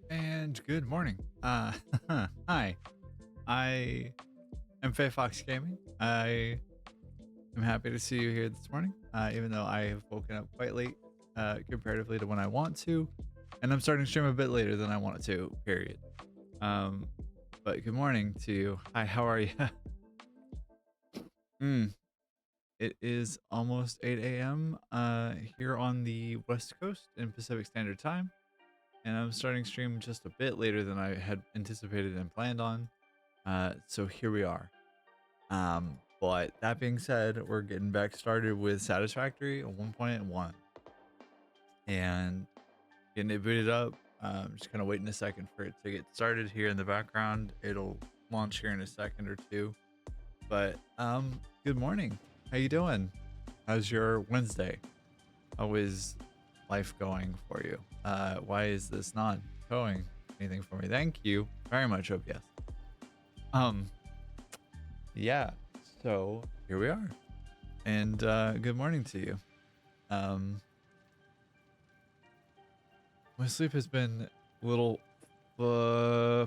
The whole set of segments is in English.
And good morning. Hi. I am Faye Fox Gaming. I am happy to see you here this morning, even though I have woken up quite late, comparatively to when I want to, and I'm starting to stream a bit later than I wanted to. Period. Um, but good morning to you. Hi, how are you? mm, it is almost 8 a.m. Here on the West Coast in Pacific Standard Time, and I'm starting stream just a bit later than I had anticipated and planned on. So here we are. But that being said, we're getting back started with Satisfactory 1.1 and getting it booted up. Just kind of waiting a second for it to get started here in the background. It'll launch here in a second or two. But good morning. How you doing? How's your Wednesday? How is life going for you? Why is this not going anything for me? Thank you very much. Hope yes. Yeah, so here we are. And good morning to you. My sleep has been a little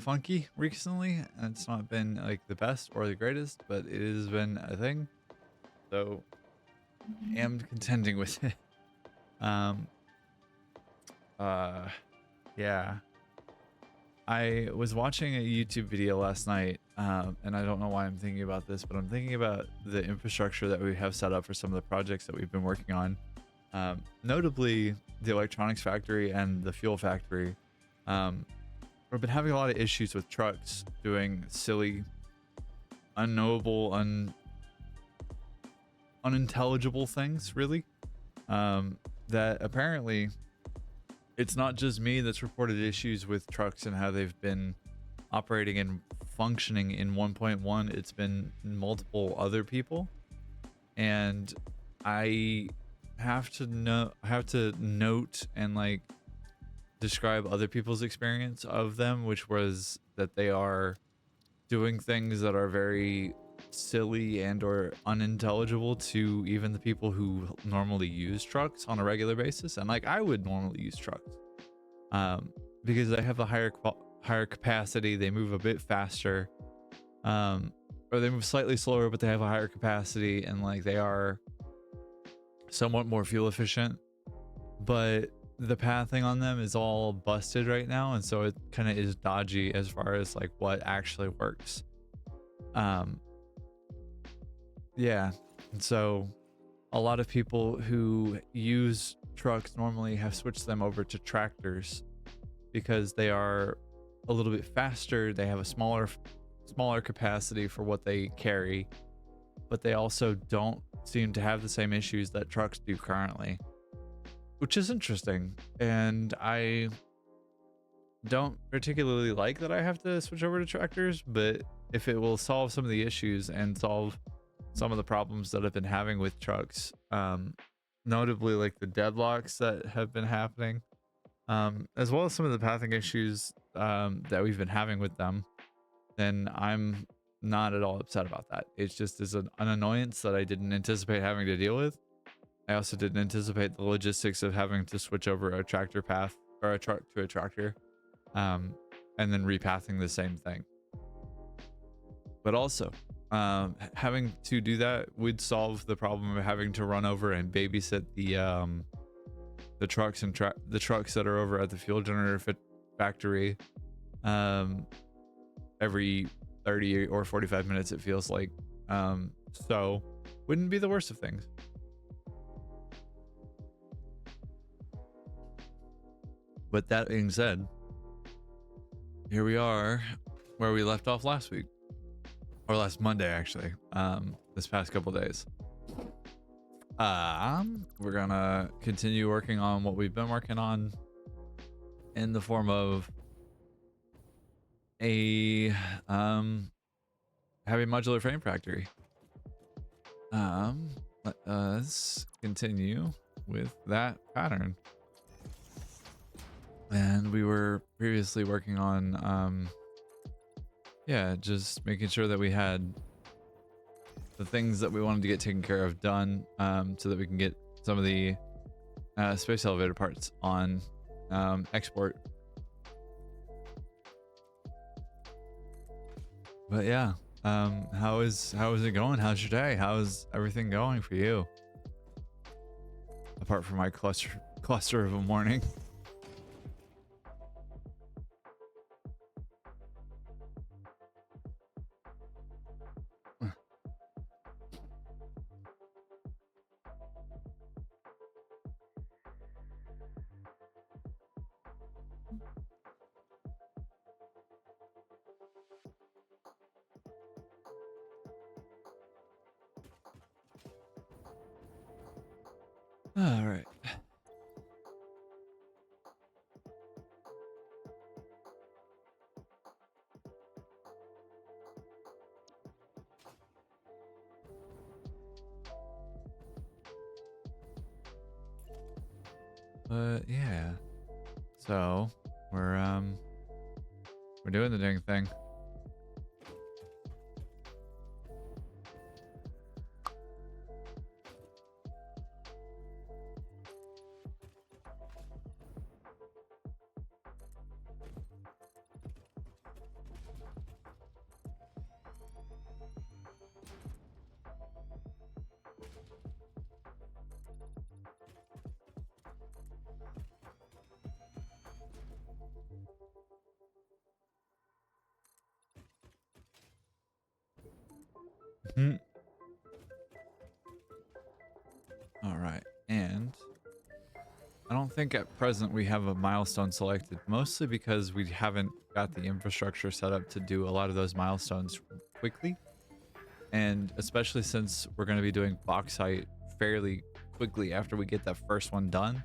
funky recently. And it's not been like the best or the greatest, but it has been a thing. So I am contending with it. Um yeah. I was watching a YouTube video last night, and I don't know why I'm thinking about this, but I'm thinking about the infrastructure that we have set up for some of the projects that we've been working on. Notably, the electronics factory and the fuel factory. We've been having a lot of issues with trucks doing silly, unknowable, unintelligible things, really. That apparently it's not just me that's reported issues with trucks and how they've been operating and functioning in 1.1. It's been multiple other people, and I have to note and like describe other people's experience of them, which was that they are doing things that are very silly and or unintelligible to even the people who normally use trucks on a regular basis. And like I would normally use trucks because they have a higher capacity, they move a bit faster, or they move slightly slower, but they have a higher capacity, and like they are somewhat more fuel efficient. But the pathing on them is all busted right now, and so it kind of is dodgy as far as like what actually works. Yeah, and so a lot of people who use trucks normally have switched them over to tractors because they are a little bit faster, they have a smaller capacity for what they carry, but they also don't seem to have the same issues that trucks do currently, which is interesting. And I don't particularly like that I have to switch over to tractors, but if it will solve some of the issues and solve some of the problems that I've been having with trucks, notably like the deadlocks that have been happening, as well as some of the pathing issues that we've been having with them, then I'm not at all upset about that. It's just is an annoyance that I didn't anticipate having to deal with. I also didn't anticipate the logistics of having to switch over a tractor path or a truck to a tractor, and then repathing the same thing. But also, having to do that would solve the problem of having to run over and babysit the trucks and the trucks that are over at the fuel generator factory every 30 or 45 minutes, it feels like. So wouldn't be the worst of things. But that being said, here we are where we left off last week, or last Monday actually, this past couple days. We're gonna continue working on what we've been working on in the form of a heavy modular frame factory. Let us continue with that pattern. And we were previously working on yeah, just making sure that we had the things that we wanted to get taken care of done, so that we can get some of the space elevator parts on export. But yeah, how is it going? How's your day? How's everything going for you? Apart from my cluster of a morning. All right. But yeah. So we're doing the dang thing. Mhm. All right. And I don't think at present we have a milestone selected, mostly because we haven't got the infrastructure set up to do a lot of those milestones quickly. And especially since we're going to be doing bauxite fairly quickly after we get that first one done,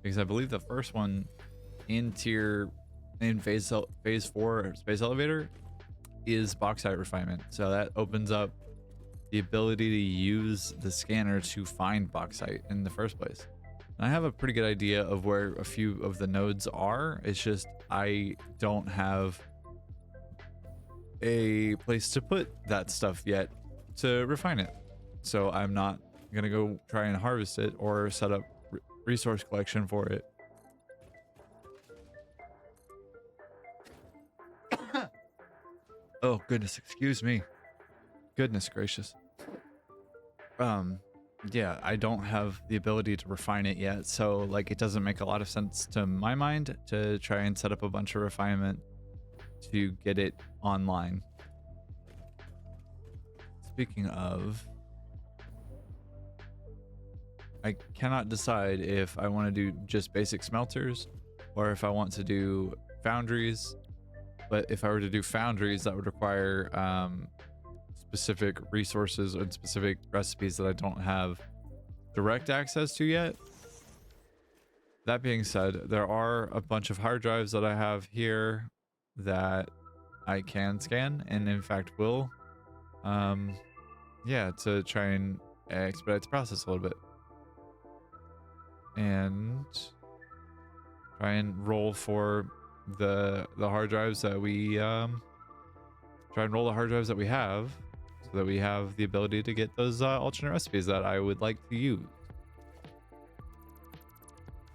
because I believe the first one in phase 4 space elevator is bauxite refinement. So that opens up the ability to use the scanner to find bauxite in the first place. And I have a pretty good idea of where a few of the nodes are. It's just I don't have a place to put that stuff yet to refine it. So I'm not gonna go try and harvest it or set up resource collection for it. Oh goodness, excuse me. Goodness gracious. Yeah, I don't have the ability to refine it yet, so like it doesn't make a lot of sense to my mind to try and set up a bunch of refinement to get it online. Speaking of, I cannot decide if I want to do just basic smelters or if I want to do foundries. But if I were to do foundries, that would require specific resources and specific recipes that I don't have direct access to yet. That being said, there are a bunch of hard drives that I have here that I can scan and in fact will yeah, to try and expedite the process a little bit and try and roll for the hard drives that we try and roll the hard drives that we have so that we have the ability to get those alternate recipes that I would like to use,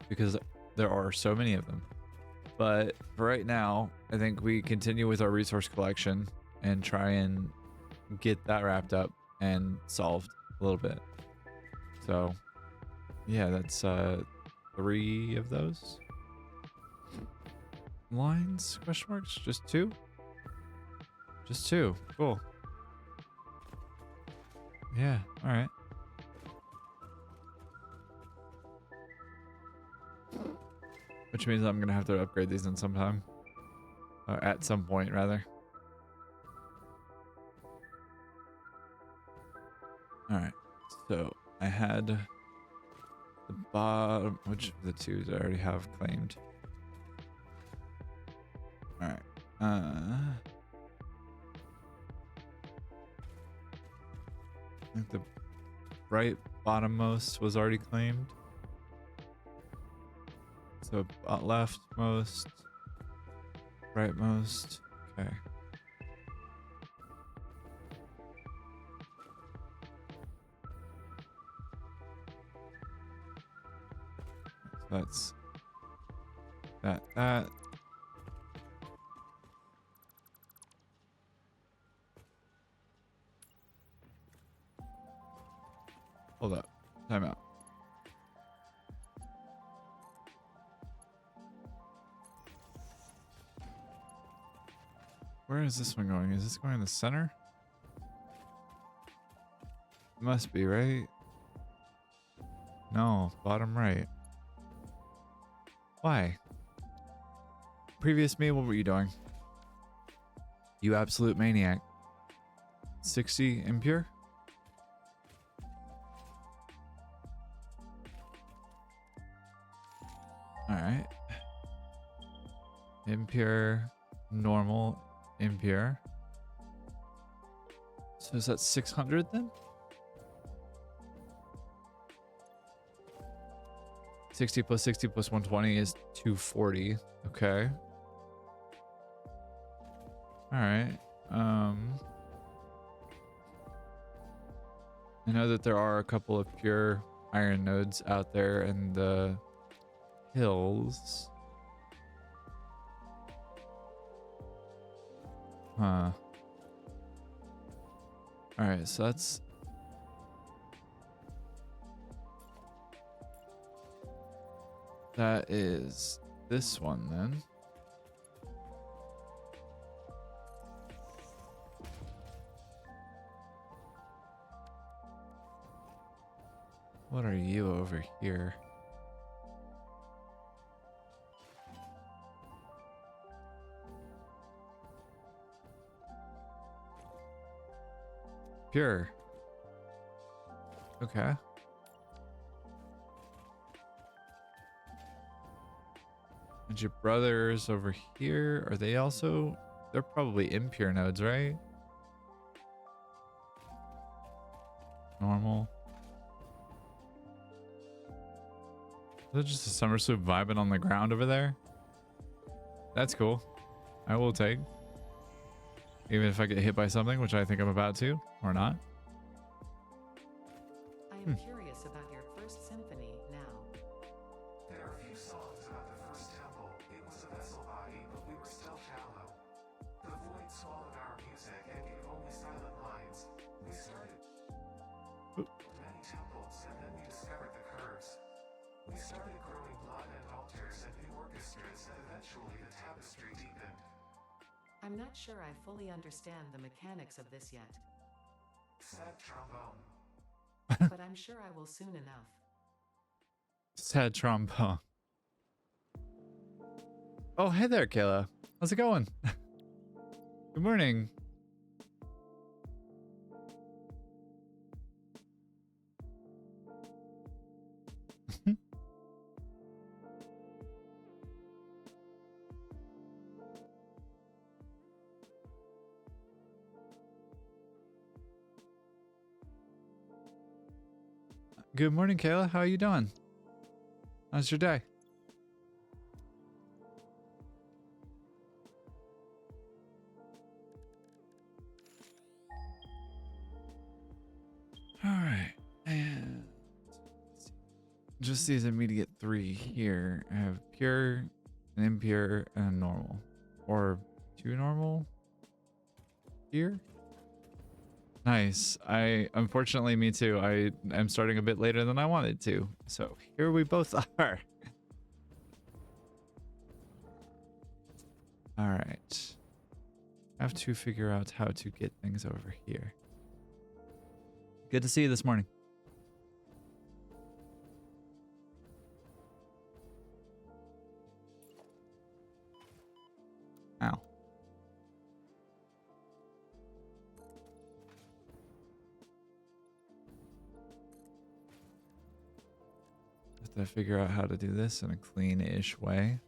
because there are so many of them. But for right now, I think we continue with our resource collection and try and get that wrapped up and solved a little bit. So yeah, that's 3 of those lines, question marks, just 2. Just 2. Cool. Yeah, all right. Which means I'm gonna have to upgrade these in some time, or at some point rather. All right, so I had the bottom, which of the 2s I already have claimed. All right, I think the right bottommost was already claimed. So leftmost, rightmost, okay. So that's that. Hold up. Time out. Where is this one going? Is this going in the center? Must be, right? No, bottom right. Why? Previous me, what were you doing? You absolute maniac. 60 impure? Alright. Impure, normal, impure. So is that 600 then? 60 plus 60 plus 120 is 240. Okay. Alright. I know that there are a couple of pure iron nodes out there in the hills. Huh. Alright, so that's... That is this one then. What are you over here? Pure. Okay. And your brothers over here, are they also... They're probably impure nodes, right? Normal. Is that just a summer soup vibing on the ground over there? That's cool. I will take. Even if I get hit by something, which I think I'm about to, or not. I am curious about your first symphony now. There are a few songs about the first temple. It was a vessel body, but we were still shallow. The void swallowed our music and gave only silent lines. We started many temples, and then we discovered the curves. We started growing blood and altars and new orchestras, and eventually the tapestry deepened. I'm not sure I fully understand the mechanics of this yet, Sad trombone. but I'm sure I will soon enough. Sad trombone. Oh, hey there, Kayla. How's it going? Good morning. Good morning, Kayla. How are you doing? How's your day? All right, and just these immediate three here. I have pure, an impure, and a normal, or two normal here. Nice. Unfortunately, me too. I am starting a bit later than I wanted to. So here we both are. All right. I have to figure out how to get things over here. Good to see you this morning. Ow. Have to figure out how to do this in a clean-ish way.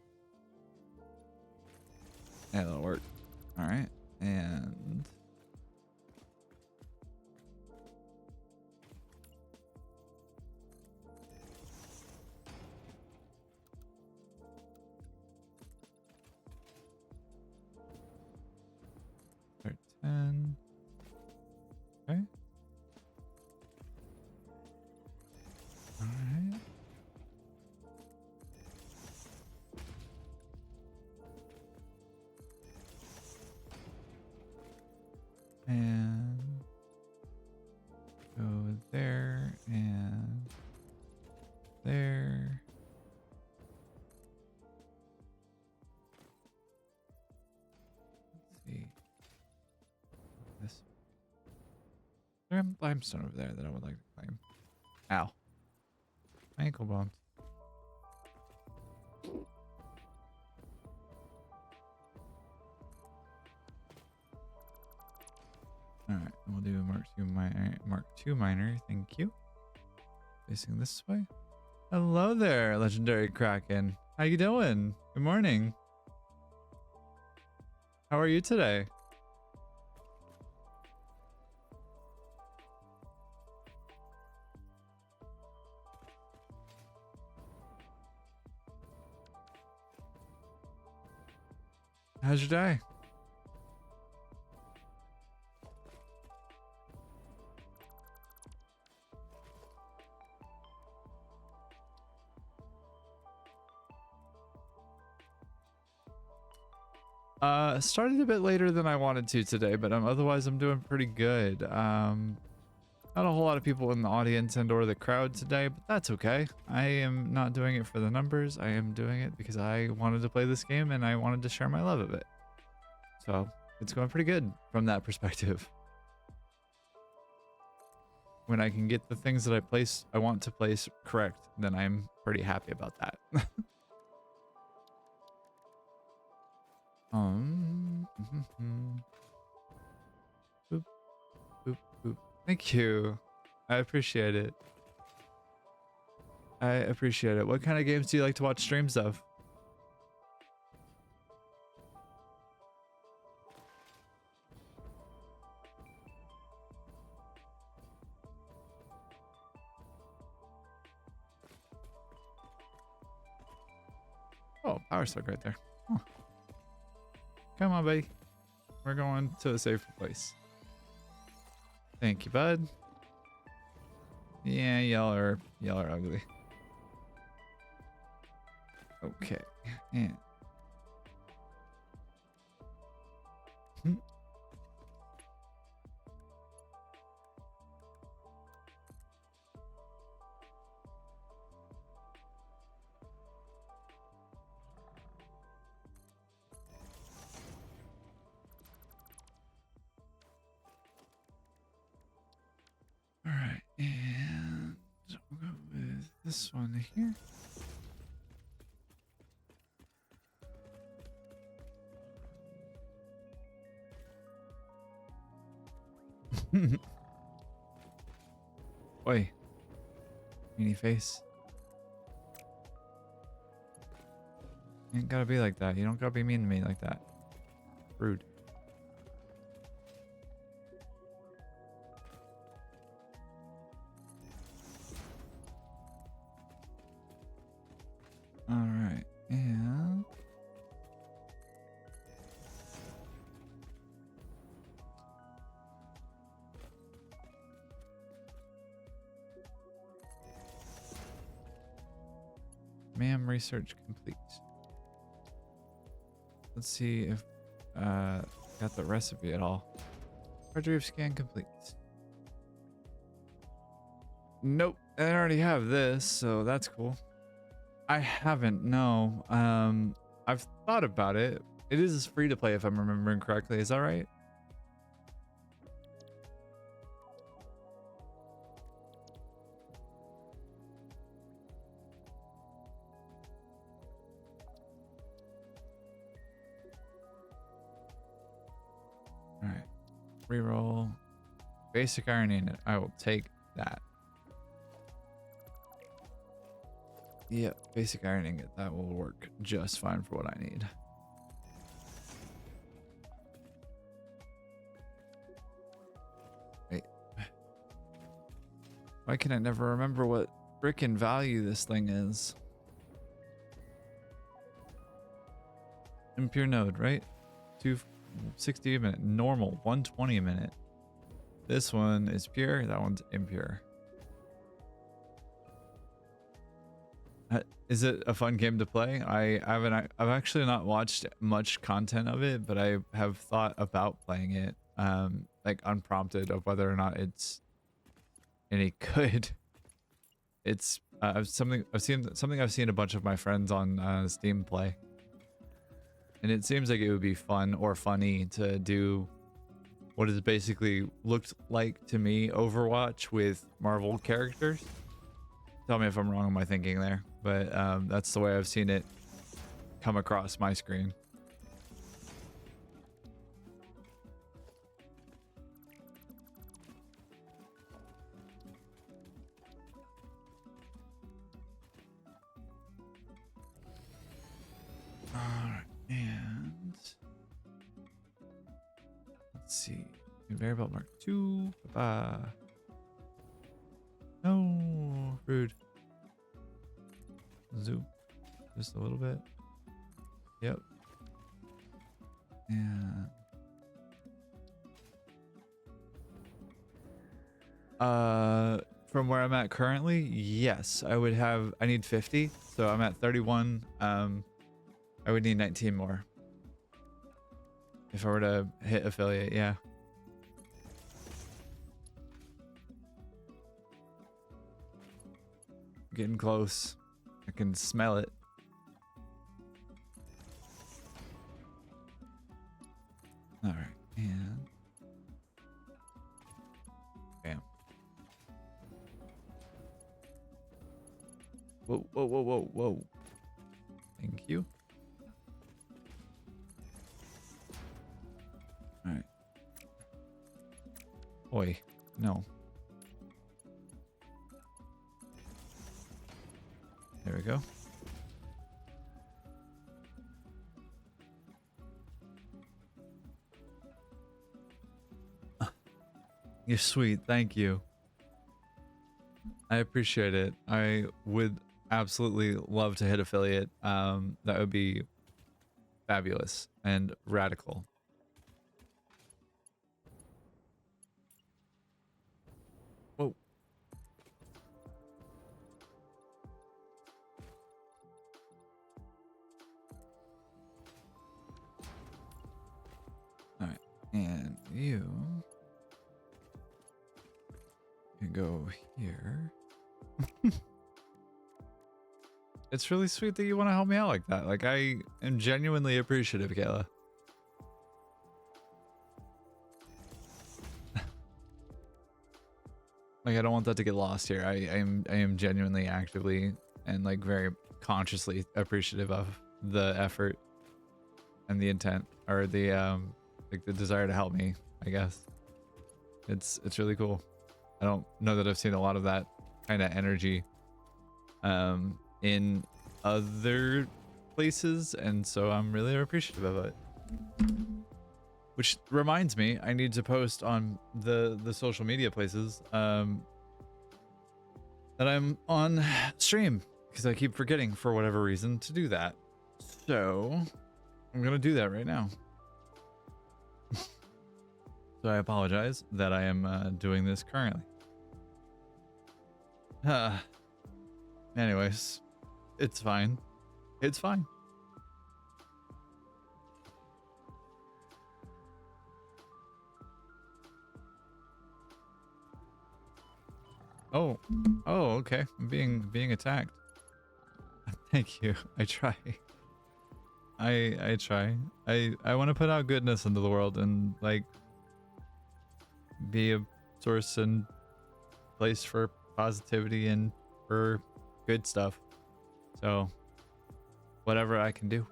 Yeah, that'll work. All right, and start 10. Okay. All right. limestone over there that I would like to claim. Ow. My ankle bones. Alright, we'll do Mark 2 miner. Thank you. Facing this way. Hello there, legendary Kraken. How you doing? Good morning. How are you today? How's your day? Started a bit later than I wanted to today, but otherwise I'm doing pretty good. Not a whole lot of people in the audience and or the crowd today, but that's okay. I am not doing it for the numbers. I am doing it because I wanted to play this game and I wanted to share my love of it. So it's going pretty good from that perspective. When I can get the things that I want to place correct, then I'm pretty happy about that. Boop, boop, boop. Thank you. I appreciate it. I appreciate it. What kind of games do you like to watch streams of? Oh, power stuck right there. Huh. Come on, buddy. We're going to a safer place. Thank you, bud. Yeah, y'all are ugly. Okay. And all right, and we'll go with this one here. Oi. Meanie face. You ain't gotta be like that. You don't gotta be mean to me like that. Rude. Alright, and ma'am, research complete. Let's see if got the recipe at all. Retrieve scan complete. Nope, I already have this, so that's cool. I haven't, no. I've thought about it. It is free to play if I'm remembering correctly. Is that right? All right. Reroll. Basic ironing. I will take that. Yep, basic ironing. That will work just fine for what I need. Wait. Why can I never remember what frickin' value this thing is? Impure node, right? 260 a minute. Normal, 120 a minute. This one is pure, that one's impure. Is it a fun game to play? I've actually not watched much content of it, but I have thought about playing it, like unprompted, of whether or not it's any good. It's something I've seen a bunch of my friends on Steam play, and it seems like it would be fun or funny to do what has basically looked like to me Overwatch with Marvel characters. Tell me if I'm wrong in my thinking there, but that's the way I've seen it come across my screen. Alright, and let's see. Conveyor belt mark 2. No, rude. Zoom just a little bit. Yep. And from where I'm at currently, yes, I need 50, so I'm at 31. I would need 19 more if I were to hit affiliate. Yeah. Getting close. I can smell it. All right, and bam. Whoa, whoa, whoa, whoa, whoa. Thank you. All right. Oi, no. There we go. You're sweet. Thank you. I appreciate it. I would absolutely love to hit affiliate. That would be fabulous and radical. Whoa. All right, and you can go here. It's really sweet that you want to help me out like that. Like, I am genuinely appreciative, Kayla. Like, I don't want that to get lost here. I am genuinely actively and like very consciously appreciative of the effort and the intent, or the like the desire to help me, I guess. It's really cool. I don't know that I've seen a lot of that kind of energy in other places, and so I'm really appreciative of it. Which reminds me, I need to post on the social media places that I'm on stream, because I keep forgetting for whatever reason to do that. So I'm gonna do that right now. So I apologize that I am doing this currently. Anyways, it's fine. It's fine. Oh, okay. I'm being attacked. Thank you. I try. I try. I want to put out goodness into the world and like be a source and place for positivity and for good stuff. So whatever I can do.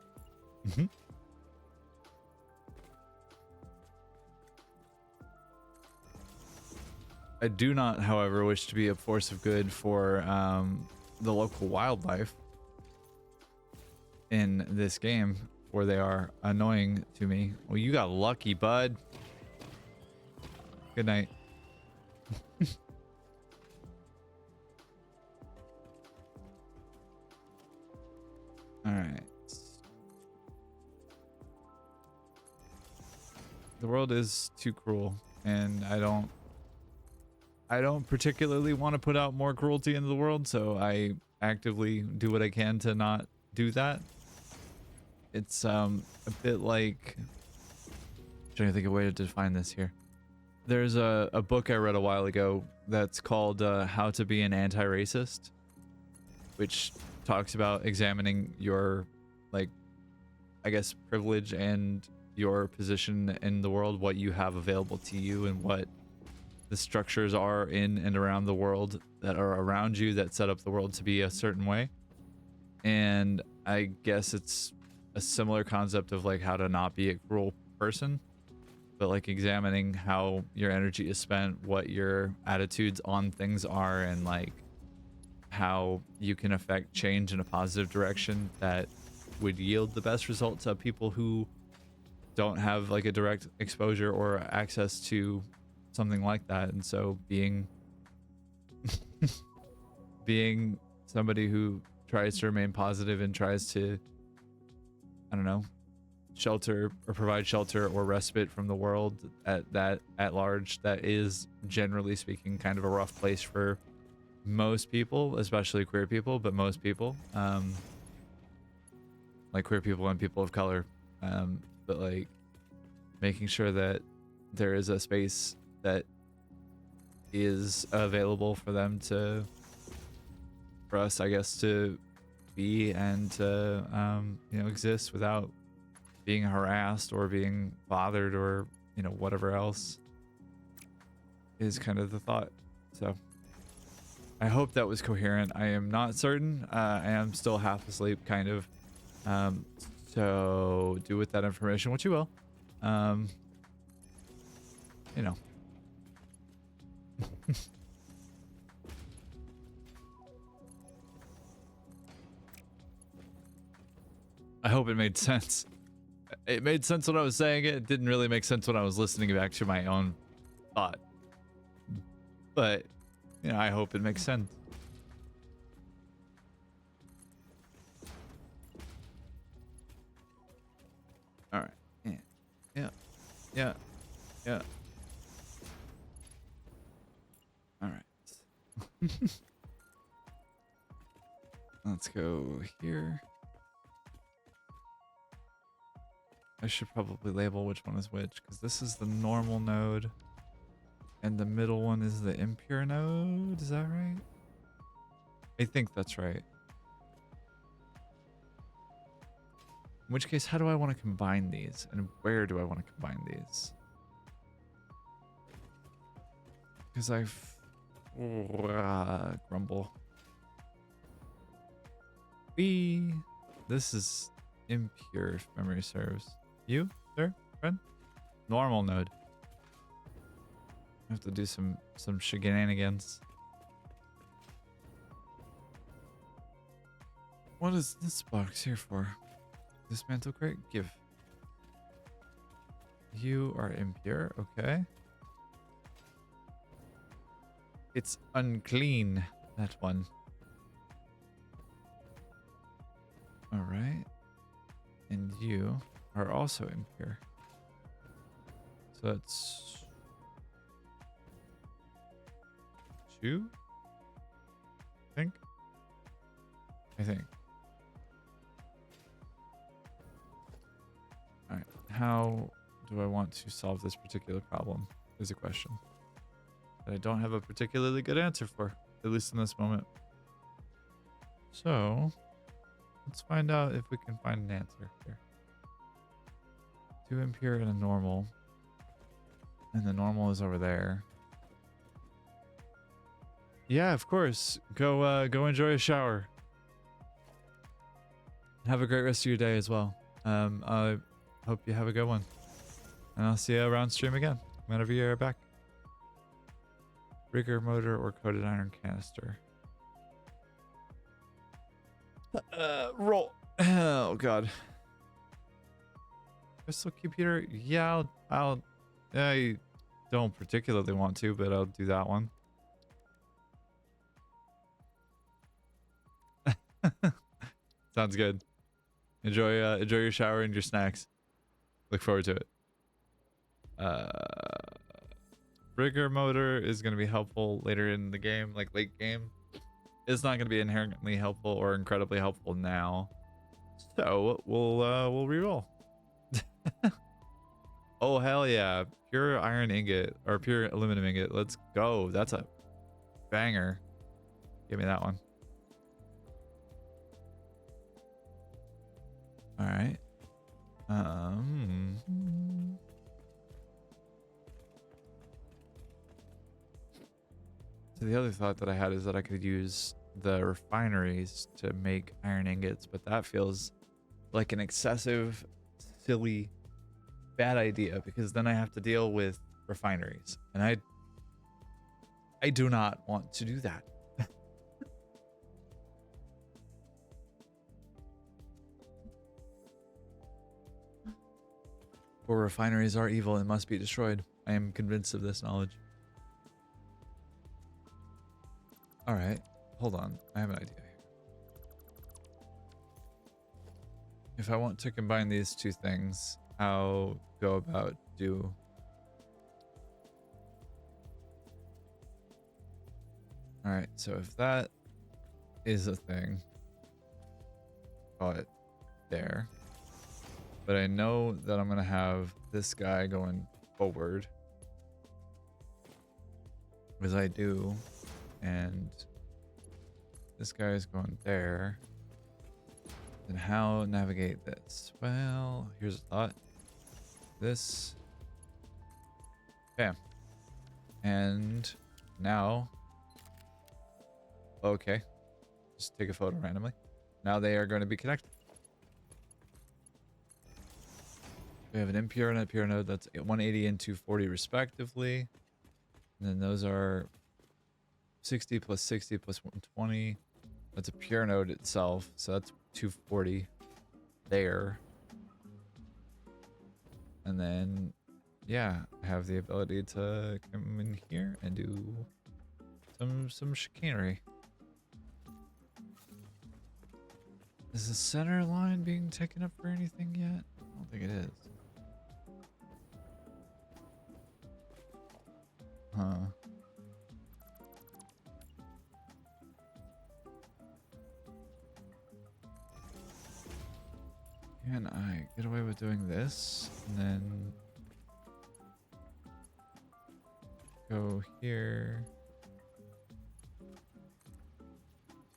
I do not, however, wish to be a force of good for the local wildlife in this game, where they are annoying to me. Well, you got lucky, bud. Good night. All right. The world is too cruel, and I don't particularly want to put out more cruelty into the world, so I actively do what I can to not do that. It's a bit like, trying to think of a way to define this here. There's a book I read a while ago that's called How to Be an Anti-Racist, which talks about examining your, like, I guess, privilege and your position in the world, what you have available to you, and what the structures are in and around the world that are around you that set up the world to be a certain way. And I guess it's a similar concept of like how to not be a cruel person, but like examining how your energy is spent, what your attitudes on things are, and like how you can affect change in a positive direction that would yield the best results of people who don't have like a direct exposure or access to something like that. And so being somebody who tries to remain positive and tries to, I don't know, shelter or provide shelter or respite from the world at large, that is generally speaking kind of a rough place for most people, especially queer people, but most people, like queer people and people of color, but like making sure that there is a space that is available for them to, for us, I guess, to be and to you know, exist without being harassed or being bothered or, you know, whatever else is kind of the thought. So I hope that was coherent. I am not certain. I am still half asleep, kind of. So do with that information what you will. You know. I hope it made sense. It made sense when I was saying it. It didn't really make sense when I was listening back to my own thought. But, you know, I hope it makes sense. All right. Yeah. Yeah. Yeah. Yeah. All right. Let's go here. I should probably label which one is which, because this is the normal node and the middle one is the impure node. Is that right? I think that's right. In which case, how do I want to combine these, and where do I want to combine these? Because I've grumble. This is impure, if memory serves. You, sir, friend? Normal node. I have to do some shenanigans. What is this box here for? Dismantle crate? Give. You are impure, okay. It's unclean, that one. Alright. And you are also impure. So that's 2? I think. Alright. How do I want to solve this particular problem is a question that I don't have a particularly good answer for, at least in this moment. So let's find out if we can find an answer here. 2 impure and a normal. And the normal is over there. Yeah, of course. Go enjoy a shower. Have a great rest of your day as well. I hope you have a good one. And I'll see you around stream again whenever you're back. Rigger motor or coated iron canister. Roll. Oh god. Crystal computer. Yeah, I don't particularly want to, but I'll do that one. Sounds good. Enjoy your shower and your snacks. Look forward to it. Rigger motor is going to be helpful later in the game, like late game. It's not going to be inherently helpful or incredibly helpful now. So we'll reroll. Oh hell yeah. Pure iron ingot or pure aluminum ingot. Let's go. That's a banger. Give me that one. All right. So the other thought that I had is that I could use the refineries to make iron ingots, but that feels like an excessive, silly, bad idea because then I have to deal with refineries, and I do not want to do that. For refineries are evil and must be destroyed. I am convinced of this knowledge. All right, hold on. I have an idea here. If I want to combine these two things, I'll go about do. All right, so if that is a thing, call it there. But I know that I'm gonna have this guy going forward, as I do, and this guy is going there. Then how navigate this? Well, here's a thought. This. Okay. And now. Okay. Just take a photo randomly. Now they are going to be connected. We have an impure and a pure node that's 180 and 240 respectively. And then those are 60 plus 60 plus 120. That's a pure node itself. So that's 240 there. And then, yeah, I have the ability to come in here and do some chicanery. Is the center line being taken up for anything yet? I don't think it is. Huh. Can I get away with doing this and then go here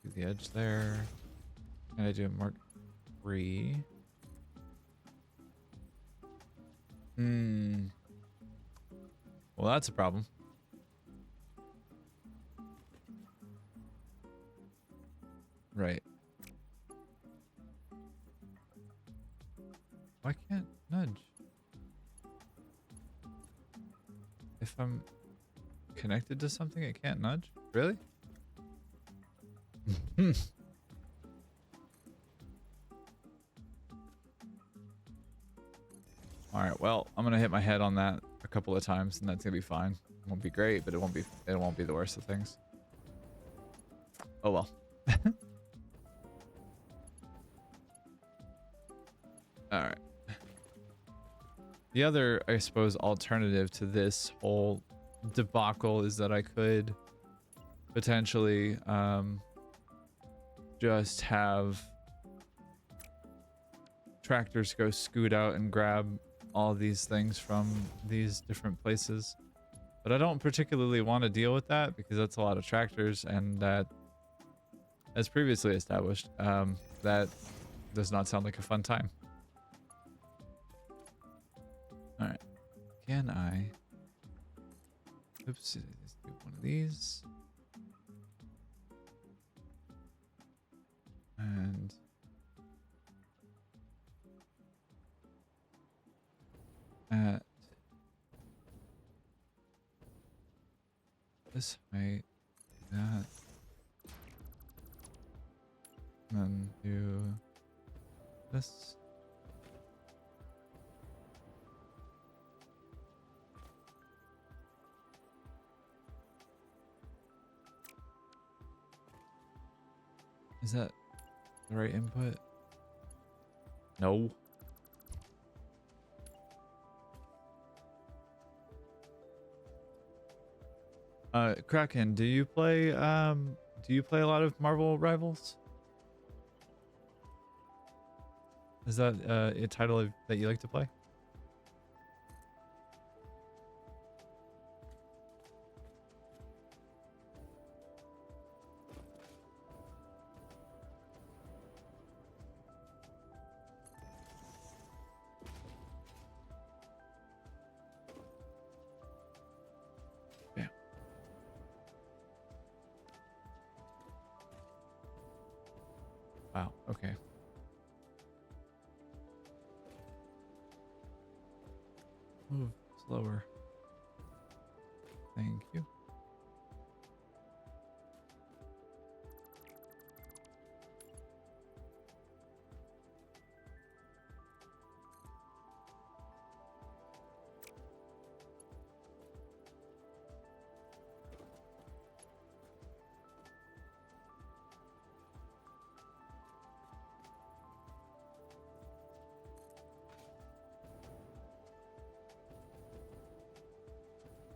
to the edge there? Can I do Mark 3? Well, that's a problem. Right. Why can't nudge? If I'm connected to something, it can't nudge? Really? Alright, well, I'm gonna hit my head on that a couple of times and that's gonna be fine. It won't be great, but it won't be the worst of things. Oh well. Alright. The other, I suppose, alternative to this whole debacle is that I could potentially just have tractors go scoot out and grab all these things from these different places. But I don't particularly want to deal with that because that's a lot of tractors, and that, as previously established, that does not sound like a fun time. Alright. Can I... Oops, let's do one of these. And... at this height, that, and then do this. Is that the right input? No. Kraken, do you play a lot of Marvel Rivals? Is that a title that you like to play? Wow. Okay. Move slower. Thank you.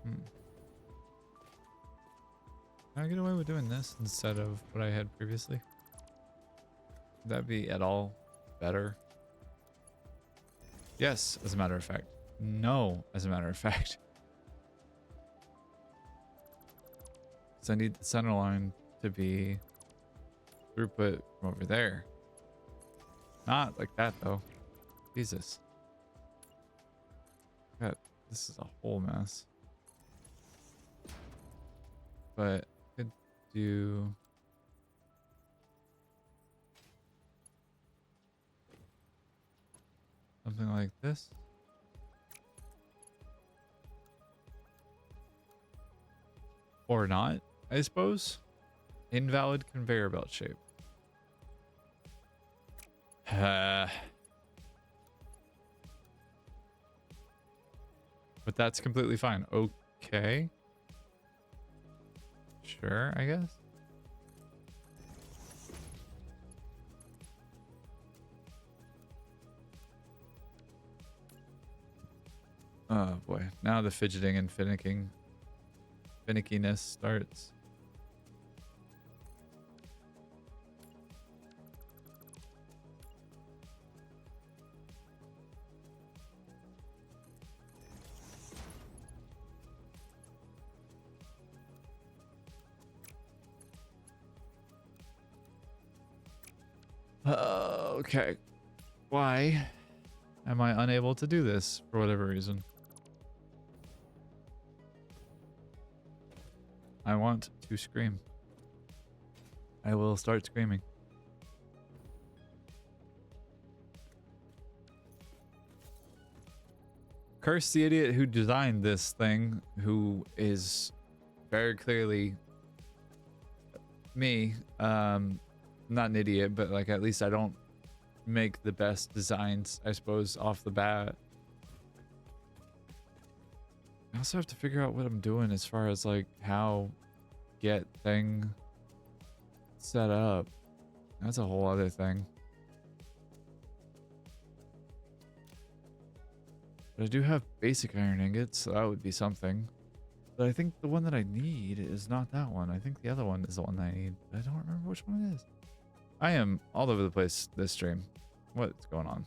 Hmm. Can I get away with doing this instead of what I had previously? Would that be at all better? Yes, as a matter of fact. No, as a matter of fact. Because I need the center line to be throughput from over there. Not like that, though. Jesus. God, this is a whole mess. But I could do... something like this. Or not, I suppose. Invalid conveyor belt shape. But that's completely fine. Okay. Sure, I guess. Oh boy. Now the fidgeting and finickiness starts. Okay. Why am I unable to do this for whatever reason? I want to scream. I will start screaming. Curse the idiot who designed this thing, who is very clearly me. Not an idiot, but like at least I don't make the best designs, I suppose, off the bat. I also have to figure out what I'm doing as far as like how get thing set up. That's a whole other thing. But I do have basic iron ingots, so that would be something. But I think the one that I need is not that one. I think the other one is the one that I need. I don't remember which one it is. I am all over the place this stream. What's going on?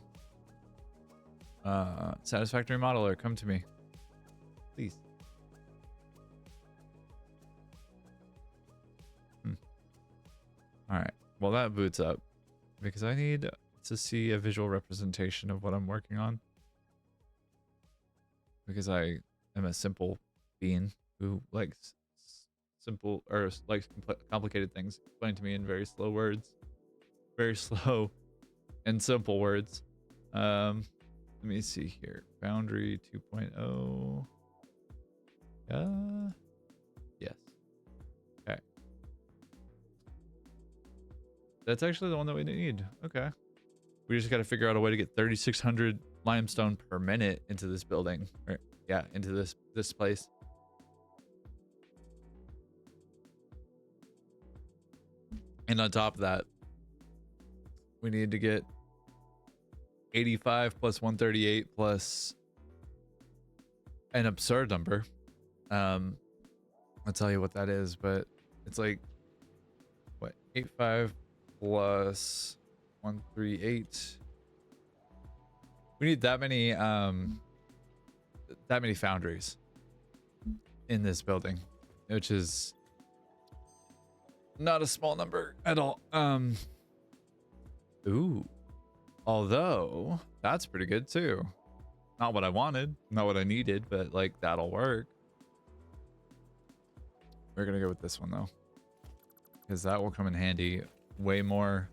Satisfactory modeler, come to me. Please. Alright. Well, that boots up. Because I need to see a visual representation of what I'm working on. Because I am a simple being who likes simple, or likes complicated things explained to me in very slow words. Very slow and simple words. Let me see here. Boundary 2.0. Yes. Okay. That's actually the one that we need. Okay. We just got to figure out a way to get 3,600 limestone per minute into this building. Or, yeah, into this place. And on top of that, we need to get 85 plus 138 plus an absurd number. I'll tell you what that is, but it's like what, 85 plus 138. We need that many foundries in this building, which is not a small number at all. Ooh. Although, that's pretty good too. Not what I wanted, not what I needed, but like that'll work. We're gonna go with this one though, because that will come in handy way more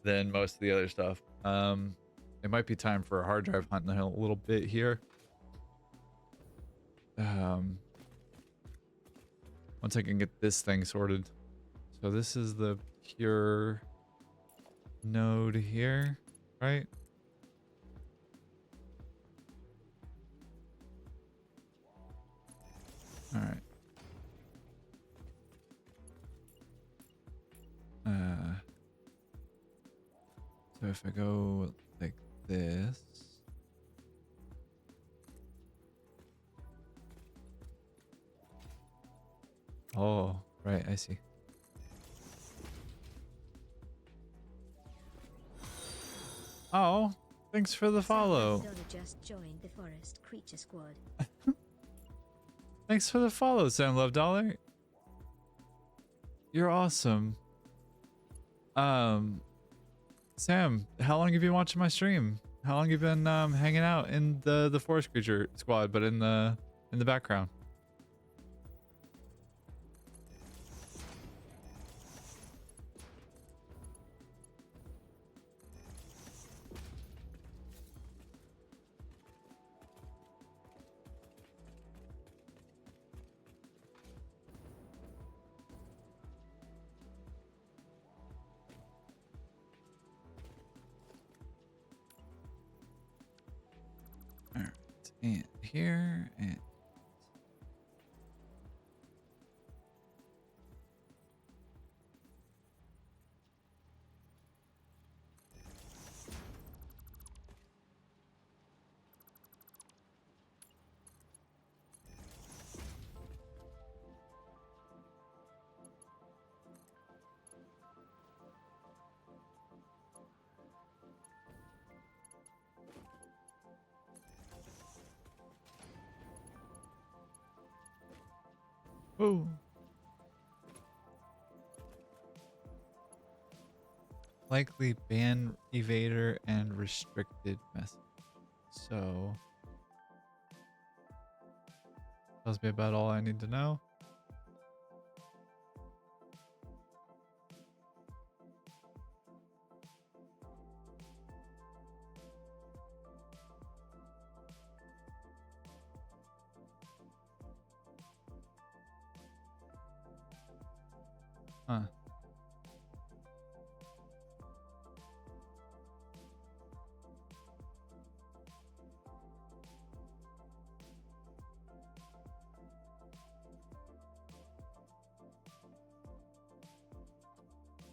than most of the other stuff. It might be time for a hard drive hunt in a little bit here. Once I can get this thing sorted. So this is the pure node here, right? All right. So if I go like this. Oh, right, I see. Oh, thanks for the follow. Just joined the Forest Creature Squad. Thanks for the follow, Sam Love Dollar. You're awesome. Sam, how long have you been watching my stream? How long have you been hanging out in the Forest Creature Squad, but in the background? And here and oh. Likely ban evader and restricted message. So tells me about all I need to know. Huh.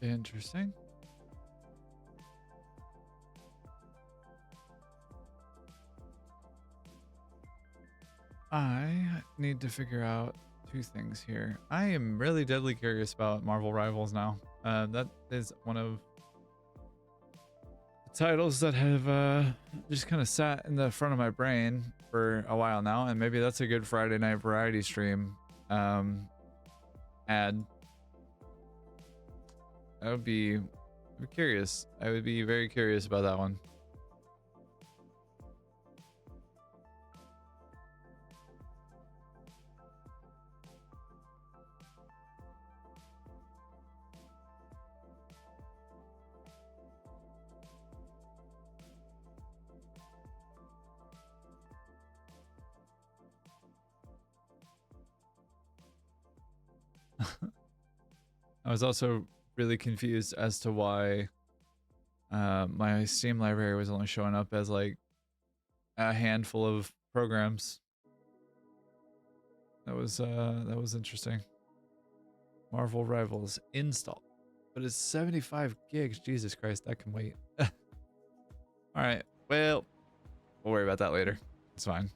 Interesting. I need to figure out two things here. I am really deadly curious about Marvel Rivals now. That is one of the titles that have just kind of sat in the front of my brain for a while now, and maybe that's a good Friday night variety stream ad. I'd be curious. I would be very curious about that one. I was also really confused as to why my Steam library was only showing up as like a handful of programs. That was interesting. Marvel Rivals install, but it's 75 gigs. Jesus Christ, that can wait. All right, well, we'll worry about that later. It's fine.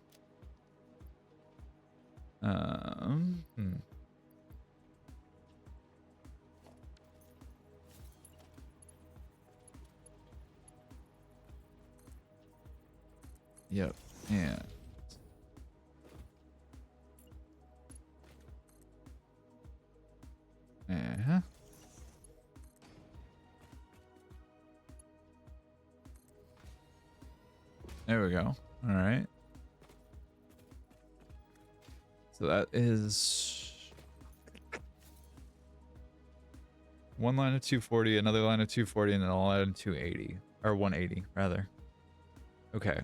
Yep. Yeah. Uh-huh. There we go. All right. So that is one line of 240, another line of 240, and then a line of 280 or 180 rather. Okay.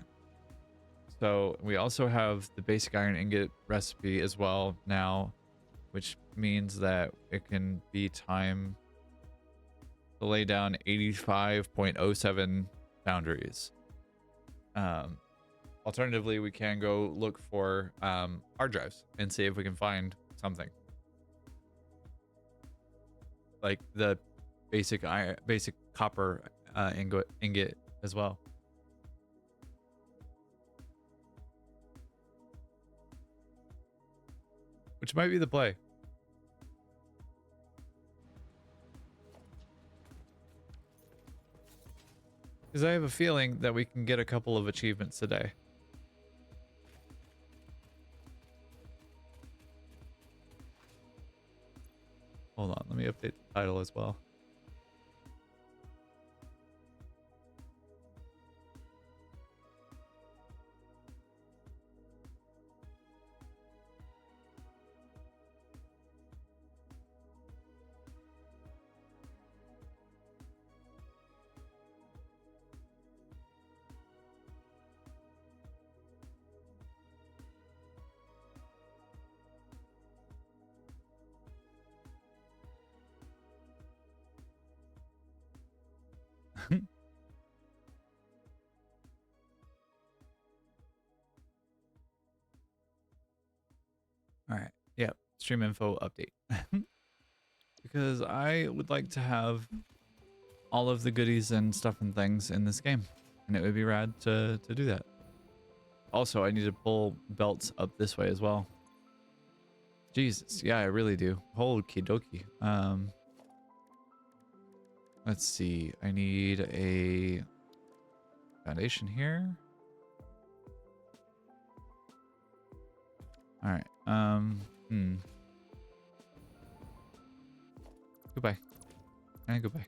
So we also have the basic iron ingot recipe as well now, which means that it can be time to lay down 85.07 foundries. Alternatively, we can go look for hard drives and see if we can find something like the basic copper ingot as well. Which might be the play. Because I have a feeling that we can get a couple of achievements today. Hold on, let me update the title as well. All right. Yep. Stream info update. Because I would like to have all of the goodies and stuff and things in this game. And it would be rad to do that. Also, I need to pull belts up this way as well. Jesus. Yeah, I really do. Okie dokie. Let's see. I need a foundation here. All right. Goodbye. And goodbye.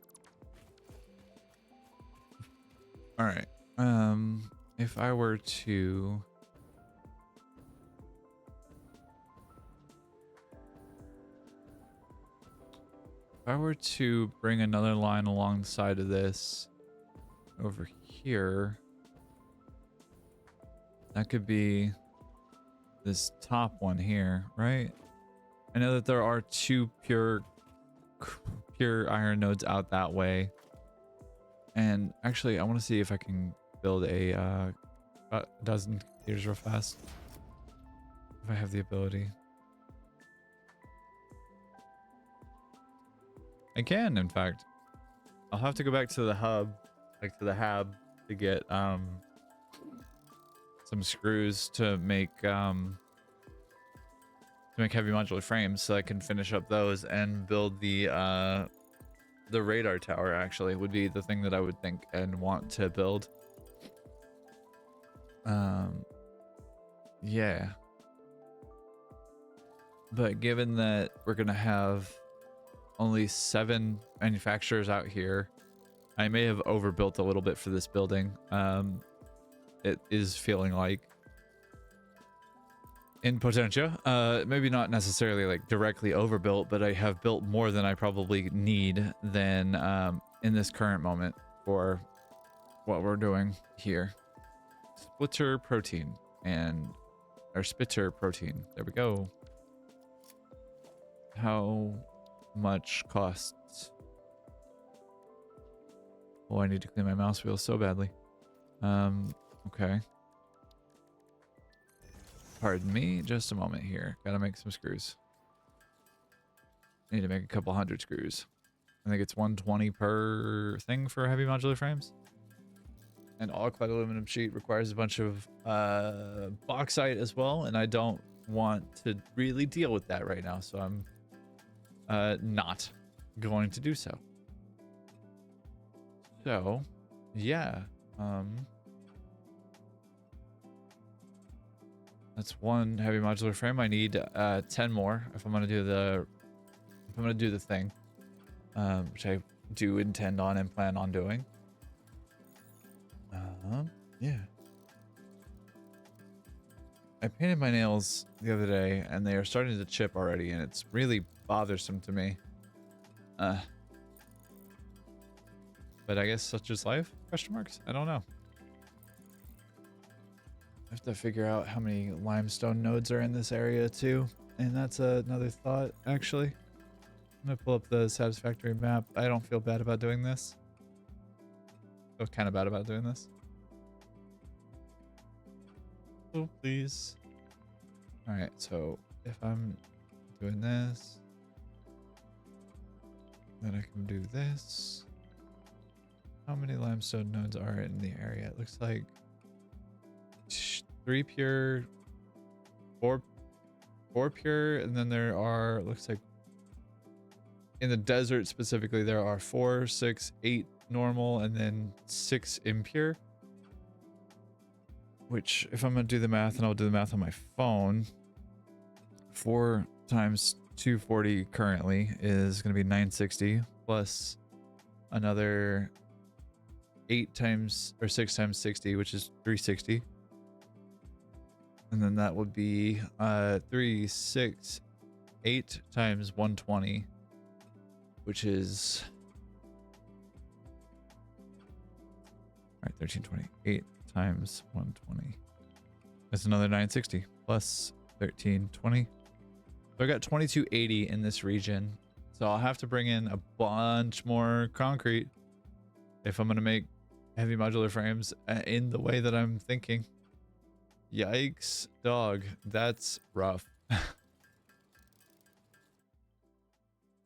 All right. If I were to bring another line alongside of this over here, that could be this top one here, right? I know that there are two pure iron nodes out that way. And actually, I want to see if I can build a dozen computers real fast. If I have the ability. I can, in fact. I'll have to go back to the hub, like to the hab, to get some screws to make heavy modular frames, so I can finish up those and build the radar tower. Actually, would be the thing that I would think and want to build. Yeah. But given that we're gonna have only 7 manufacturers out here, I may have overbuilt a little bit for this building. It is feeling like in potentia, maybe not necessarily like directly overbuilt, but I have built more than I probably need than in this current moment for what we're doing here. Splitter protein or spitter protein. There we go. How much costs? Oh, I need to clean my mouse wheel so badly. Okay. Pardon me, just a moment here. Gotta make some screws. Need to make a couple hundred screws. I think it's 120 per thing for heavy modular frames. And all clad aluminum sheet requires a bunch of bauxite as well, and I don't want to really deal with that right now, so I'm not going to do so. So, yeah. That's one heavy modular frame. I need 10 more if I'm gonna do the thing, which I do intend on and plan on doing. Yeah. I painted my nails the other day and they are starting to chip already, and it's really bothersome to me. But I guess such is life? Question marks? I don't know. I have to figure out how many limestone nodes are in this area too. And that's another thought, actually. I'm gonna pull up the Satisfactory map. I don't feel bad about doing this. I feel kind of bad about doing this. Oh, please. All right, so if I'm doing this, then I can do this. How many limestone nodes are in the area? It looks like 3 pure, 4 pure, and then there are, looks like in the desert specifically, there are 4, 6, 8 normal, and then 6 impure. Which, if I'm gonna do the math, and I'll do the math on my phone, 4 times 240 currently is gonna be 960 plus another 8 times or 6 times 60, which is 360. And then that would be 3, 6, 8 times 120, which is all right, 1320. 8 times 120. That's another 960 plus 1320. So I got 2280 in this region. So I'll have to bring in a bunch more concrete if I'm gonna make heavy modular frames in the way that I'm thinking. Yikes, dog. That's rough.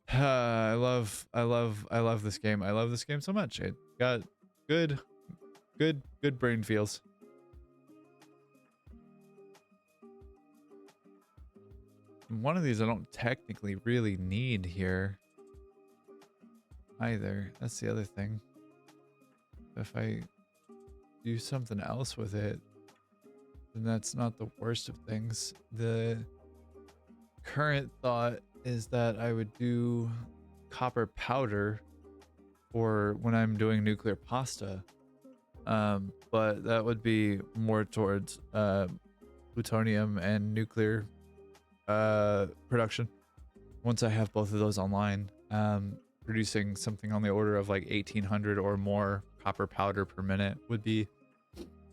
I love this game. I love this game so much. It got good brain feels. One of these I don't technically really need here either. That's the other thing. If I do something else with it, then that's not the worst of things. The current thought is that I would do copper powder for when I'm doing nuclear pasta. But that would be more towards plutonium and nuclear production. Once I have both of those online, producing something on the order of like 1800 or more copper powder per minute would be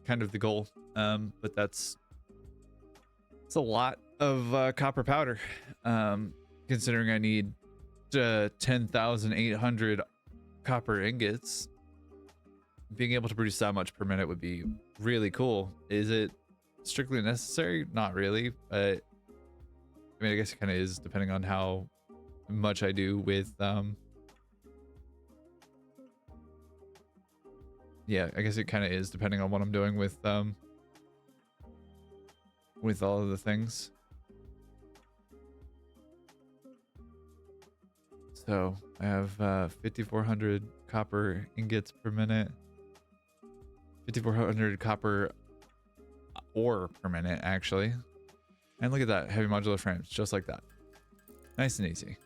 kind of the goal. But it's a lot of copper powder, considering I need 10,800 copper ingots. Being able to produce that much per minute would be really cool. Is it strictly necessary? Not really, but I mean, I guess it kind of is, depending on how much I do with yeah, I guess it kind of is, depending on what I'm doing with all of the things. So I have 5,400 copper ingots per minute, 5,400 copper ore per minute, actually. And look at that, heavy modular frames, just like that. Nice and easy.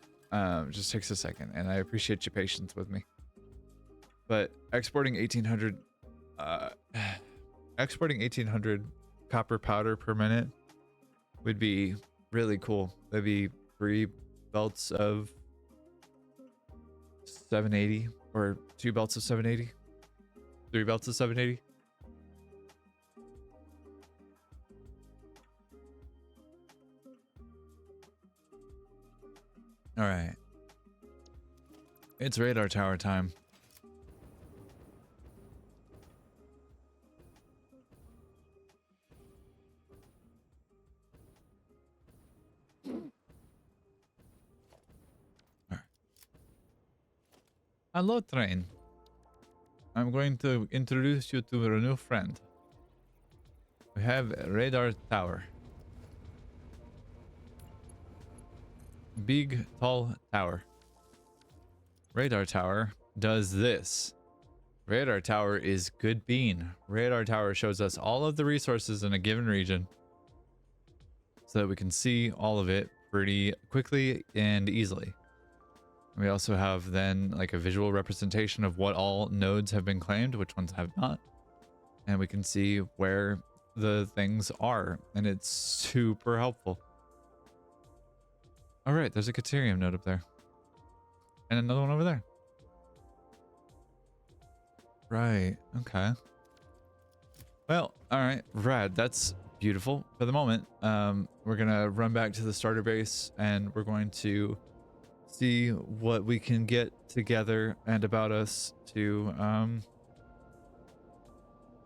Just takes a second, and I appreciate your patience with me. But exporting 1,800 copper powder per minute would be really cool. That'd be 3 belts of 780, or 2 belts of 780, 3 belts of 780. All right, it's radar tower time. Hello, train. I'm going to introduce you to a new friend. We have a radar tower. Big, tall tower. Radar tower does this. Radar tower is good bean. Radar tower shows us all of the resources in a given region so that we can see all of it pretty quickly and easily. We also have then like a visual representation of what all nodes have been claimed, which ones have not. And we can see where the things are, and it's super helpful. All right, there's a Caterium node up there. And another one over there. Right. Okay. Well, all right. Rad. That's beautiful. For the moment, we're gonna run back to the starter base and we're going to see what we can get together and about us to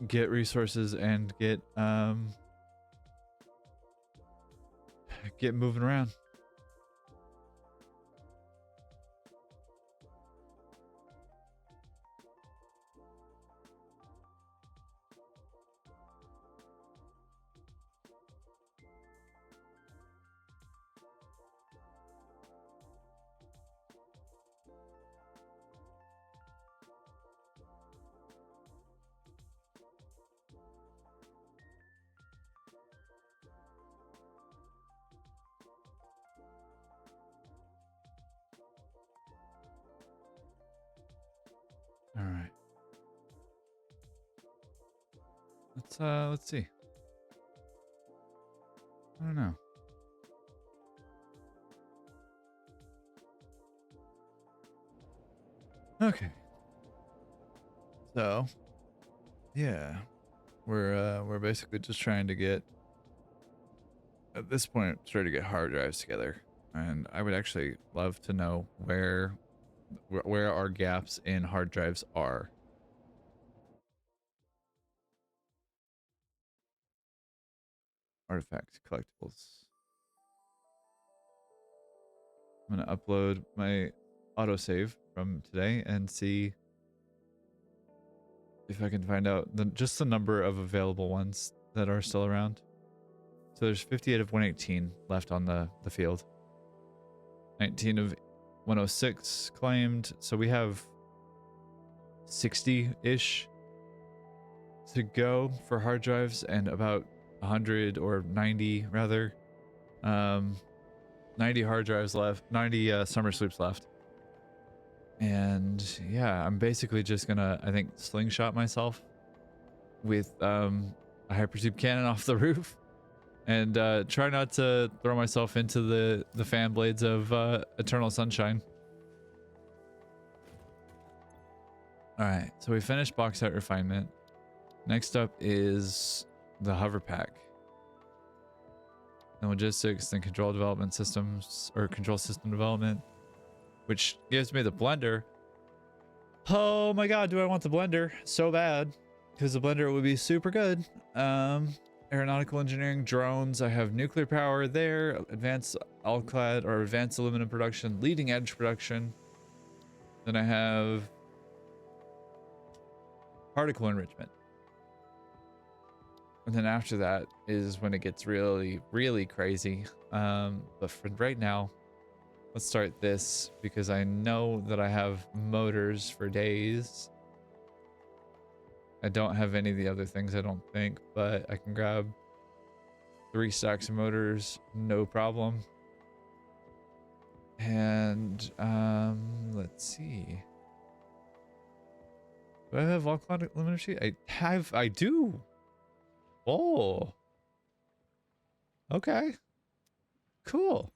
get resources and get moving around. All right. Let's see. I don't know. Okay. So, yeah. We're basically just trying to get, at this point, trying to get hard drives together. And I would actually love to know where our gaps in hard drives are. Artifact collectibles. I'm gonna upload my autosave from today and see if I can find out just the number of available ones that are still around. So there's 58 of 118 left on the field. 19 of 106 claimed. So we have 60-ish to go for hard drives and about 100 or 90 rather. 90 hard drives left, 90 summer sleeps left. And yeah, I'm basically just gonna, I think, slingshot myself with a hypertube cannon off the roof and try not to throw myself into the fan blades of Eternal Sunshine. All right, so we finished bauxite refinement. Next up is the hover pack. Then logistics, then control development systems, or control system development, which gives me the blender. Oh my god, do I want the blender so bad? Because the blender would be super good. Aeronautical engineering, drones. I have nuclear power there. Advanced alclad or advanced aluminum production, leading edge production. Then I have particle enrichment. And then after that is when it gets really, really crazy. But for right now, let's start this because I know that I have motors for days. I don't have any of the other things, I don't think, but I can grab 3 stacks of motors, no problem. And let's see. Do I have Volcanic aluminum sheet? I do. Oh. Okay. Cool.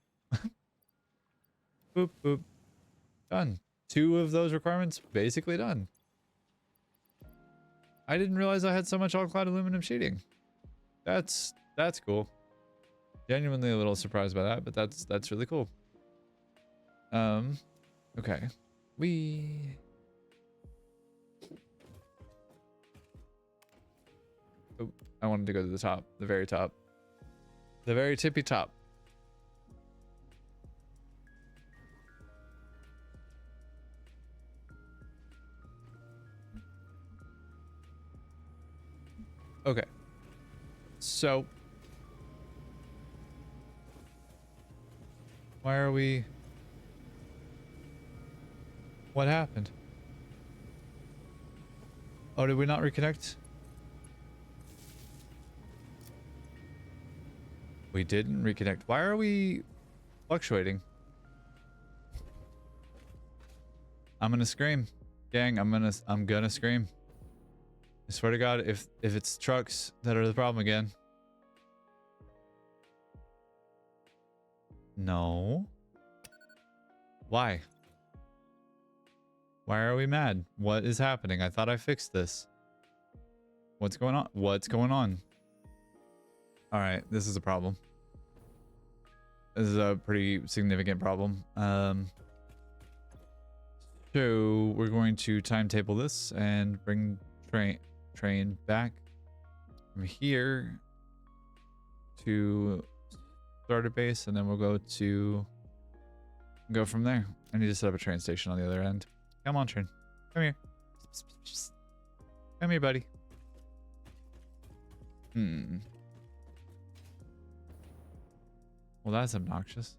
Boop boop. Done. 2 of those requirements basically done. I didn't realize I had so much all-clad aluminum sheeting. That's cool. Genuinely a little surprised by that, but that's really cool. Okay. Oh, I wanted to go to the top, the very top. The very tippy top. Okay. So why are we... What happened? Oh, did we not reconnect? We didn't reconnect. Why are we fluctuating? I'm gonna scream. Gang, I'm gonna scream. I swear to God, if it's trucks that are the problem again. No. Why? Why are we mad? What is happening? I thought I fixed this. What's going on? What's going on? All right, this is a problem. This is a pretty significant problem. So we're going to timetable this and bring train back from here to starter base, and then we'll go from there. I need to set up a train station on the other end. Come on, train. Come here. Come here, buddy. Well, that's obnoxious.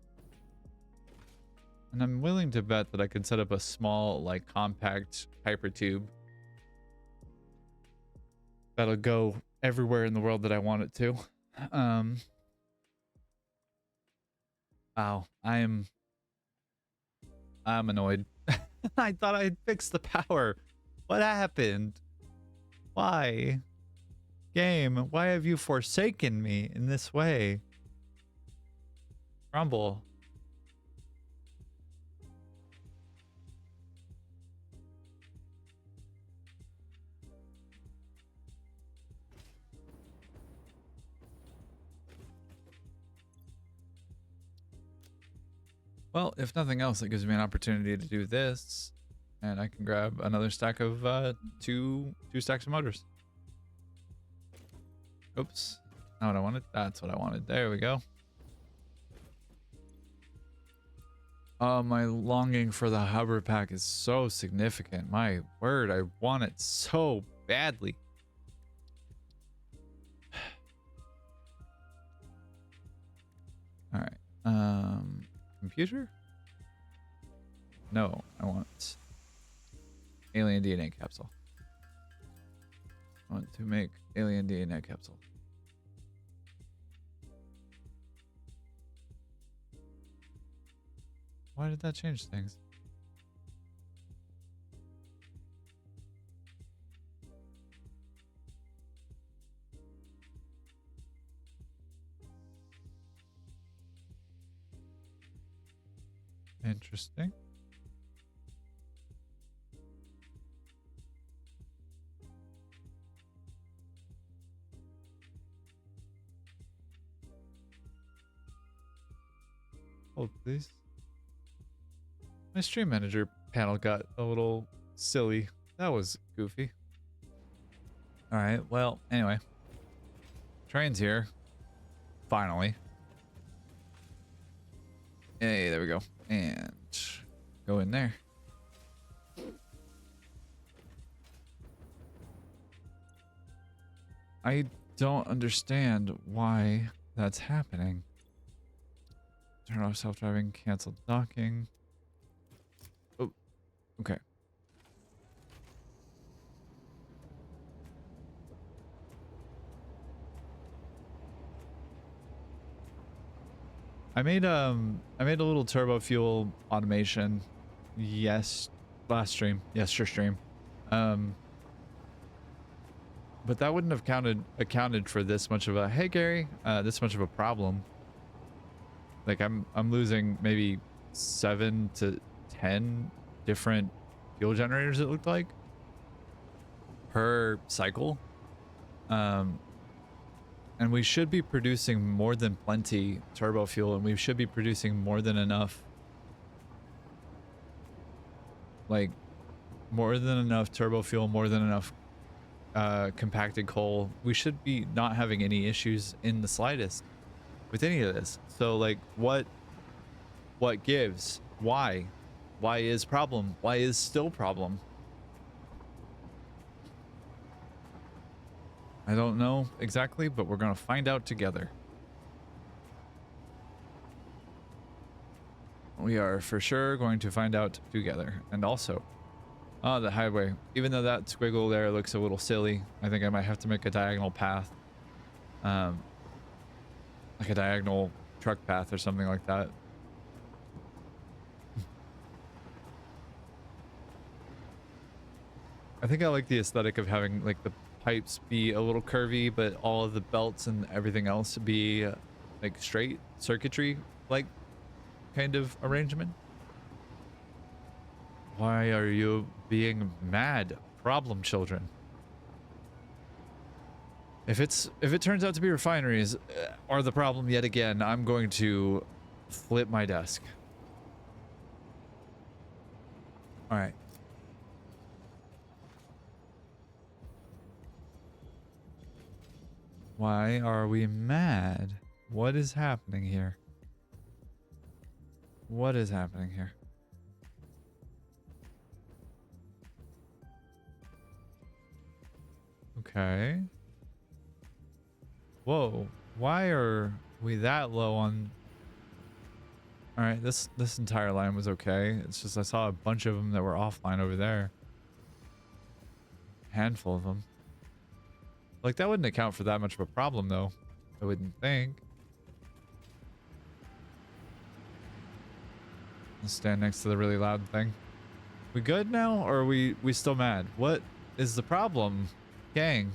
And I'm willing to bet that I could set up a small, like, compact hypertube that'll go everywhere in the world that I want it to. Wow, I'm annoyed. I thought I had fixed the power. What happened? Why? Game, why have you forsaken me in this way? Rumble. Well, if nothing else, it gives me an opportunity to do this, and I can grab another stack of two stacks of motors. Oops, not what I wanted. That's what I wanted. There we go. Oh, my longing for the hover pack is so significant. My word, I want it so badly. All right. Computer? No, I want alien DNA capsule. I want to make alien DNA capsule. Why did that change things? Interesting. Hold please. My stream manager panel got a little silly. That was goofy. All right. Well, anyway. Train's here. Finally. Hey, there we go. And go in there. I don't understand why that's happening. Turn off self-driving, cancel docking. Oh, okay. I made a little turbo fuel automation last stream. Yesterday stream. But that wouldn't have accounted for this much of a, hey Gary, this much of a problem. Like I'm losing maybe 7 to 10 different fuel generators, it looked like, per cycle. And we should be producing more than plenty turbo fuel, and we should be producing more than enough, like more than enough turbo fuel, more than enough compacted coal. We should be not having any issues in the slightest with any of this. So like what gives? Why is problem? Why is still problem? I don't know exactly, but we're gonna find out together. We are for sure going to find out together. And also, the highway. Even though that squiggle there looks a little silly, I think I might have to make a diagonal path. Like a diagonal truck path or something like that. I think I like the aesthetic of having like the pipes be a little curvy, but all of the belts and everything else be like straight circuitry like kind of arrangement. Why are you being mad, problem children? If it turns out to be refineries are the problem yet again, I'm going to flip my desk. All right. Why are we mad? What is happening here? What is happening here? Okay. Whoa. Why are we that low on... All right, this entire line was okay. It's just I saw a bunch of them that were offline over there. Handful of them. Like, that wouldn't account for that much of a problem, though. I wouldn't think. Let's stand next to the really loud thing. We good now, or are we still mad? What is the problem, gang?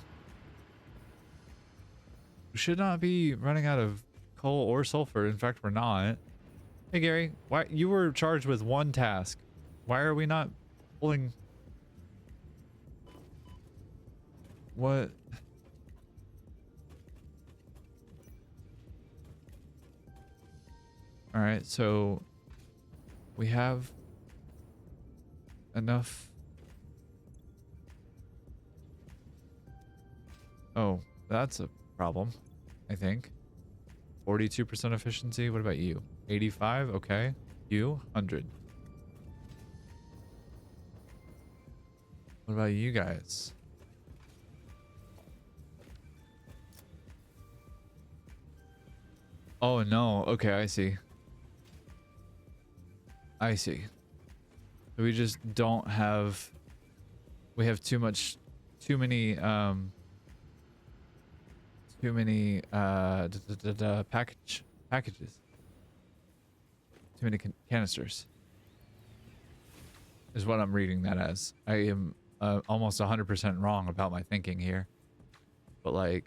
We should not be running out of coal or sulfur. In fact, we're not. Hey, Gary, why you were charged with one task? Why are we not pulling? What? All right, so we have enough. Oh, that's a problem, I think. 42% efficiency. What about you? 85? Okay. You? 100. What about you guys? Oh, no. Okay, I see. I see. So we just don't have... We have too many packages. Too many canisters. Is what I'm reading that as. I am almost 100% wrong about my thinking here. But like,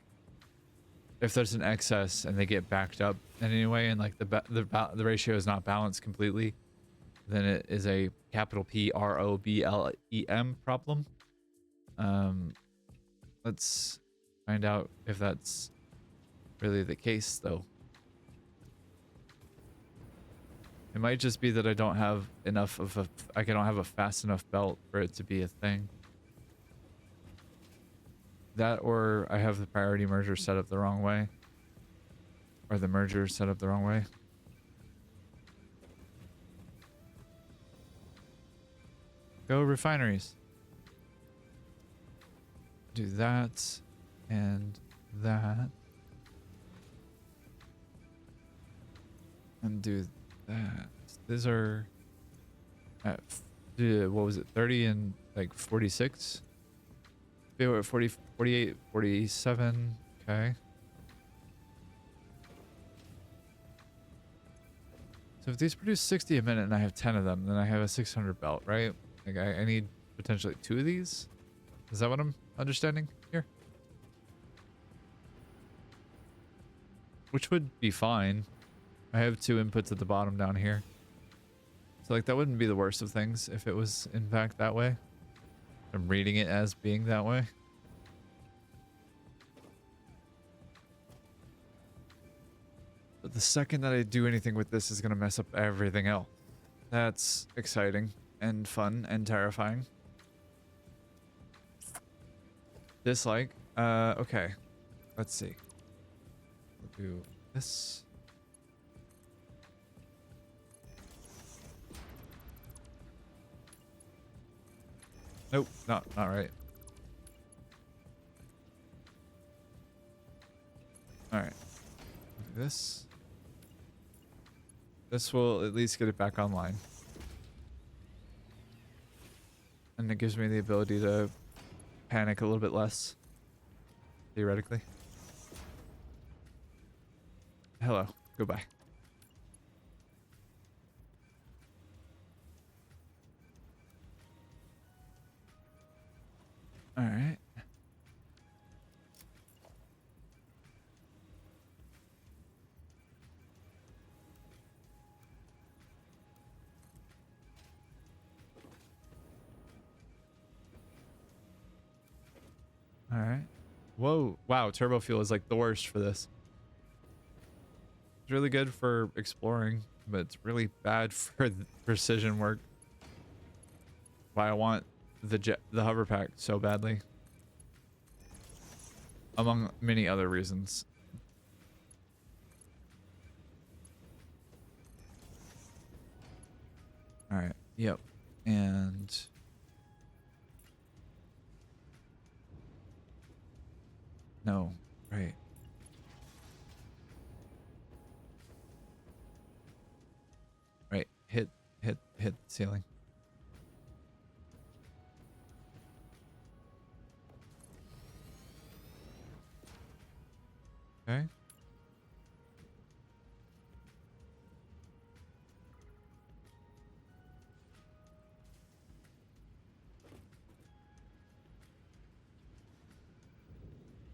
if there's an excess and they get backed up in any way, and like the ratio is not balanced completely, then it is a capital PROBLEM problem. Let's find out if that's really the case, though. It might just be that I don't have enough of a... I don't have a fast enough belt for it to be a thing. That, or I have the priority merger set up the wrong way. Or the merger set up the wrong way. Go refineries. Do that and that. And do that. These are at, what was it, 30 and like 46? They were at 40, 48, 47. Okay. So if these produce 60 a minute and I have 10 of them, then I have a 600 belt, right? Like I need potentially 2 of these? Is that what I'm understanding here? Which would be fine. I have 2 inputs at the bottom down here. So like that wouldn't be the worst of things if it was in fact that way. I'm reading it as being that way. But the second that I do anything with this is going to mess up everything else. That's exciting and fun and terrifying. Dislike. Okay. Let's see. We'll do this. Nope, not right. Alright. This. This will at least get it back online. And it gives me the ability to panic a little bit less. Theoretically. Hello. Goodbye. All right. right. Whoa. Wow. Turbo fuel is like the worst for this. It's really good for exploring, but it's really bad for the precision work. Why I want the hover pack so badly. Among many other reasons. All right. Yep. And no. Right. Right. Hit the ceiling. Okay.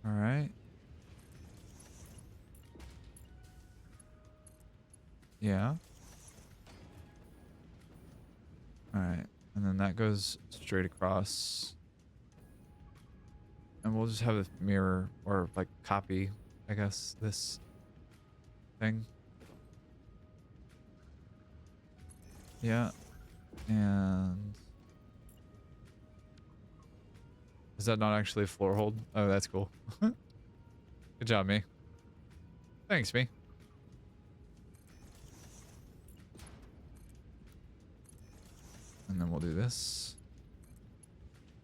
All right. Yeah. All right. And then that goes straight across. And we'll just have a mirror or like copy, I guess, this thing. Yeah. And is that not actually a floor hold? Oh, that's cool. Good job, me. Thanks, me. And then we'll do this.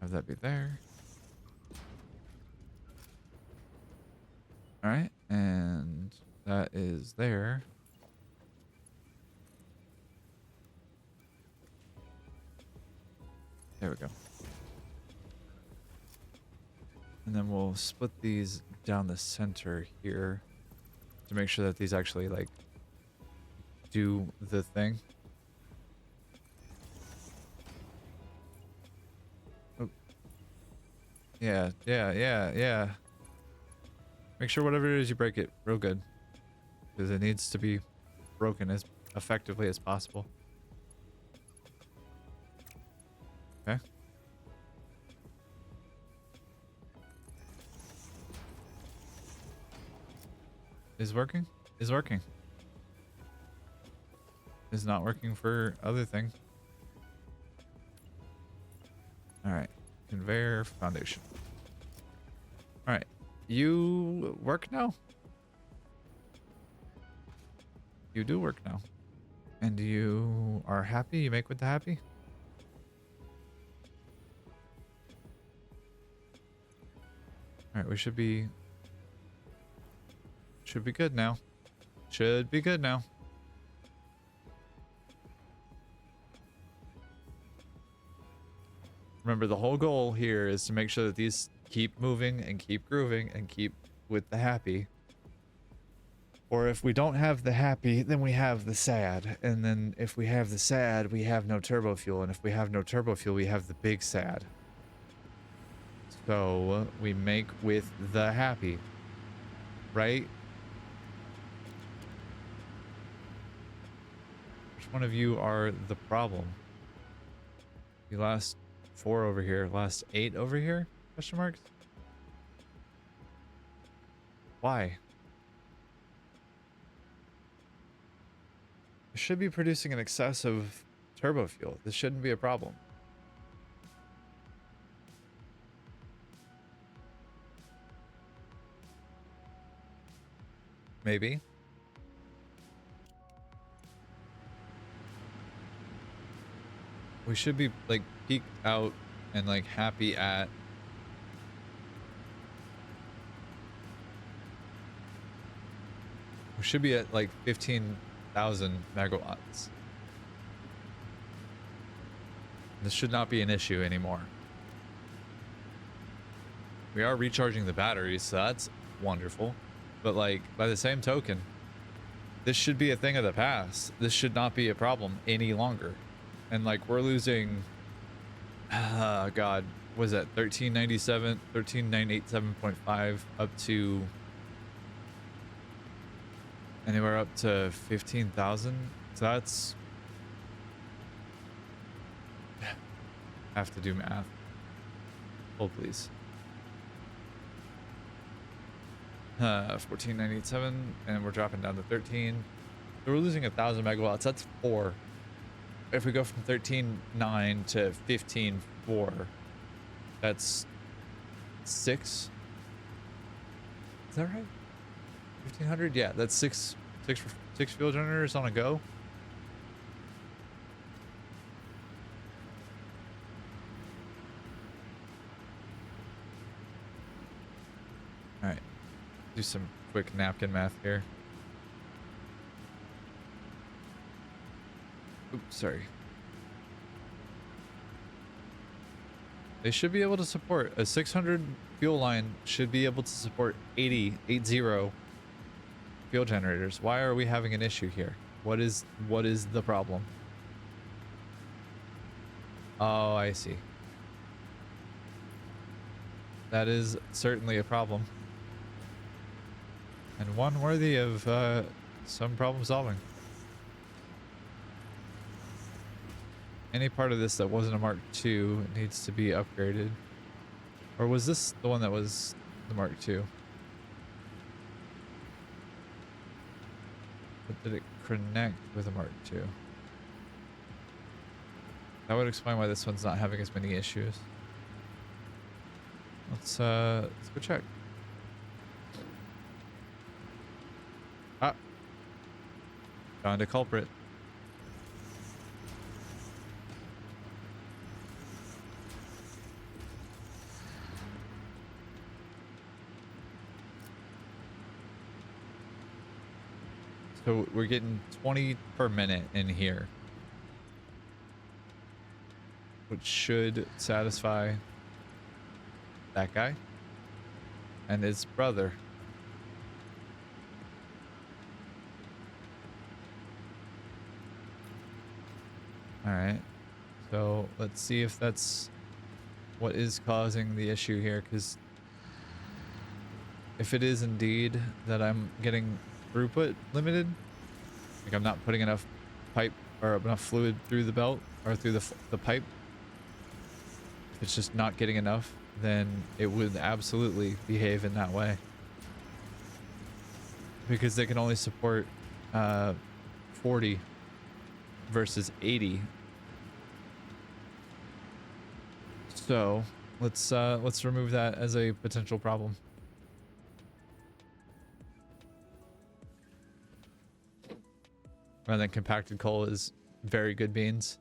Have that be there. All right. And that is there. There we go. And then we'll split these down the center here to make sure that these actually like do the thing. Oh. Yeah, yeah. Make sure whatever it is you break it real good, because it needs to be broken as effectively as possible. Okay. Is working? Is working. Is not working for other things. Alright. Conveyor foundation. Alright. You work now? You do work now. And you are happy? You make with the happy? Alright, we should be good now. Should be good now. Remember, the whole goal here is to make sure that these keep moving and keep grooving and keep with the happy. Or if we don't have the happy, then we have the sad. And then if we have the sad, we have no turbo fuel. And if we have no turbo fuel, we have the big sad. So we make with the happy. Right? Which one of you are the problem? You last 4 over here, last 8 over here? Question marks? Why? It should be producing an excess of turbo fuel. This shouldn't be a problem. Maybe. We should be like peaked out and like happy at we should be at like 15,000 megawatts. This should not be an issue anymore. We are recharging the batteries, so that's wonderful. But like by the same token, this should be a thing of the past. This should not be a problem any longer. And like we're losing God, what is that 1397, 13987.5 up to anywhere up to 15,000. So that's have to do math. Hold please. 1497, and we're dropping down to 13. So we're losing 1,000 megawatts. That's 4. If we go from 13.9 to 15.4, that's 6. Is that right? 1,500? Yeah, that's six fuel generators on a go. All right, do some quick napkin math here. Oops, sorry. They should be able to support a 600 fuel line. Should be able to support 80 fuel generators. Why are we having an issue here? What is the problem? Oh, I see. That is certainly a problem, and one worthy of some problem solving. Any part of this that wasn't a Mark II needs to be upgraded. Or was this the one that was the Mark II? But did it connect with a Mark II? That would explain why this one's not having as many issues. Let's go check. Ah, found a culprit. So we're getting 20 per minute in here, which should satisfy that guy and his brother. All right, so let's see if that's what is causing the issue here, because if it is indeed that I'm getting throughput limited, like I'm not putting enough pipe or enough fluid through the belt or through the pipe, if it's just not getting enough, then it would absolutely behave in that way, because they can only support 40 versus 80. So let's remove that as a potential problem. And then compacted coal is very good beans.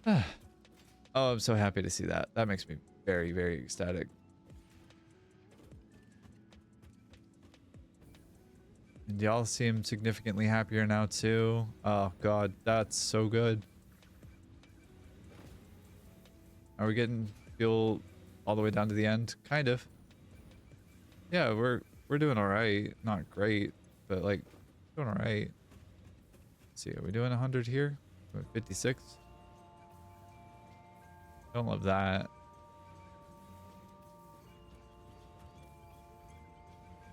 Oh, I'm so happy to see that. That makes me very, very ecstatic. And y'all seem significantly happier now too. Oh god, that's so good. Are we getting fuel all the way down to the end? Kind of. Yeah, we're doing all right. Not great, but like doing all right. Let's see, are we doing 100 here? 56. Don't love that.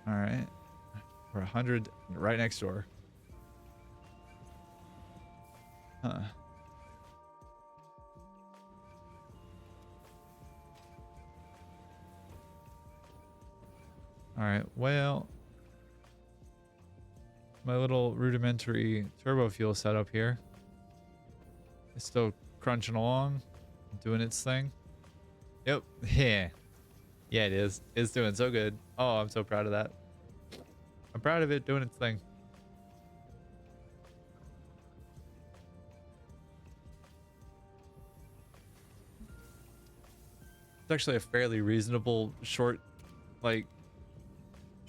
All right, we're 100 right next door. Huh. All right, well, my little rudimentary turbo fuel setup here is still crunching along, doing its thing. Yep. Yeah, it is. It's doing so good. Oh, I'm so proud of that. I'm proud of it doing its thing. It's actually a fairly reasonable short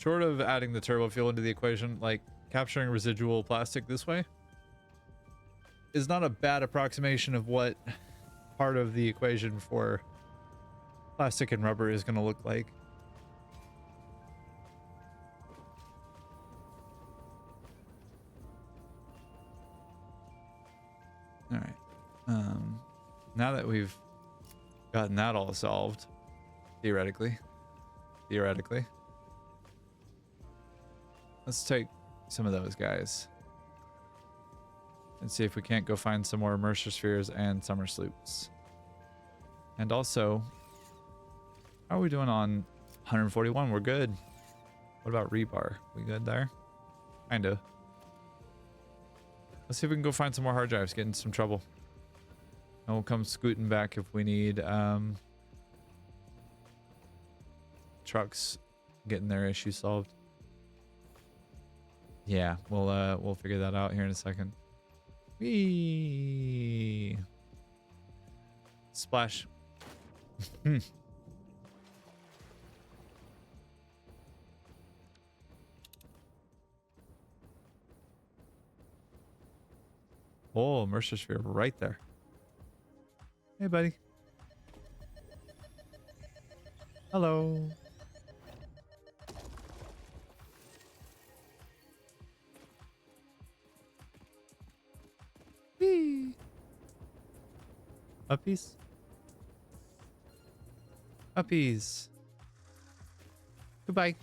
of adding the turbo fuel into the equation, like capturing residual plastic this way is not a bad approximation of what part of the equation for plastic and rubber is going to look like. All right. Now that we've gotten that all solved, theoretically, let's take some of those guys and see if we can't go find some more Mercer spheres and summer sloops. And also, how are we doing on 141, we're good. What about rebar? We good there? Kinda. Let's see if we can go find some more hard drives. Get in some trouble. And we'll come scooting back if we need trucks getting their issue solved. Yeah, we'll figure that out here in a second. Whee! Splash. Oh, Mercer Sphere right there. Hey, buddy. Hello. Whee! Puppies? Puppies. Goodbye.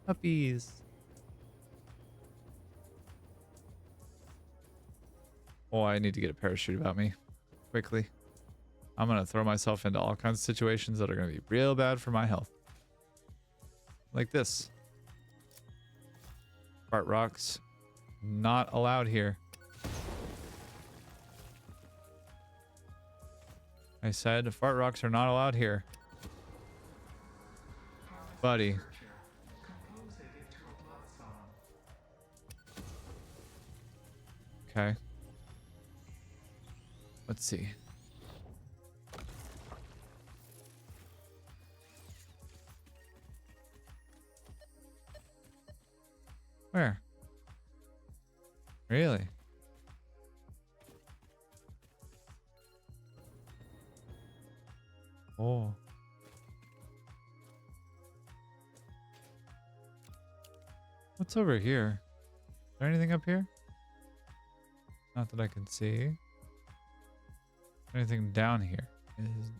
Puppies. Oh, I need to get a parachute about me. Quickly. I'm going to throw myself into all kinds of situations that are going to be real bad for my health. Like this. Fart rocks. Not allowed here. I said fart rocks are not allowed here. Buddy. Compose it into a blood song. Okay. Let's see. Where? Really? Oh. What's over here? Is there anything up here? Not that I can see. Anything down here? Is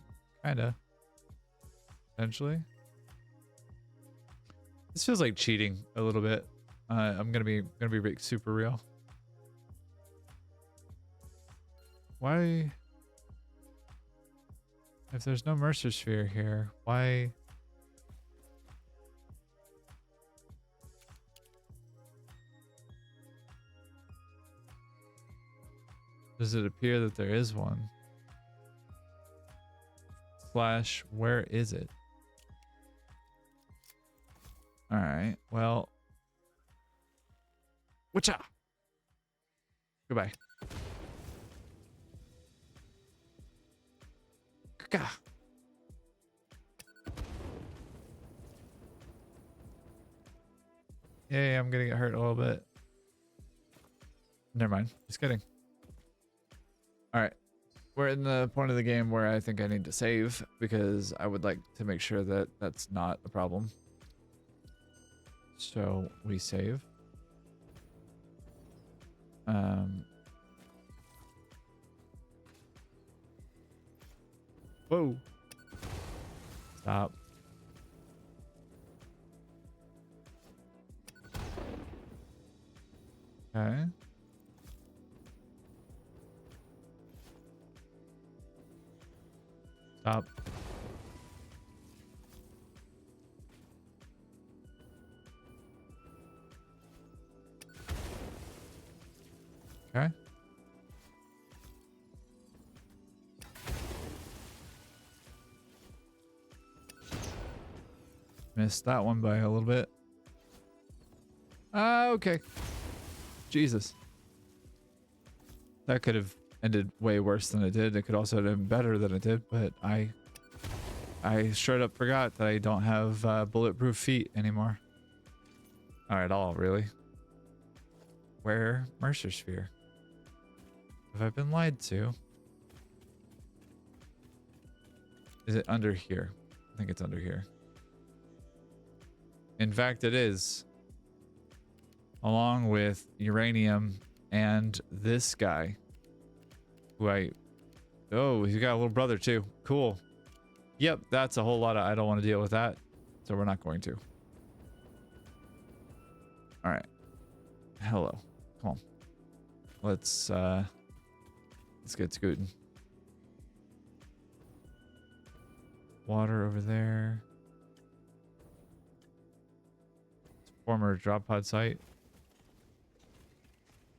kinda. Potentially. This feels like cheating a little bit. I'm gonna be super real. Why? If there's no Mercer Sphere here, why? Does it appear that there is one? Slash, where is it? Alright, well. Whatcha? Goodbye. Kaka. Yay, I'm gonna get hurt a little bit. Never mind. Just kidding. Alright. We're in the point of the game where I think I need to save because I would like to make sure that that's not a problem. So we save. Whoa. Stop. Okay. Stop. Okay. Missed that one by a little bit. Okay. Jesus. That could have ended way worse than it did. It could also have been better than it did, but I straight up forgot that I don't have bulletproof feet anymore. Alright, all really. Where? Mercer Sphere. Have I been lied to? Is it under here? I think it's under here. In fact, it is. Along with uranium and this guy. Who oh, he's got a little brother too. Cool. Yep, that's a whole lot of I don't want to deal with that. So we're not going to. Alright. Hello. Come on. Let's get scooting. Water over there. Former drop pod site.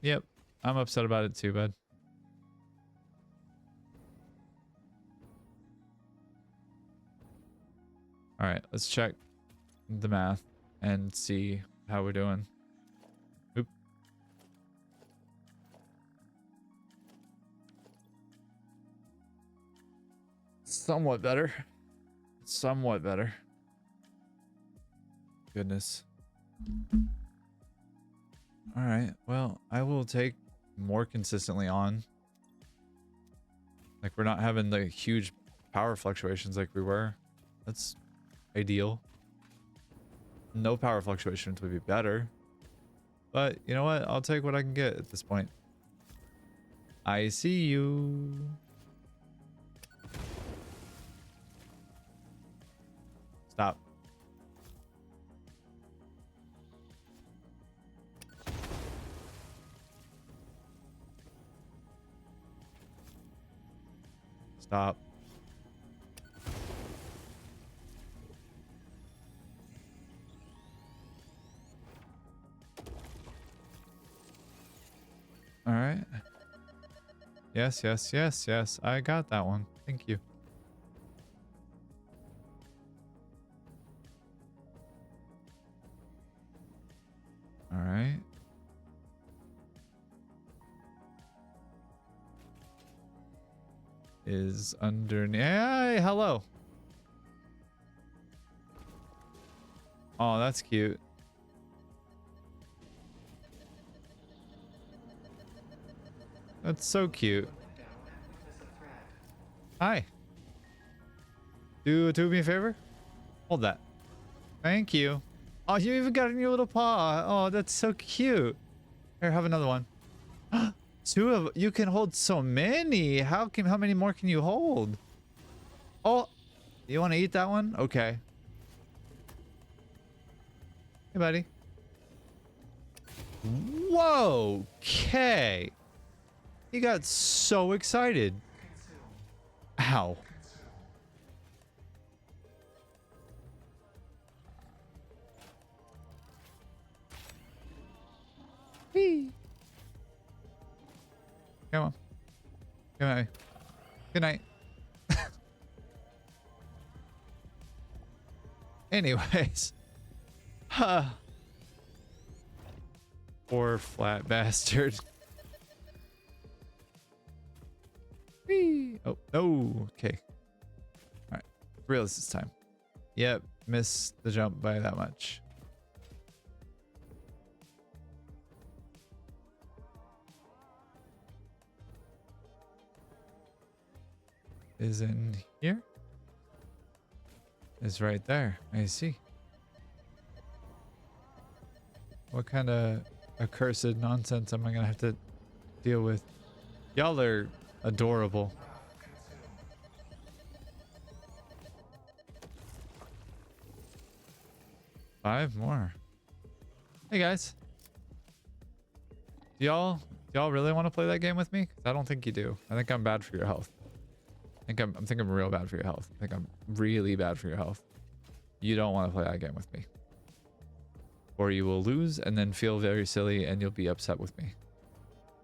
Yep. I'm upset about it too, bud. All right, let's check the math and see how we're doing. Oop. Somewhat better. Somewhat better. Goodness. All right. Well, I will take more consistently on. Like, we're not having the huge power fluctuations like we were. That's ideal. No power fluctuations would be better. But you know what? I'll take what I can get at this point. I see you. Stop. Stop. All right. Yes, yes, yes, yes. I got that one. Thank you. All right. Is underneath. Hey, hello. Oh, that's cute. That's so cute. Hi. Do me a favor. Hold that. Thank you. Oh, you even got it in your little paw. Oh, that's so cute. Here, have another one. Two of you can hold so many. How many more can you hold? Oh, you want to eat that one? Okay. Hey, buddy. Whoa. Okay. He got so excited. Ow. Whee. Come on. Come on. Good night. Anyways. Huh. Poor flat bastard. Whee. Oh, no. Okay. All right. Realist this time. Yep. Missed the jump by that much. Is in here? Is right there. I see. What kind of accursed nonsense am I gonna have to deal with? Y'all are adorable. Five more. Hey guys. Do y'all really want to play that game with me? 'Cause I don't think you do. I think I'm bad for your health. I think I'm real bad for your health. I think I'm really bad for your health. You don't want to play that game with me. Or you will lose and then feel very silly and you'll be upset with me.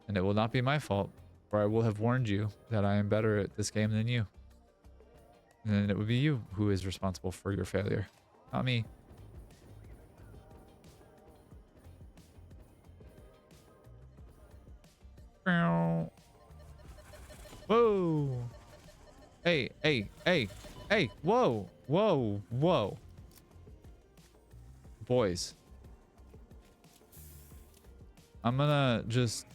And it will not be my fault, for I will have warned you that I am better at this game than you. And then it would be you who is responsible for your failure, not me. Whoa. Hey, hey, hey, hey, whoa, whoa, whoa. Boys. I'm gonna just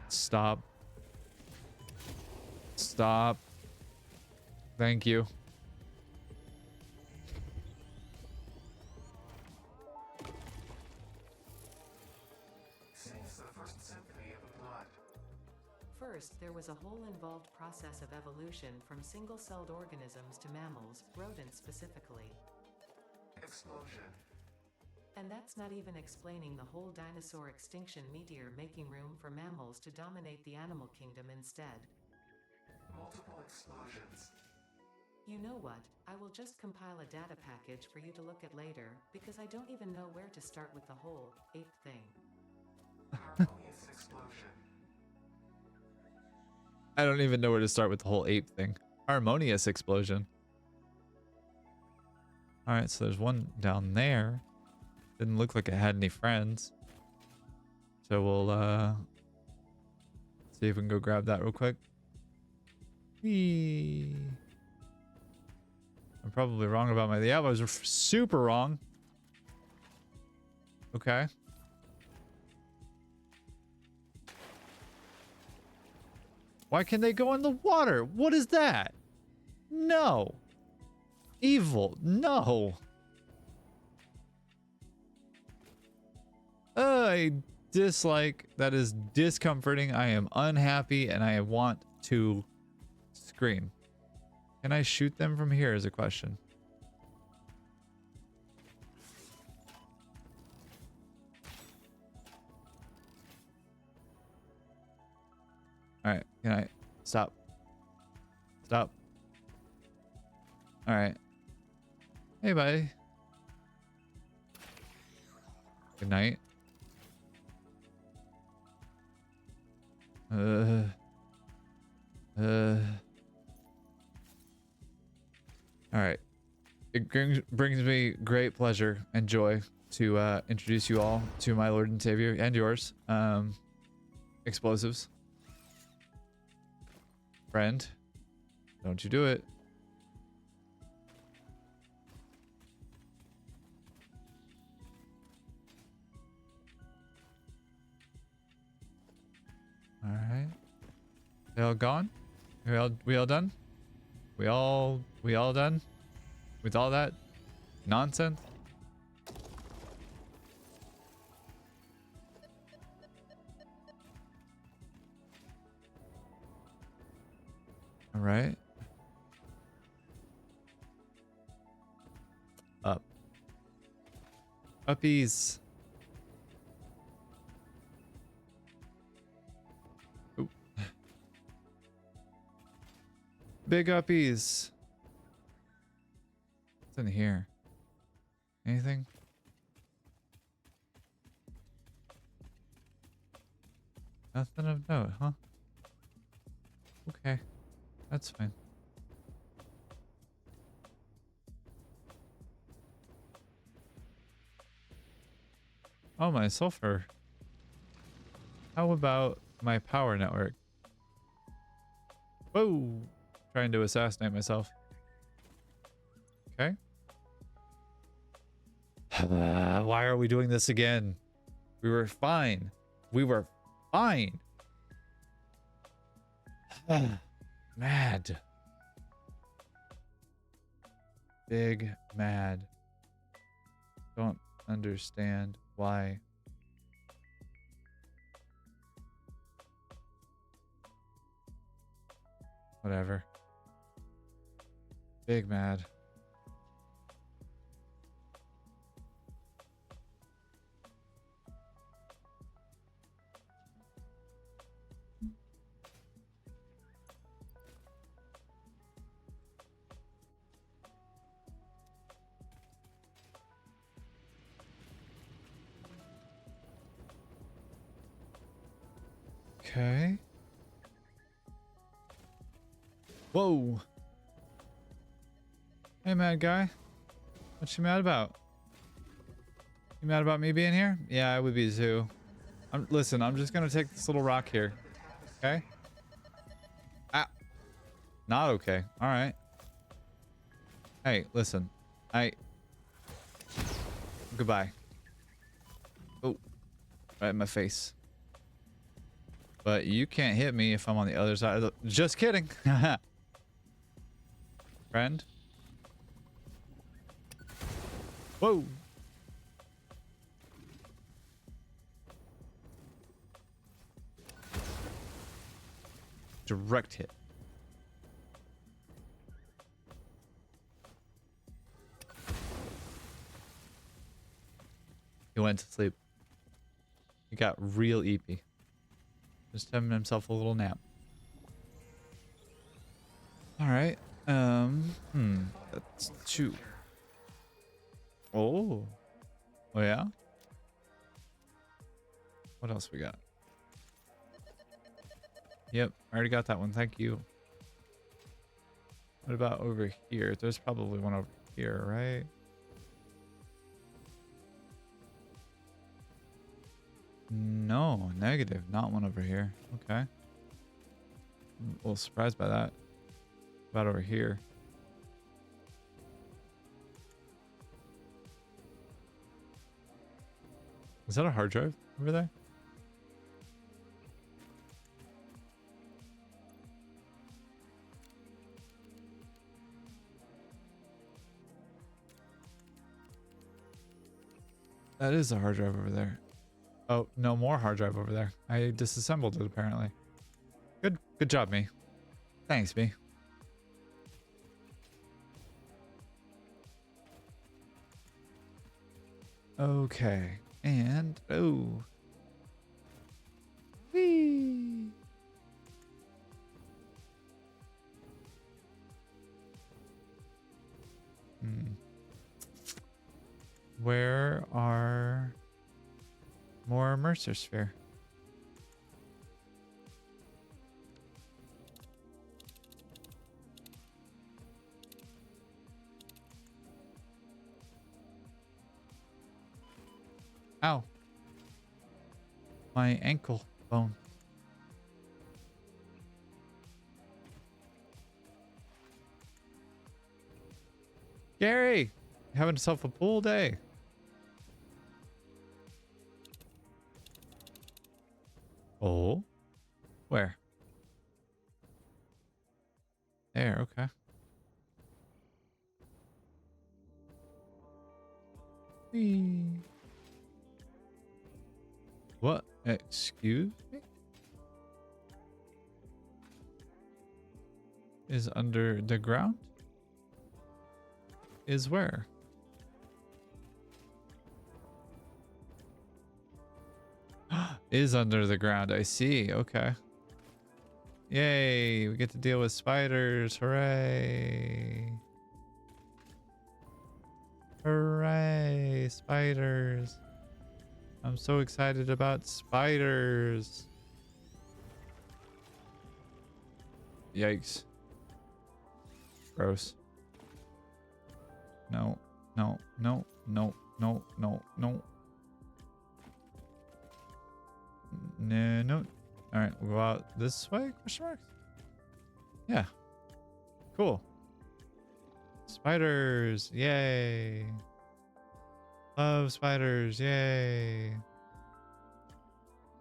stop. Stop. Thank you. Sings the first symphony of the blood. First, there was a whole involved process of evolution from single-celled organisms to mammals, rodents specifically. Explosion. And that's not even explaining the whole dinosaur extinction meteor making room for mammals to dominate the animal kingdom instead. Multiple explosions. You know what? I will just compile a data package for you to look at later, because I don't even know where to start with the whole ape thing. Harmonious explosion. I don't even know where to start with the whole ape thing. Harmonious explosion. All right, so there's one down there. Didn't look like it had any friends. So we'll see if we can go grab that real quick. Whee. I'm probably wrong about my... Yeah, I was super wrong. Okay. Why can they go in the water? What is that? No. Evil. No. I dislike. That is discomforting. I am unhappy and I want to scream. Can I shoot them from here is a question. All right, can I stop? Stop. All right. Hey, buddy. Good night. All right. It brings me great pleasure and joy to introduce you all to my Lord and Savior and yours, Explosives. Friend, don't you do it. All right. They all gone? We all done? We all done? With all that nonsense? All right. Up. Uppies. Ooh. Big uppies. What's in here? Anything? Nothing of note, huh? Okay. That's fine. Oh, my sulfur. How about my power network? Whoa! Trying to assassinate myself. Okay. Why are we doing this again? We were fine. We were fine. Mad. Big mad. Don't understand why. Whatever. Big mad. Okay. Whoa. Hey, mad guy. What you mad about? You mad about me being here? Yeah, I would be too. Listen, I'm just gonna take this little rock here. Okay? Ah. Not okay. Alright. Hey, listen. Goodbye. Oh. Right in my face. But you can't hit me if I'm on the other side of the... Just kidding. Friend. Whoa. Direct hit. He went to sleep. He got real eepy. Just having himself a little nap. All right. That's 2. Oh. Oh yeah? What else we got? Yep, I already got that one. Thank you. What about over here? There's probably one over here, right? No, negative. Not one over here. Okay. I'm a little surprised by that. About over here. Is that a hard drive over there? That is a hard drive over there. Oh, no more hard drive over there. I disassembled it apparently. Good job, me. Thanks, me. Okay. And oh. Whee. Where are more Mercer Sphere? Ow. My ankle bone. Gary, having yourself a pool day. Oh, where? There, okay. Whee. What? Excuse me? Is under the ground? Is where? Is under the ground. I see. Okay. Yay. We get to deal with spiders. Hooray. Hooray. Spiders. I'm so excited about spiders. Yikes. Gross. No, no, no, no, no, no, no. No, no. All right, we'll go out this way? Question mark? Yeah. Cool. Spiders. Yay. Love spiders. Yay.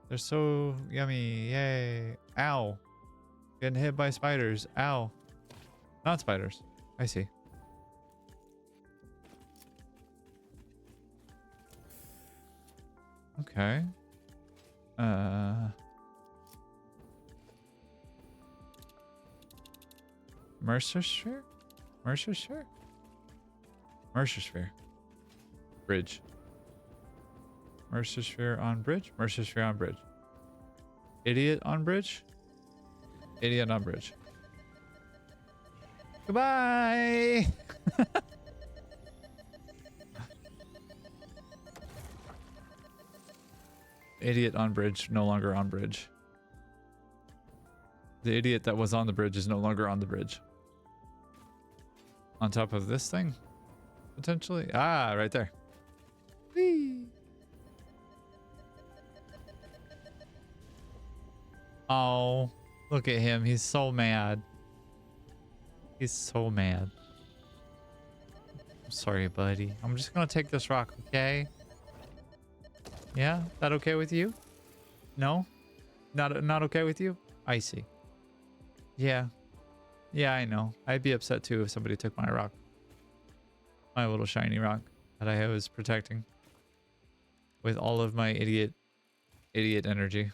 They're so yummy. Yay. Ow. Getting hit by spiders. Ow. Not spiders. I see. Okay. Mercer Sphere? Mercer Sphere? Mercer Sphere. Bridge. Mercer Sphere on bridge? Mercer Sphere on bridge. Idiot on bridge? Idiot on bridge. Goodbye! Idiot on bridge, no longer on bridge. The idiot that was on the bridge is no longer on the bridge. On top of this thing? Potentially? Ah, right there. Whee! Oh, look at him. He's so mad. He's so mad. I'm sorry, buddy. I'm just gonna take this rock, okay? Yeah? That okay with you? No? Not okay with you? I see. Yeah. Yeah, I know. I'd be upset too if somebody took my rock. My little shiny rock that I was protecting. With all of my idiot energy.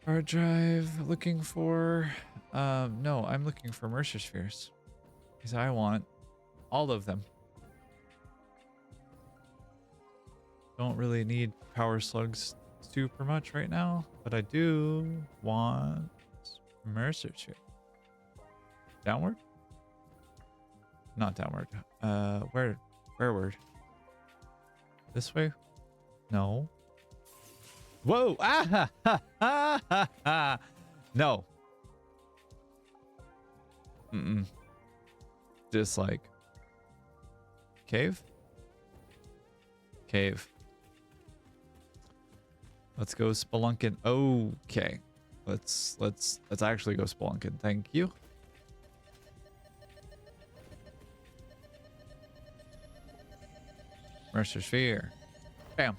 Hard drive looking for no, I'm looking for Mercer Spheres. Because I want all of them. Don't really need power slugs super much right now, but I do want Mercer sphere. Downward? Not downward. Whereward? This way? No. Whoa! Ah ha ha ha ha ha! No. Mm-mm. Just like cave? Cave. Let's go spelunking. Okay. Let's actually go spelunking. Thank you. Mercer sphere. Bam.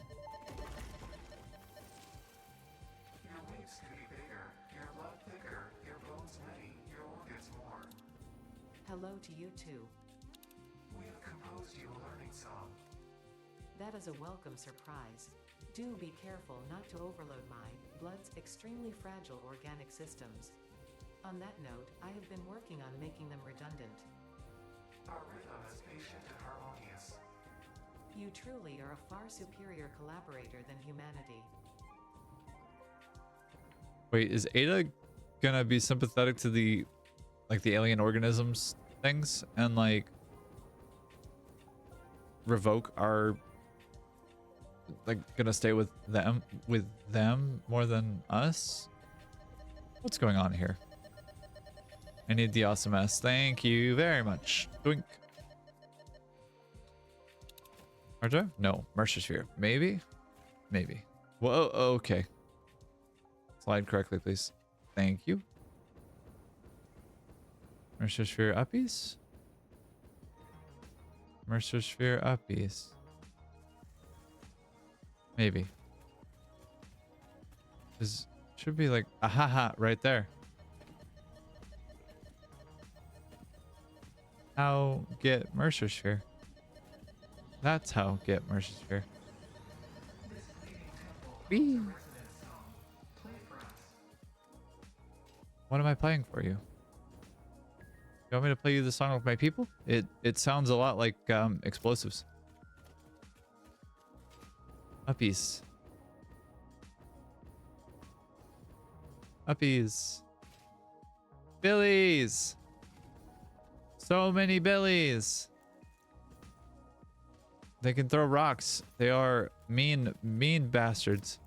Your waves could be bigger, your blood thicker, your bones many, your organs more. Hello to you too. We have composed you a learning song. That is a welcome surprise. Do be careful not to overload my blood's extremely fragile organic systems. On that note, I have been working on making them redundant. Our rhythm is patient and harmonious. You truly are a far superior collaborator than humanity. Wait, is Ada gonna be sympathetic to the alien organisms things and like revoke our gonna stay with them more than us? What's going on here? I need the awesome S. Thank you very much. Doink. Hard drive? No. Mercer sphere. Maybe? Maybe. Whoa, okay. Slide correctly, please. Thank you. Mercer sphere uppies? Mercer sphere uppies. Maybe. This should be like ahaha right there. How get Mercer sphere? That's how get Mercer sphere. Whee. What am I playing for you? You want me to play you the song with my people? It sounds a lot like explosives. Uppies. Uppies. Billies. So many billies. They can throw rocks. They are mean bastards.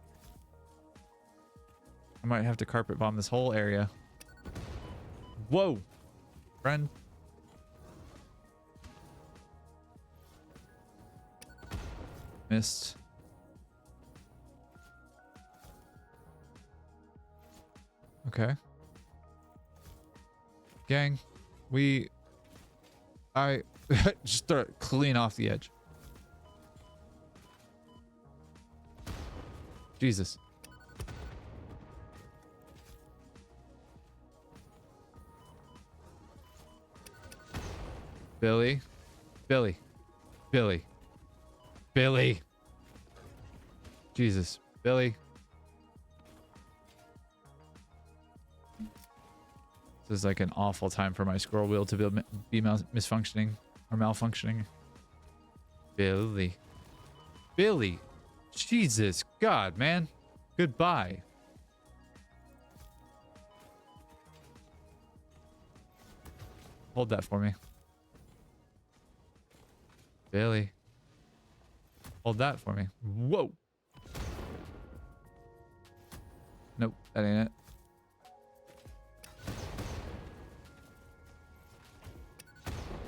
I might have to carpet bomb this whole area. Whoa. Friend. Missed. Okay. Gang, I just start clean off the edge. Jesus. Billy. Billy. Billy. Billy. Jesus. Billy. This is like an awful time for my scroll wheel to be misfunctioning or malfunctioning. Billy. Billy. Jesus God, man. Goodbye. Hold that for me. Billy. Hold that for me. Whoa. Nope, that ain't it.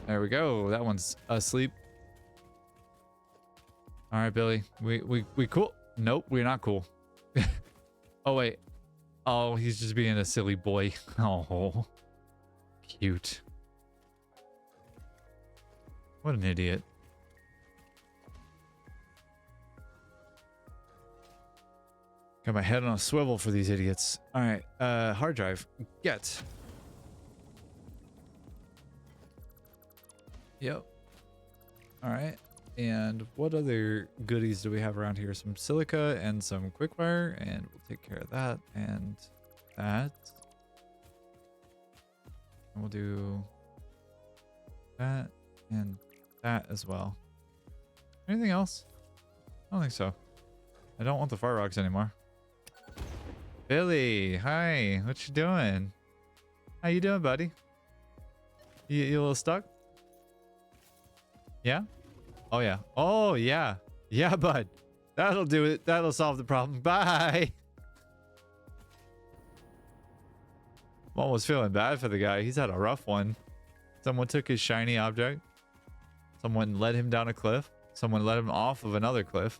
There we go. That one's asleep. All right, Billy. We cool? Nope, we're not cool. Oh wait. Oh, he's just being a silly boy. Oh, cute. What an idiot. Got my head on a swivel for these idiots. All right, hard drive. Get. Yep. All right. And what other goodies do we have around here? Some silica and some quickfire, and we'll take care of that and that. And we'll do that and that as well. Anything else? I don't think so. I don't want the fire rocks anymore. Billy, hi. What you doing? How you doing, buddy? You a little stuck? Yeah? Oh, yeah. Oh, yeah. Yeah, bud. That'll do it. That'll solve the problem. Bye. I'm almost feeling bad for the guy. He's had a rough one. Someone took his shiny object. Someone led him down a cliff. Someone led him off of another cliff.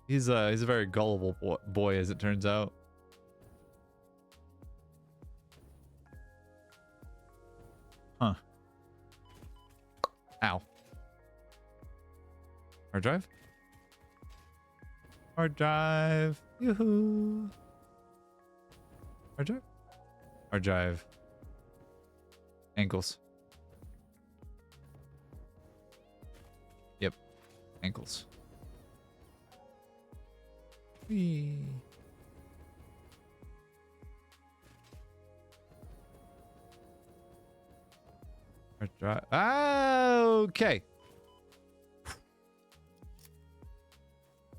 He's a very gullible boy, as it turns out. Huh. Ow. Hard drive? Hard drive. Yoo-hoo. Hard drive? Hard drive. Ankles. Yep. Ankles. Whee. Hard drive. Okay.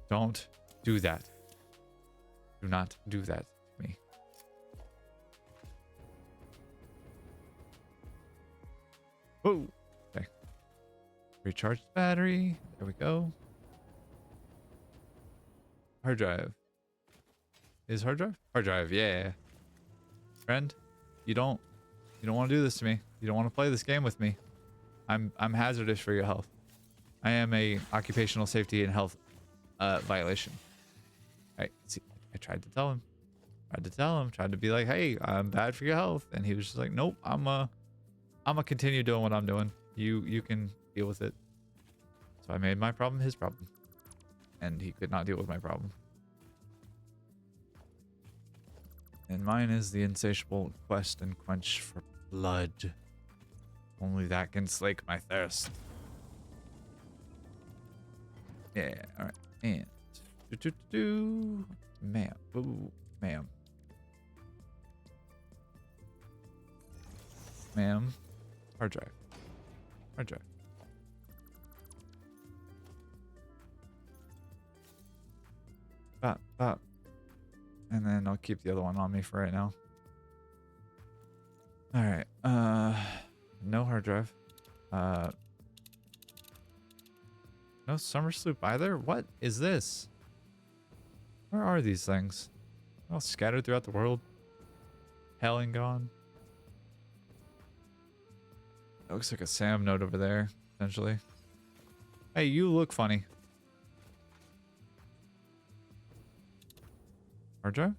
Don't do that. Do not do that to me. Whoa. Okay. Recharge the battery. There we go. Hard drive. Is hard drive? Hard drive, yeah. Friend, you don't want to do this to me. You don't want to play this game with me. I'm hazardous for your health. I am a occupational safety and health violation. I see. I tried to tell him. Tried to be like, hey, I'm bad for your health, and he was just like, nope, I'm gonna continue doing what I'm doing. You can deal with it. So I made my problem his problem, and he could not deal with my problem. And mine is the insatiable quest and quench for blood. Only that can slake my thirst. Yeah, alright. And ma'am. Ooh, ma'am. Ma'am. Hard drive. Hard drive. Bop, bop. And then I'll keep the other one on me for right now. Alright. No hard drive. No summer sloop either? What is this? Where are these things? All scattered throughout the world. Hell and gone. That looks like a Sam note over there, essentially. Hey, you look funny. Hard drive?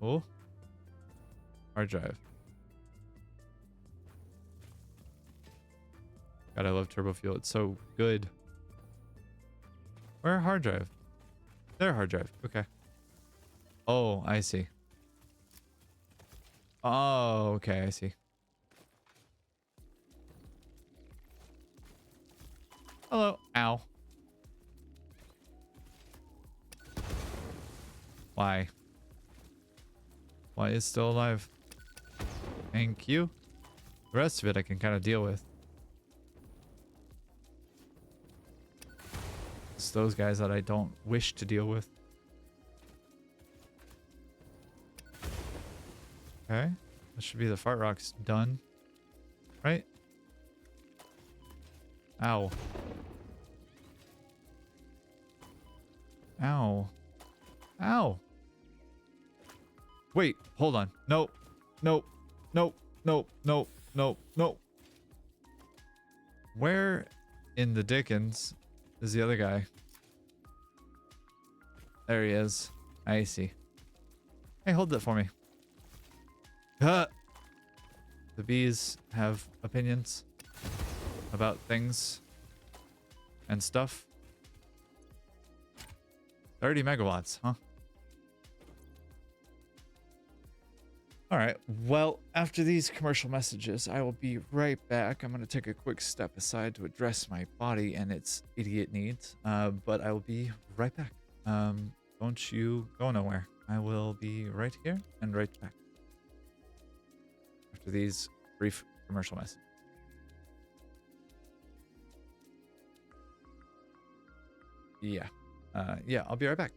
Oh. Hard drive. God, I love turbo fuel. It's so good. Where hard drive? There, hard drive. Okay. Oh, I see. Oh, okay, I see. Hello. Ow. Why? Why is still alive? Thank you. The rest of it I can kind of deal with. It's those guys that I don't wish to deal with. Okay. That should be the fart rocks done. Right? Ow. Ow. Ow. Wait, hold on. Nope. Nope. Nope. Nope. Nope. Nope. Nope. Where in the Dickens is the other guy? There he is. I see. Hey, hold that for me. The bees have opinions about things and stuff. 30 megawatts, huh? All right. Well, after these commercial messages, I will be right back. I'm going to take a quick step aside to address my body and its idiot needs. But I will be right back. Don't you go nowhere. I will be right here and right back after these brief commercial messages. yeah. Yeah, I'll be right back.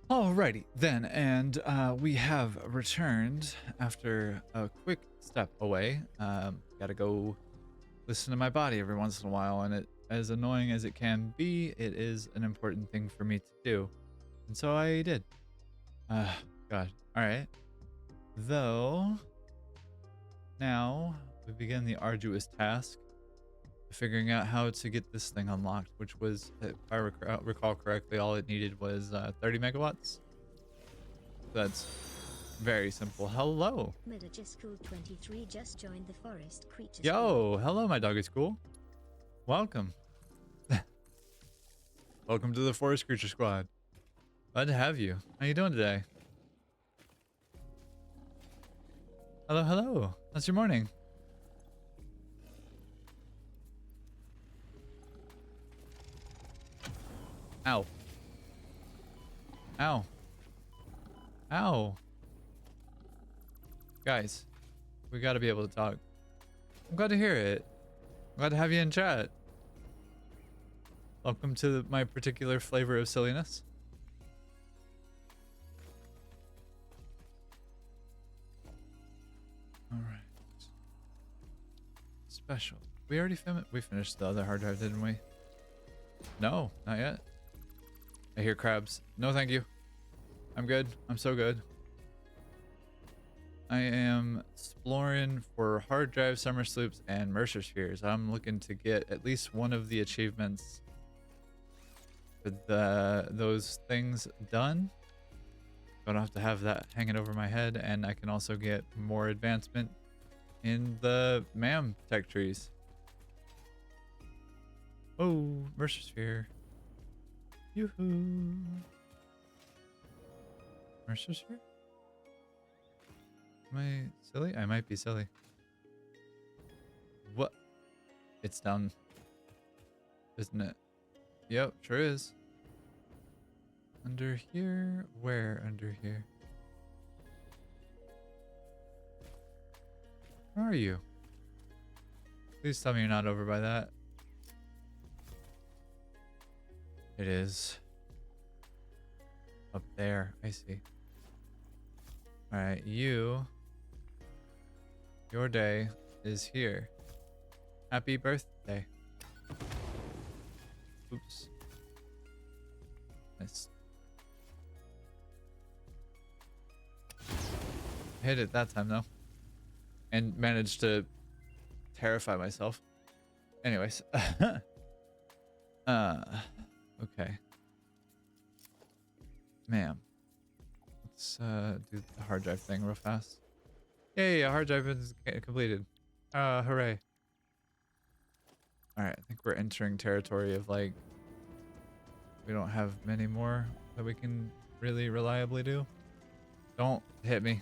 Alrighty then, and we have returned after a quick step away. Gotta go listen to my body every once in a while, and it, as annoying as it can be, it is an important thing for me to do, and so I did. God. All right. Though now we begin the arduous task of figuring out how to get this thing unlocked, which was, if I recall correctly, all it needed was 30 megawatts. That's Very simple. Hello. Manager School 23 just joined the Forest Creature Squad. Yo, hello, my dog is cool. Welcome. Welcome to the Forest Creature Squad. Glad to have you. How you doing today? Hello, hello. How's your morning? Ow. Ow. Ow. Guys, we gotta be able to talk. I'm glad to hear it. I'm glad to have you in chat. Welcome to my particular flavor of silliness. All right. Special. We already finished the other hard drive, didn't we? No, not yet. I hear crabs. No, thank you. I'm good. I'm so good. I am exploring for hard drive, summer sloops, and Mercer spheres. I'm looking to get at least one of the achievements for those things done. Don't have to have that hanging over my head, and I can also get more advancement in the MAM tech trees. Oh, Mercer sphere. Yoo-hoo. Mercer sphere? Am I silly? I might be silly. What? It's down, isn't it? Yep, sure is. Under here? Where under here? Where are you? Please tell me you're not over by that. It is. Up there. I see. Alright, your day is here. Happy birthday. Oops. Nice. Hit it that time though. And managed to terrify myself. Anyways. Okay. Ma'am. Let's do the hard drive thing real fast. Yay, a hard drive is completed. Hooray. Alright, I think we're entering territory of like we don't have many more that we can really reliably do. Don't hit me.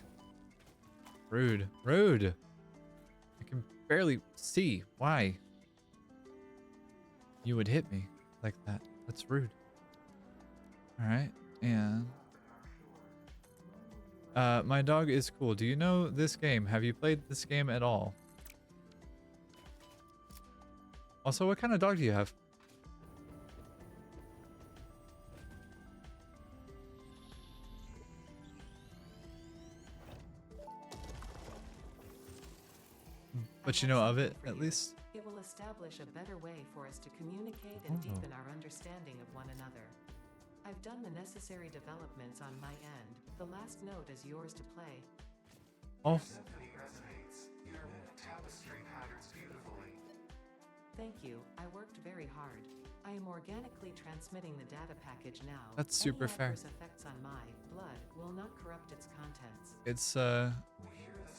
Rude. Rude. I can barely see. Why? You would hit me like that. That's rude. Alright, and my dog is cool. Do you know this game? Have you played this game at all? Also, what kind of dog do you have? But you know of it, at least? It will establish a better way for us to communicate and deepen our understanding of one another. I've done the necessary developments on my end. The last note is yours to play. Oh. Symphony resonates. Your tapestry patterns beautifully. Thank you. I worked very hard. I am organically transmitting the data package now. That's super fair. Adverse effects on my blood will not corrupt its contents. It's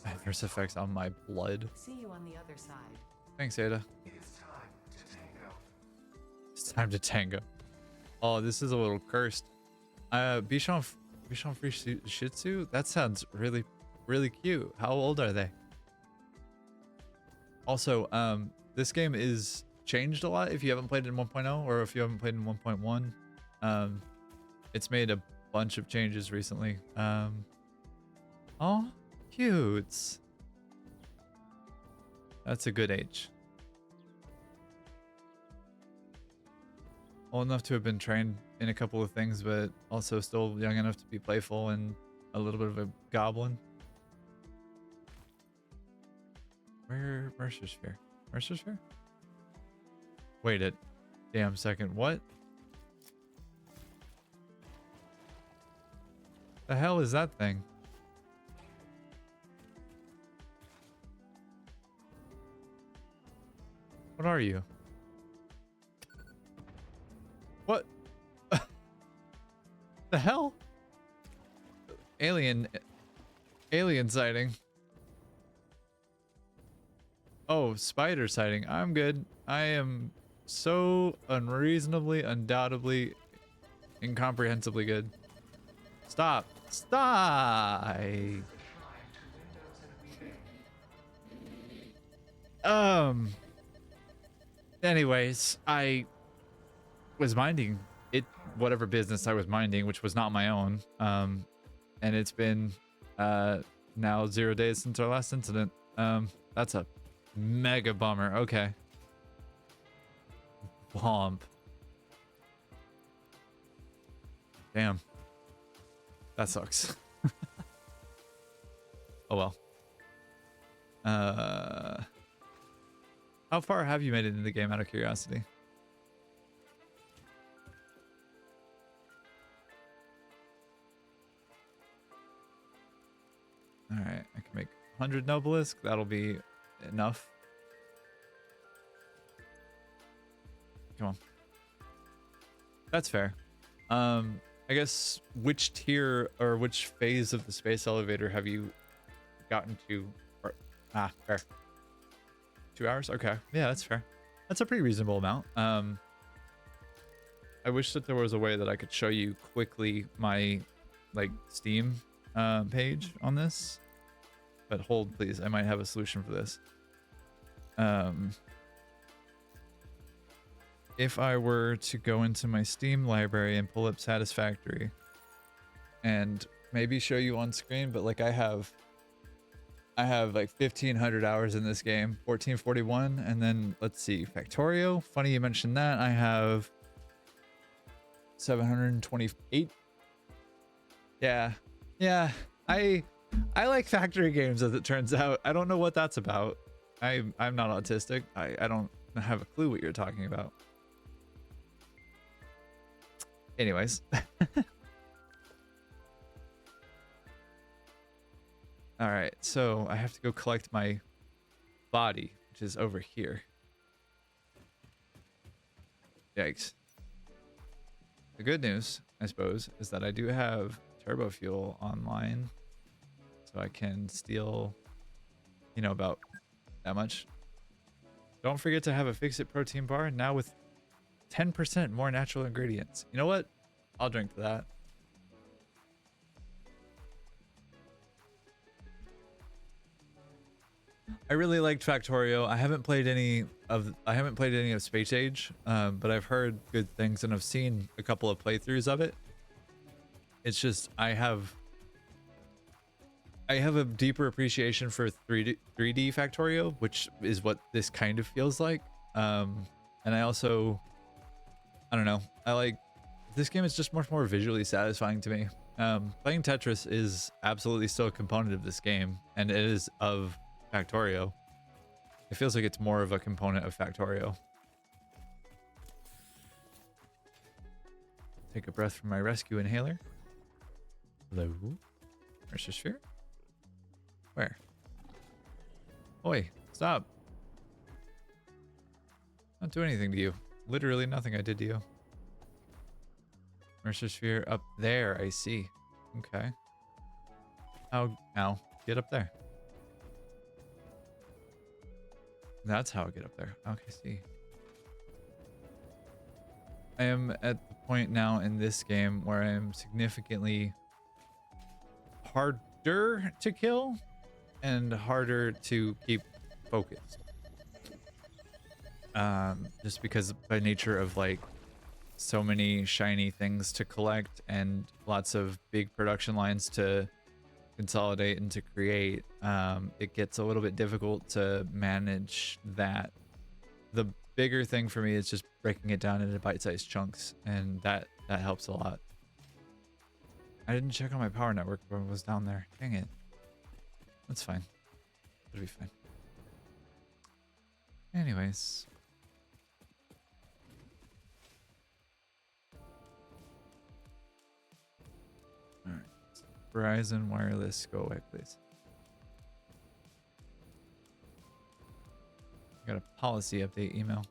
adverse effects on my blood. See you on the other side. Thanks, Ada. It is time to tango. It's time to tango. Oh, this is a little cursed. Bichon Free Shih Tzu? That sounds really, really cute. How old are they? Also, this game is changed a lot if you haven't played it in 1.0 or if you haven't played in 1.1. It's made a bunch of changes recently. Oh, cute. That's a good age. Old enough to have been trained in a couple of things, but also still young enough to be playful and a little bit of a goblin. Where Mercer sphere? Mercer sphere? Wait a damn second. What? The hell is that thing? What are you? What? The hell? Alien. Alien sighting. Oh, spider sighting. I'm good. I am so unreasonably, undoubtedly, incomprehensibly good. Stop. Stop. Anyways, I was minding it, whatever business I was minding, which was not my own. And it's been now 0 days since our last incident. That's a mega bummer. Okay. Bomb. Damn. That sucks. Oh well. How far have you made it in the game out of curiosity? All right, I can make 100 Nobelisk. That'll be enough. Come on. That's fair. I guess which tier or which phase of the space elevator have you gotten to? Or, fair. 2 hours? Okay. Yeah, that's fair. That's a pretty reasonable amount. I wish that there was a way that I could show you quickly my like Steam page on this, but hold please, I might have a solution for this. If I were to go into my Steam library and pull up Satisfactory and maybe show you on screen, but like I have like 1,500 hours in this game, 1441, and then let's see, Factorio. Funny you mentioned that. I have 728. Yeah. I like factory games, as it turns out. I don't know what that's about. I'm not autistic. I don't have a clue what you're talking about. Anyways. All right, so I have to go collect my body, which is over here. Yikes. The good news, I suppose, is that I do have turbo fuel online, so I can steal, you know, about that much. Don't forget to have a Fix-It protein bar now with 10% more natural ingredients. You know what? I'll drink to that. I really liked Factorio. I haven't played any of Space Age, but I've heard good things and I've seen a couple of playthroughs of it. It's just I have a deeper appreciation for 3D Factorio, which is what this kind of feels like. And I also, I don't know, I like this game is just much more visually satisfying to me. Playing Tetris is absolutely still a component of this game, and it is of Factorio. It feels like it's more of a component of Factorio. Take a breath from my rescue inhaler. Hello? Where's your sphere? Where? Oi, stop. Not do anything to you. Literally nothing I did to you. Mercer sphere up there, I see. Okay. How now? Get up there. That's how I get up there. Okay, see. I am at the point now in this game where I am significantly harder to kill and harder to keep focused. Just because by nature of like so many shiny things to collect and lots of big production lines to consolidate and to create, it gets a little bit difficult to manage that. The bigger thing for me is just breaking it down into bite-sized chunks, and that helps a lot. I didn't check on my power network when I was down there. Dang it. That's fine. It'll be fine. Anyways. Alright. Verizon Wireless, go away, please. Got a policy update email.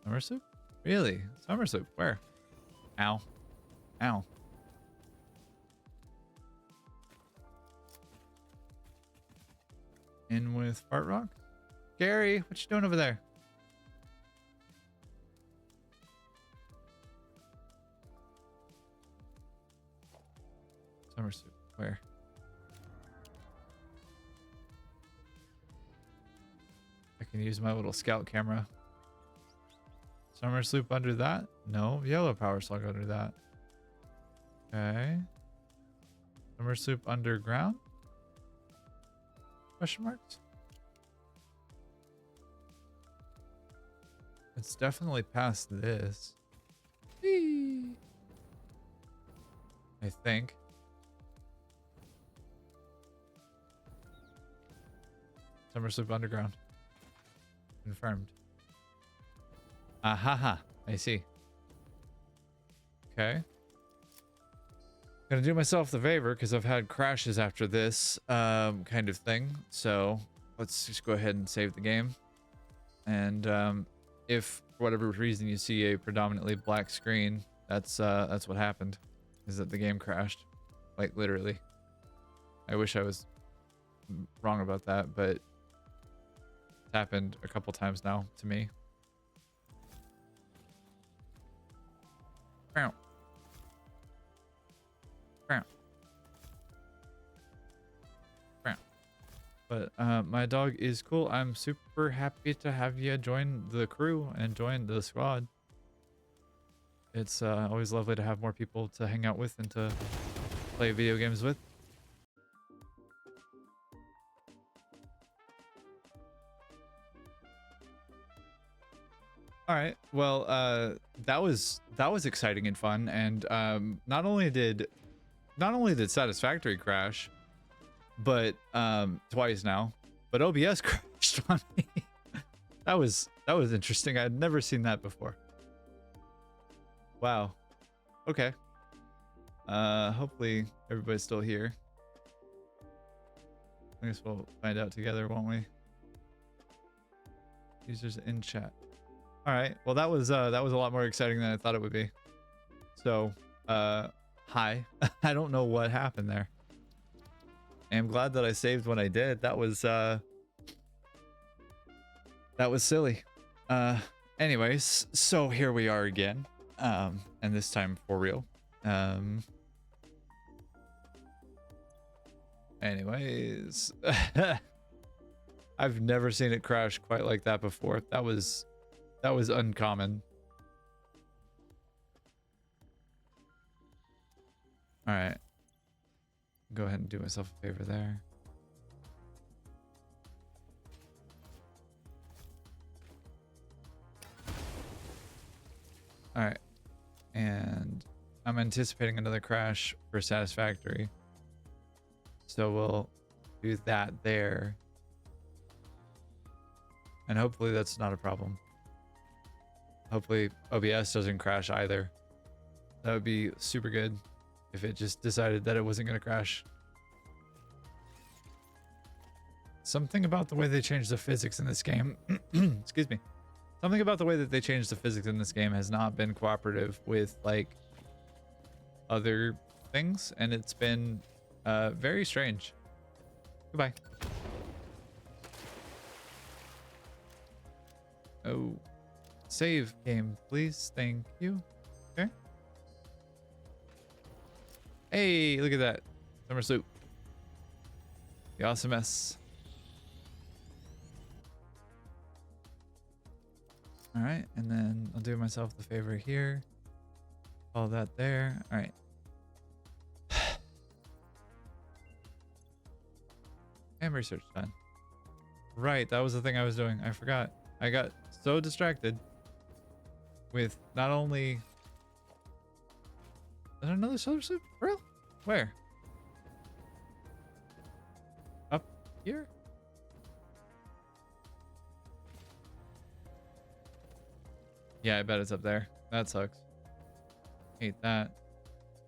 Summer soup? Really? Summer soup? Where? Ow. Ow. In with Fart Rock. Gary, what you doing over there? Summer soup. Where? I can use my little scout camera. Summer soup under that? No. Yellow power slug under that. Okay. Summer soup underground? Question marks? It's definitely past this. Whee! I think. Summer soup underground. Confirmed. Ahaha. I see. Okay. Gonna do myself the favor because I've had crashes after this kind of thing. So let's just go ahead and save the game. And if for whatever reason you see a predominantly black screen, that's what happened. Is that the game crashed, like literally. I wish I was wrong about that, but it's happened a couple times now to me. Bow. Bow. Bow. But my dog is cool. I'm super happy to have you join the crew and join the squad. It's always lovely to have more people to hang out with and to play video games with. All right. Well, that was exciting and fun, and not only did Satisfactory crash, but twice now, but OBS crashed on me. that was interesting. I'd never seen that before. Wow. Okay. Hopefully everybody's still here. I guess we'll find out together, won't we? Users in chat. All right. Well, that was a lot more exciting than I thought it would be. So, hi. I don't know what happened there. I'm glad that I saved when I did. That was silly. Anyways, so here we are again. And this time for real. Anyways, I've never seen it crash quite like that before. That was uncommon. All right. Go ahead and do myself a favor there. All right. And I'm anticipating another crash for Satisfactory. So we'll do that there. And hopefully that's not a problem. Hopefully OBS doesn't crash either. That would be super good if it just decided that it wasn't going to crash. Something about the way they changed the physics in this game, excuse me. Something about the way that they changed the physics in this game has not been cooperative with like other things, and it's been very strange. Goodbye. Oh, save game, please. Thank you. Okay. Hey, look at that. Summer soup. The awesomeness. All right, and then I'll do myself the favor here. All that there. All right. And research done. Right, that was the thing I was doing. I forgot. I got so distracted with not only... Is there another solar soup? For real? Where? Up here? Yeah, I bet it's up there. That sucks. Hate that.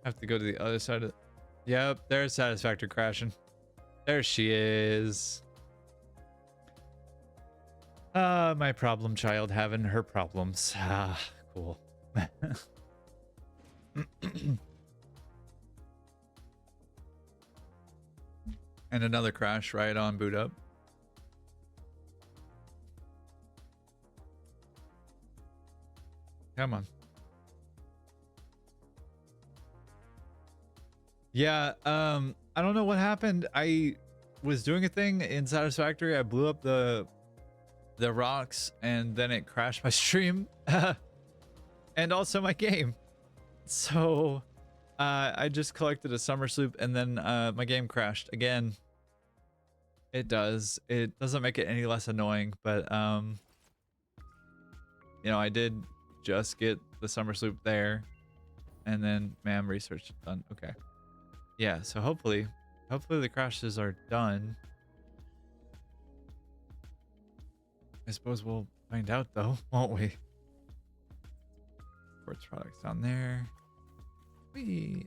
Have to go to the other side of... Yep, there's Satisfactory crashing. There she is. My problem child having her problems. Ah, cool. And another crash right on boot up. Come on. Yeah, I don't know what happened. I was doing a thing in Satisfactory. I blew up the rocks and then it crashed my stream and also my game. So I just collected a summer sloop and then my game crashed again. It does. It doesn't make it any less annoying, but you know, I did just get the summer sloop there and then ma'am research done. Okay. Yeah, so hopefully the crashes are done. I suppose we'll find out though, won't we? Sports products down there.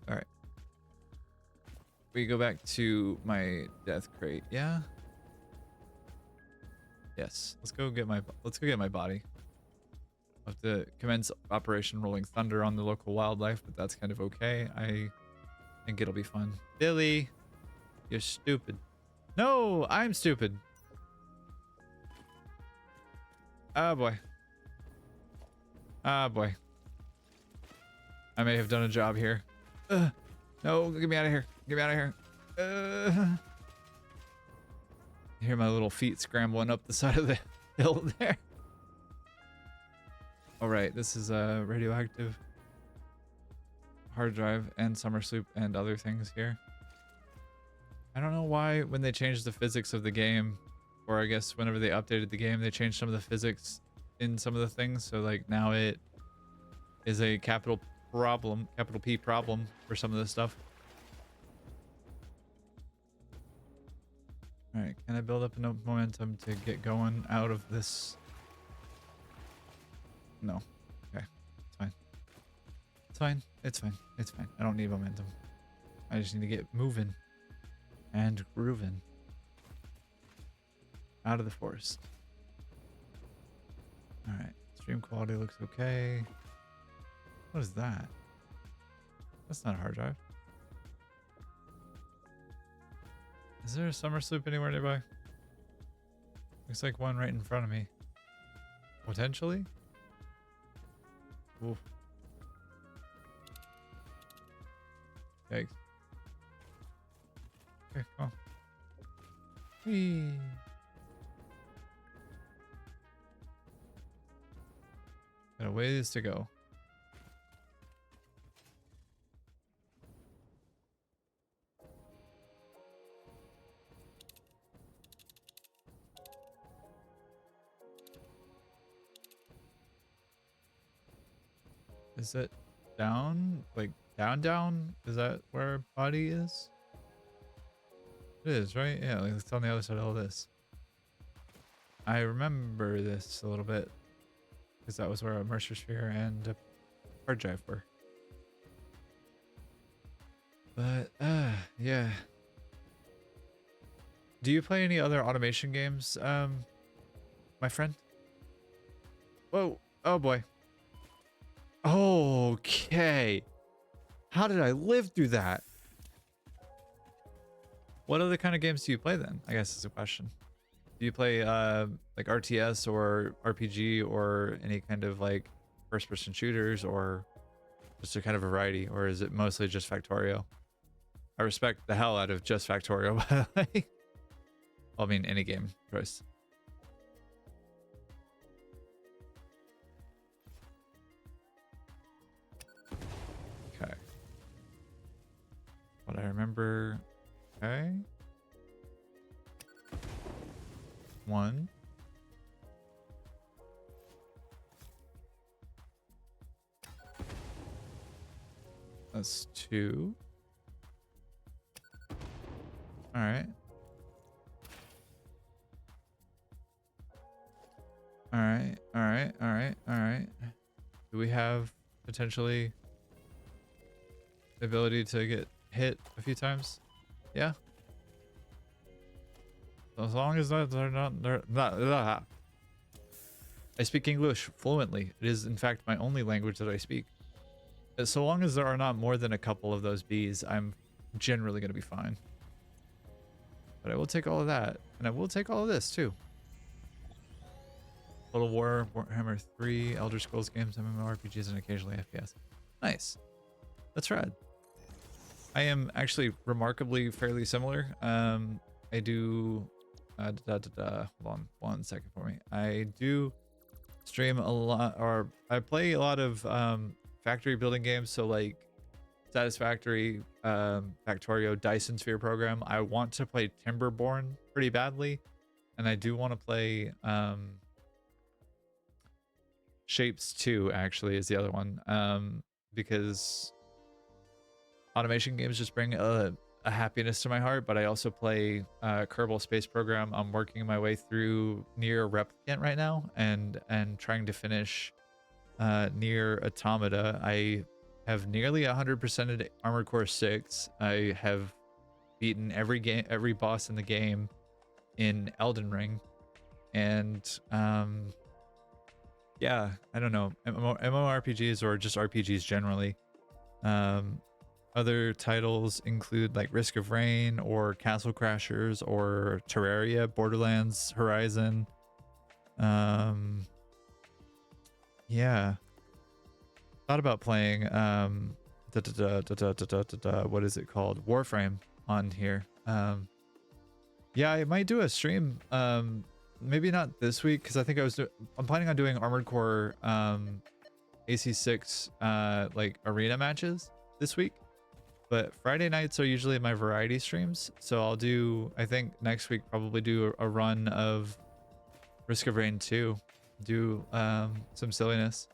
All right. We go back to my death crate. Yeah. Yes. Let's go get my body. I'll have to commence Operation Rolling Thunder on the local wildlife, but that's kind of okay. I think it'll be fun. Billy, you're stupid. No, I'm stupid. Oh boy. Ah boy. I may have done a job here. No, get me out of here. Get me out of here. I hear my little feet scrambling up the side of the hill there. All right, this is a radioactive hard drive and summer sloop and other things here. I don't know why when they changed the physics of the game, or I guess whenever they updated the game, they changed some of the physics in some of the things. So like now it is a capital P problem for some of this stuff. All right, can I build up enough momentum to get going out of this? No. Okay, it's fine. It's fine. It's fine. It's fine. I don't need momentum. I just need to get moving and grooving out of the forest. All right, stream quality looks okay. What is that? That's not a hard drive. Is there a summer sloop anywhere nearby? Looks like one right in front of me. Potentially? Oof. Yikes. Okay, come on. Whee. Got a ways to go. Is it down? Like down? Is that where our body is? It is, right? Yeah, like it's on the other side of all this. I remember this a little bit because that was where a Mercer sphere and a hard drive were. But yeah. Do you play any other automation games, my friend? Whoa! Oh boy. Okay. How did I live through that? What other kind of games do you play then? I guess is a question. Do you play like RTS or RPG or any kind of like first person shooters or just a kind of variety, or is it mostly just Factorio? I respect the hell out of just Factorio, by the way. I mean any game choice. Okay. What I remember. Okay. 1. That's 2. All right. All right. All right. All right. All right. Do we have potentially the ability to get hit a few times? Yeah. As long as they're not. I speak English fluently. It is, in fact, my only language that I speak. So long as there are not more than a couple of those bees, I'm generally going to be fine. But I will take all of that, and I will take all of this too. Total War, Warhammer 3, Elder Scrolls games, MMORPGs, and occasionally FPS. Nice. That's rad. I am actually remarkably fairly similar. I do hold on one second for me. I do stream a lot, or I play a lot of factory building games, so like Satisfactory, Factorio, Dyson Sphere program. I want to play Timberborn pretty badly, and I do want to play Shapes 2 actually is the other one, because automation games just bring a happiness to my heart. But I also play Kerbal Space Program. I'm working my way through Near Replicant right now, and trying to finish Near Automata. I have nearly 100%ed Armored Core 6. I have beaten every boss in the game in Elden Ring, and yeah, I don't know, MMORPGs or just RPGs generally. Other titles include like Risk of Rain or Castle Crashers or Terraria, Borderlands, Horizon. Yeah, thought about playing what is it called, Warframe on here. Yeah, I might do a stream, maybe not this week, because I think I'm planning on doing Armored Core AC6 like arena matches this week, but Friday nights are usually my variety streams, so I'll do, I think next week probably do a run of Risk of Rain 2, do some silliness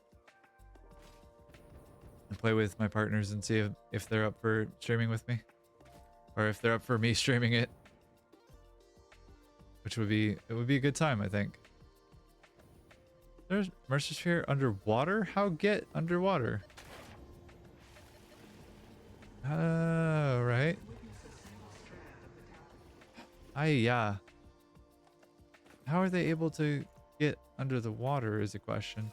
and play with my partners and see if they're up for streaming with me, or if they're up for me streaming it, which would be a good time, I think. There's Mercer Sphere underwater? How get underwater? Oh, right. Yeah. How are they able to get under the water is a question.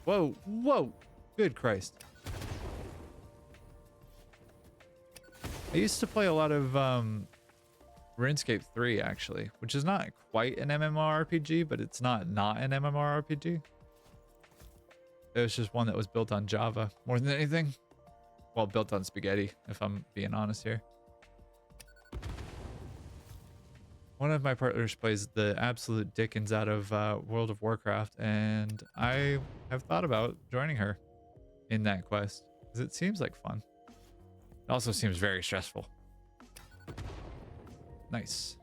Whoa, whoa, good Christ. I used to play a lot of RuneScape 3 actually, which is not quite an MMORPG, but it's not an MMORPG. It was just one that was built on Java more than anything. Well, built on spaghetti, if I'm being honest here. One of my partners plays the absolute dickens out of World of Warcraft, and I have thought about joining her in that quest, because it seems like fun. It also seems very stressful. Nice.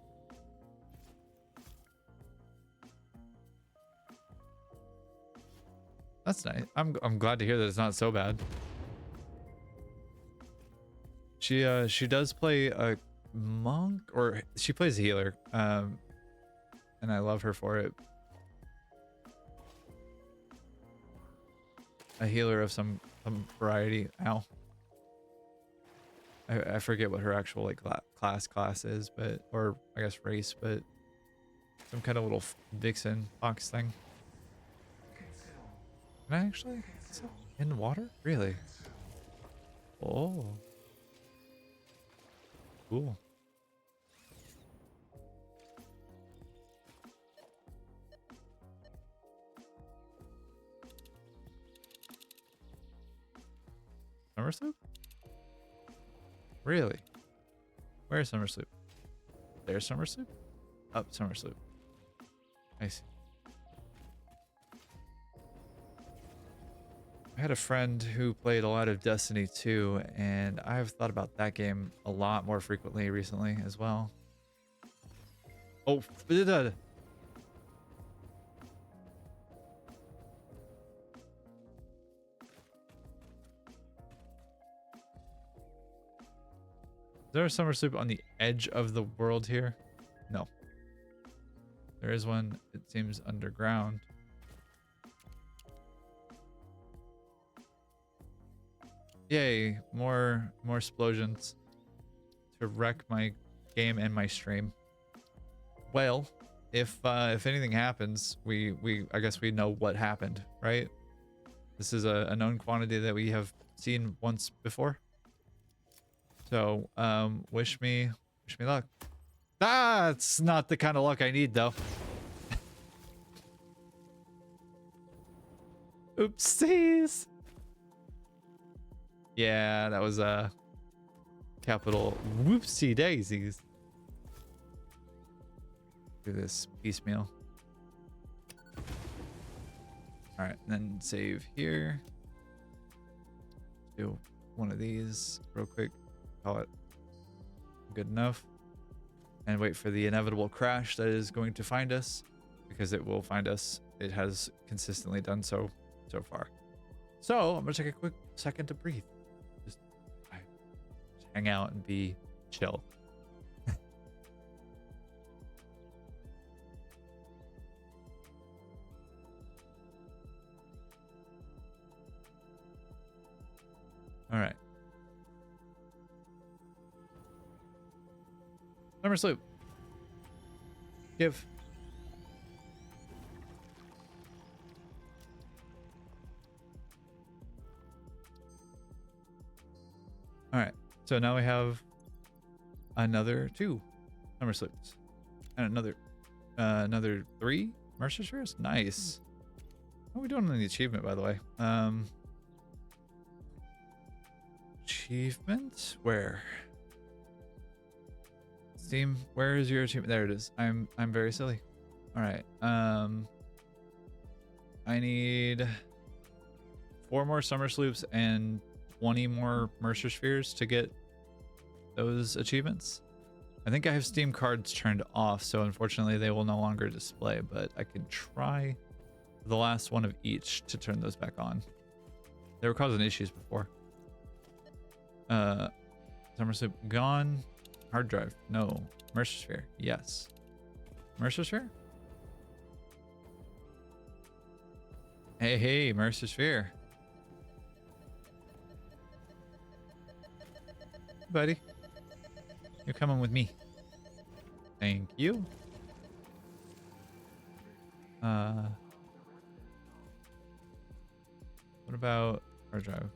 That's nice. I'm glad to hear that it's not so bad. She does play a monk, or she plays a healer, and I love her for it. A healer of some variety. Ow. I forget what her actual like class is, but, or I guess race, but some kind of little vixen fox thing. Can I actually? In water? Really? Oh. Cool. Summer Sloop? Really? Where's Summer Sloop? There's Summer Sloop? Up Summer Sloop. I see. I had a friend who played a lot of Destiny 2, and I've thought about that game a lot more frequently recently as well. Oh, is there a Summer Sloop on the edge of the world here? No. There is one, it seems, underground. Yay, more explosions to wreck my game and my stream. Well, if anything happens, I guess we know what happened, right? This is a known quantity that we have seen once before. So, wish me luck. That's not the kind of luck I need, though. Oopsies. Yeah, that was a capital whoopsie daisies. Do this piecemeal. All right, and then save here. Do one of these real quick. Call it good enough. And wait for the inevitable crash that is going to find us, because it will find us. It has consistently done so far. So I'm gonna take a quick second to breathe. Just hang out and be chill. All right. Summer Sloop. Give. All right. So now we have another 2 Summer Sloops and another 3 Mercer Spheres. Nice. How are we doing on the achievement, by the way? Achievement? Where? Steam, where is your achievement? There it is. I'm very silly. All right. I need 4 more Summer Sloops and 20 more Mercer Spheres to get those achievements. I think I have Steam cards turned off, so unfortunately they will no longer display, but I can try the last one of each to turn those back on. They were causing issues before. Summer Sloop gone. Hard drive, no. Mercer Sphere, yes. Mercer Sphere? Hey, Mercer Sphere. Buddy, you're coming with me. Thank you. What about hard drive?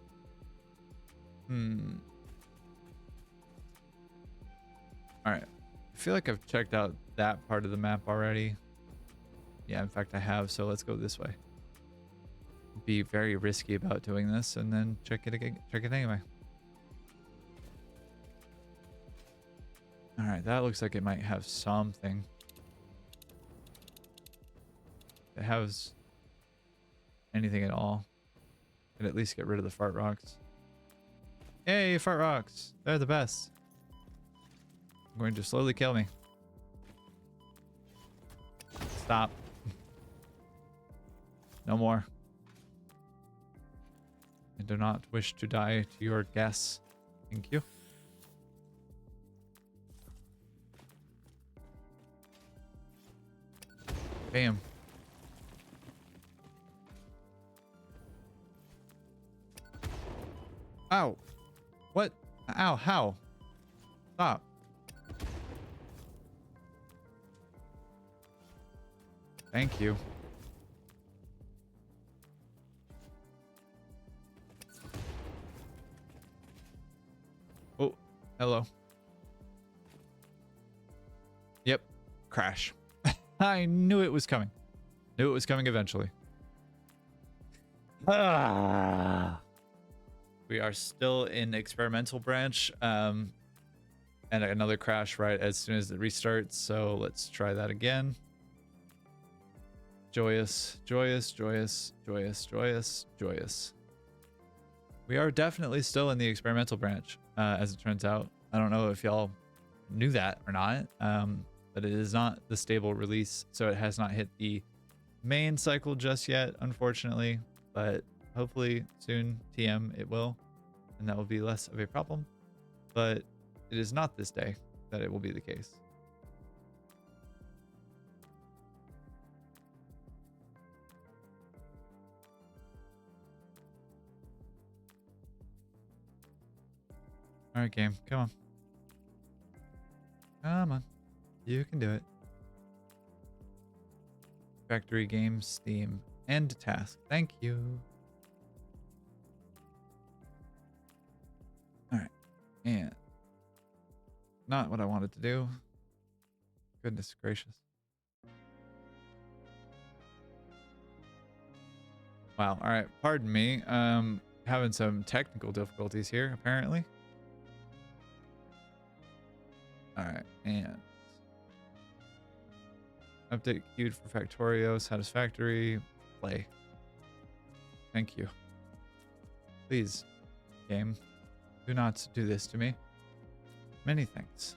All right. I feel like I've checked out that part of the map already. Yeah, in fact I have, so let's go this way. Be very risky about doing this and then check it anyway. All right, that looks like it might have something. If it has anything at all, could at least get rid of the fart rocks. Yay, fart rocks. They're the best. Going to slowly kill me. Stop. No more. I do not wish to die to your guess. Thank you. Bam. Ow. What? Ow, how? Stop. Thank you. Oh, hello. Yep, crash. I knew it was coming. Knew it was coming eventually. We are still in experimental branch, and another crash right as soon as it restarts. So let's try that again. Joyous, joyous, joyous, joyous, joyous, joyous. We are definitely still in the experimental branch, as it turns out. I don't know if y'all knew that or not, but it is not the stable release, so it has not hit the main cycle just yet, unfortunately. But hopefully soon, TM, it will, and that will be less of a problem. But it is not this day that it will be the case. All right, game, come on. Come on. You can do it. Factory game, Steam, end task. Thank you. All right. And not what I wanted to do. Goodness gracious. Wow. All right. Pardon me. Having some technical difficulties here, apparently. All right. And update queued for Factorio, Satisfactory, play. Thank you. Please, game, do not do this to me. Many thanks.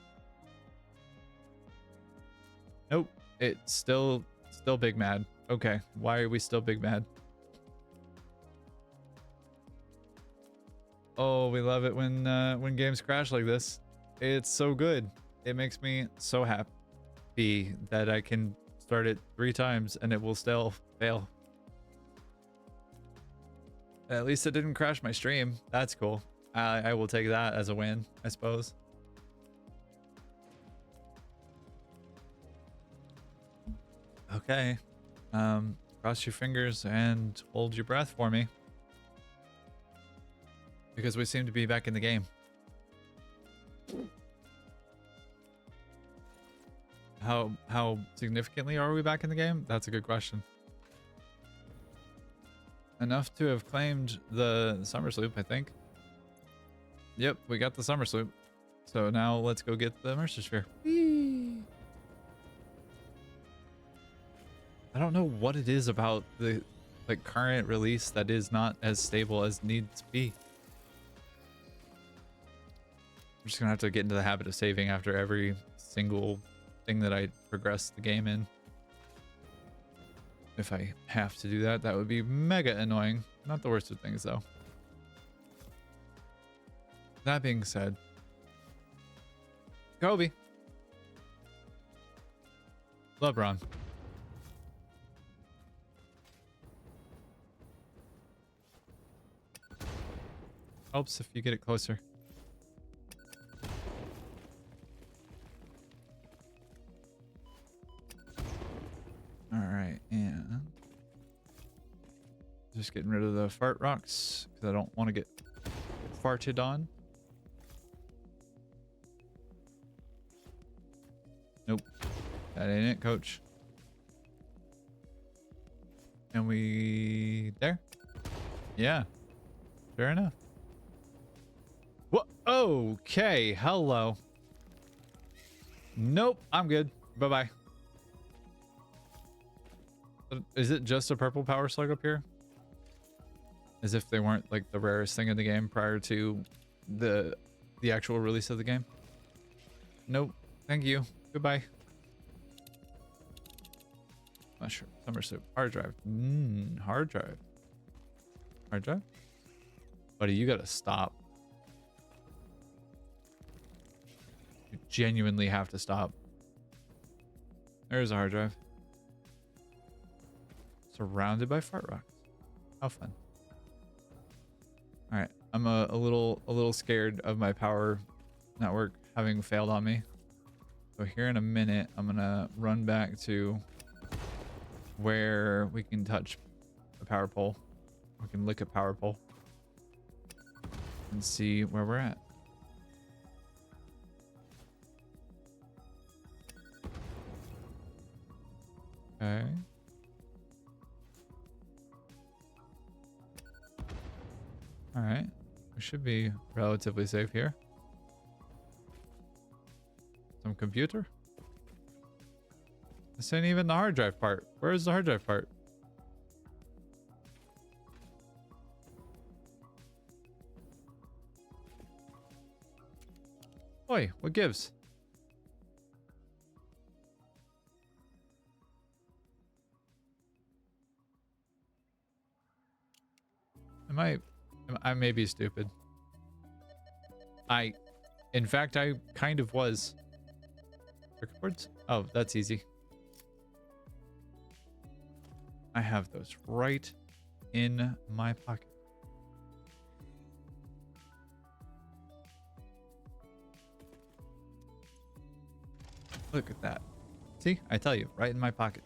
Nope. It's still big mad. Okay. Why are we still big mad? Oh, we love it when games crash like this. It's so good. It makes me so happy that I can start it 3 times and it will still fail. At least it didn't crash my stream. That's cool. I will take that as a win, I suppose. Okay. Cross your fingers and hold your breath for me. Because we seem to be back in the game. How significantly are we back in the game? That's a good question. Enough to have claimed the summer sloop, I think. Yep, we got the summer sloop. So now let's go get the Mercer Sphere. I don't know what it is about the current release that is not as stable as needs to be. I'm just gonna have to get into the habit of saving after every single thing that I progress the game in. If I have to do that, that would be mega annoying. Not the worst of things, though. That being said, Kobe. LeBron. Helps if you get it closer. All right, and just getting rid of the fart rocks because I don't want to get farted on. Nope, that ain't it, coach. And we there? Yeah, fair enough. What? Okay, hello. Nope, I'm good. Bye-bye. Is it just a purple power slug up here? As if they weren't like the rarest thing in the game prior to the actual release of the game. Nope. Thank you. Goodbye. Mushroom. Summer soup. Hard drive. Hard drive. Hard drive? Buddy, you gotta stop. You genuinely have to stop. There's a hard drive. Surrounded by fart rocks. How fun. All right, I'm a little scared of my power network having failed on me. So here in a minute, I'm gonna run back to where we can touch a power pole. We can lick a power pole and see where we're at. Okay. All right, we should be relatively safe here. Some computer? This ain't even the hard drive part. Where's the hard drive part? Oi, what gives? I may be stupid. In fact, I kind of was. Circuit boards? Oh, that's easy. I have those right in my pocket. Look at that. See, I tell you, right in my pocket.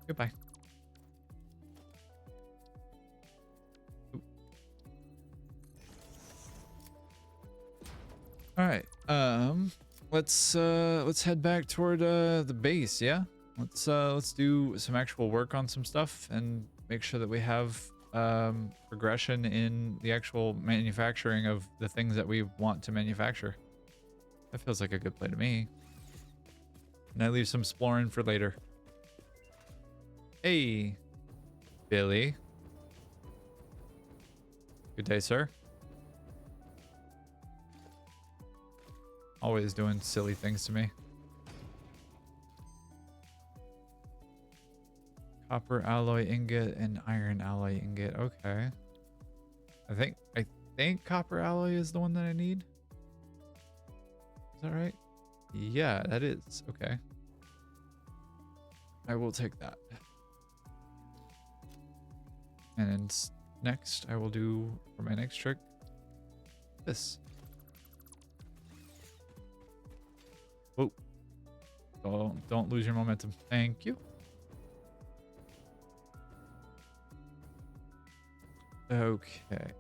Goodbye. All right. let's head back toward the base. Yeah, let's do some actual work on some stuff and make sure that we have progression in the actual manufacturing of the things that we want to manufacture. That feels like a good play to me. And I leave some exploring for later. Hey, Billy. Good day, sir. Always doing silly things to me. Copper alloy ingot and iron alloy ingot. Okay. I think copper alloy is the one that I need. Is that right? Yeah, that is. Okay. I will take that. And then next, I will do for my next trick this. Whoa. Don't lose your momentum. Thank you. Okay.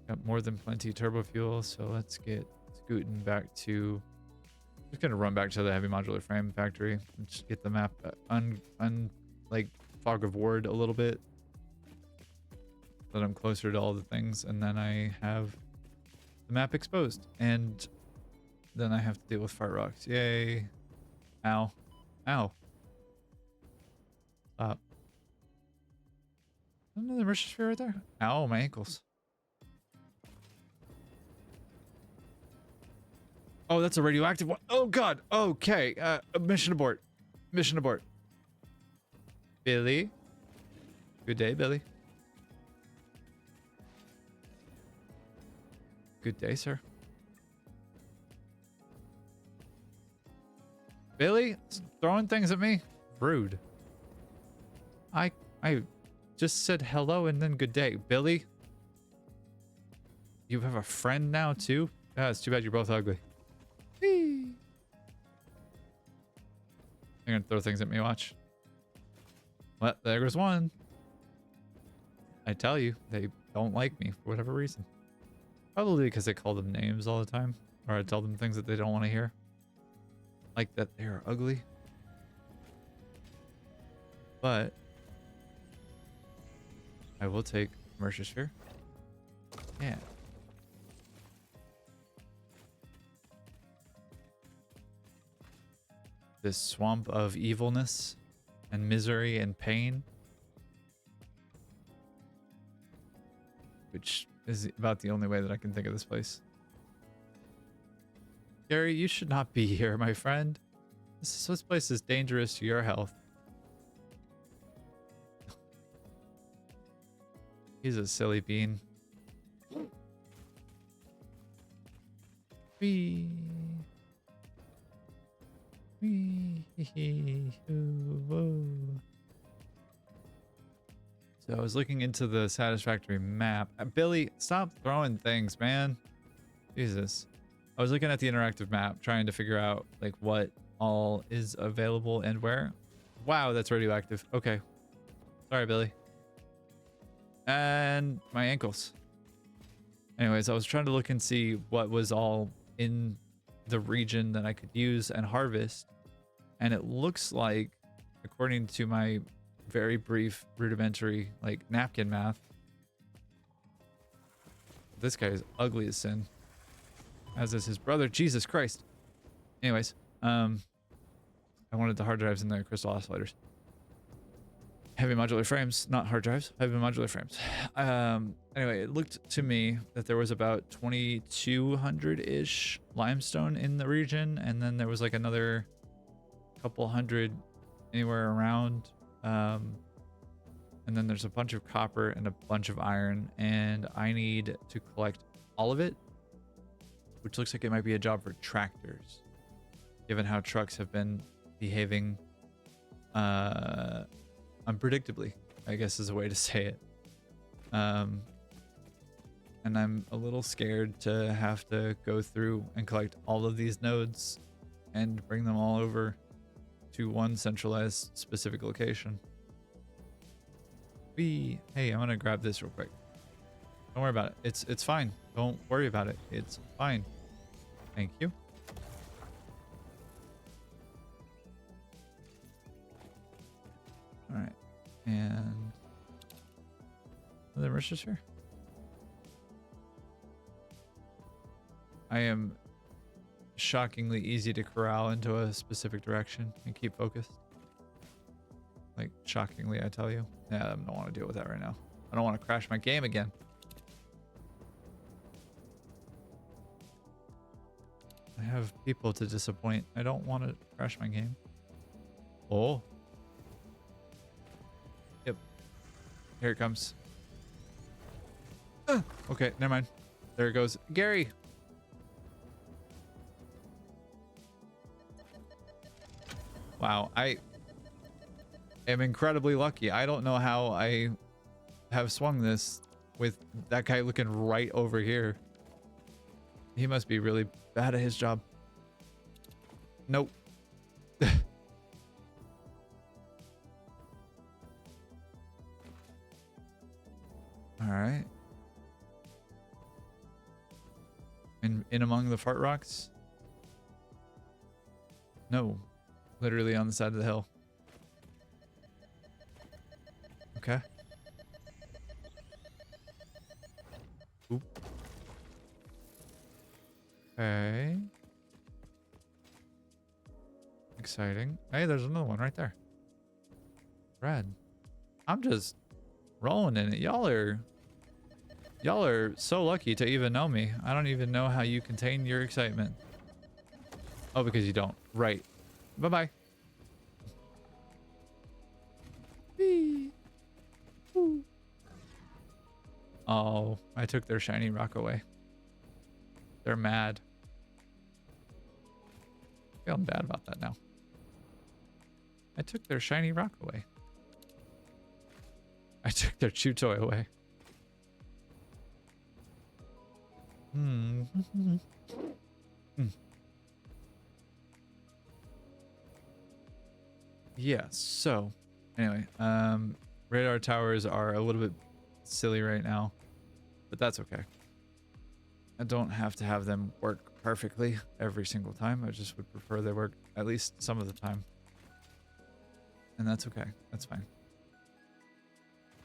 Got more than plenty turbo fuel, so let's get scooting back to... Just gonna run back to the heavy modular frame factory and just get the map like fog of war a little bit. So that I'm closer to all the things, and then I have the map exposed. And then I have to deal with fire rocks. Yay. Ow. Ow. Stop. Another merchant sphere right there? Ow, my ankles. Oh, that's a radioactive one. Oh, God. Okay. Mission abort. Mission abort. Billy. Good day, Billy. Good day, sir. Billy? Throwing things at me? Rude. I just said hello and then good day. Billy? You have a friend now, too? Yeah, it's too bad you're both ugly. Whee! They're gonna throw things at me, watch. Well, there goes one. I tell you, they don't like me for whatever reason. Probably because I call them names all the time. Or I tell them things that they don't want to hear. Like that they're ugly. But I will take Mercer Sphere. Yeah. This swamp of evilness and misery and pain, which is about the only way that I can think of this place. Gary, you should not be here, my friend. This place is dangerous to your health. He's a silly bean. Wee. So I was looking into the Satisfactory map. Billy, stop throwing things, man. Jesus. I was looking at the interactive map, trying to figure out like what all is available and where. Wow, that's radioactive. Okay. Sorry, Billy. And my ankles. Anyways, I was trying to look and see what was all in the region that I could use and harvest. And it looks like, according to my very brief rudimentary like napkin math, this guy is ugly as sin, as is his brother. Jesus Christ. Anyways, I wanted the hard drives and the crystal oscillators. Heavy modular frames, not hard drives, heavy modular frames. Anyway, it looked to me that there was about 2,200-ish limestone in the region, and then there was like another couple hundred anywhere around. And then there's a bunch of copper and a bunch of iron, and I need to collect all of it, which looks like it might be a job for tractors, given how trucks have been behaving unpredictably, I guess is a way to say it. And I'm a little scared to have to go through and collect all of these nodes and bring them all over to one centralized specific location. Hey, I'm gonna grab this real quick. Don't worry about it. It's fine. Don't worry about it. It's fine. Thank you. All right, and are the merchants here? I am shockingly easy to corral into a specific direction and keep focused. Like, shockingly, I tell you. Yeah, I don't want to deal with that right now. I don't want to crash my game again. I have people to disappoint. I don't want to crash my game. Oh. Yep. Here it comes. Okay, never mind. There it goes. Gary! Wow, I am incredibly lucky. I don't know how I have swung this with that guy looking right over here. He must be really bad at his job. Nope. All right. In among the fart rocks? No. Literally on the side of the hill. Okay. Oop. Okay. Exciting. Hey, there's another one right there. Red. I'm just rolling in it. Y'all are so lucky to even know me. I don't even know how you contain your excitement. Oh, because you don't. Right. Bye-bye. Oh, I took their shiny rock away. They're mad. Feeling bad about that now. I took their shiny rock away. I took their chew toy away. Yeah, so anyway, radar towers are a little bit silly right now, but that's okay. I don't have to have them work perfectly every single time. I just would prefer they work at least some of the time. And that's okay. That's fine.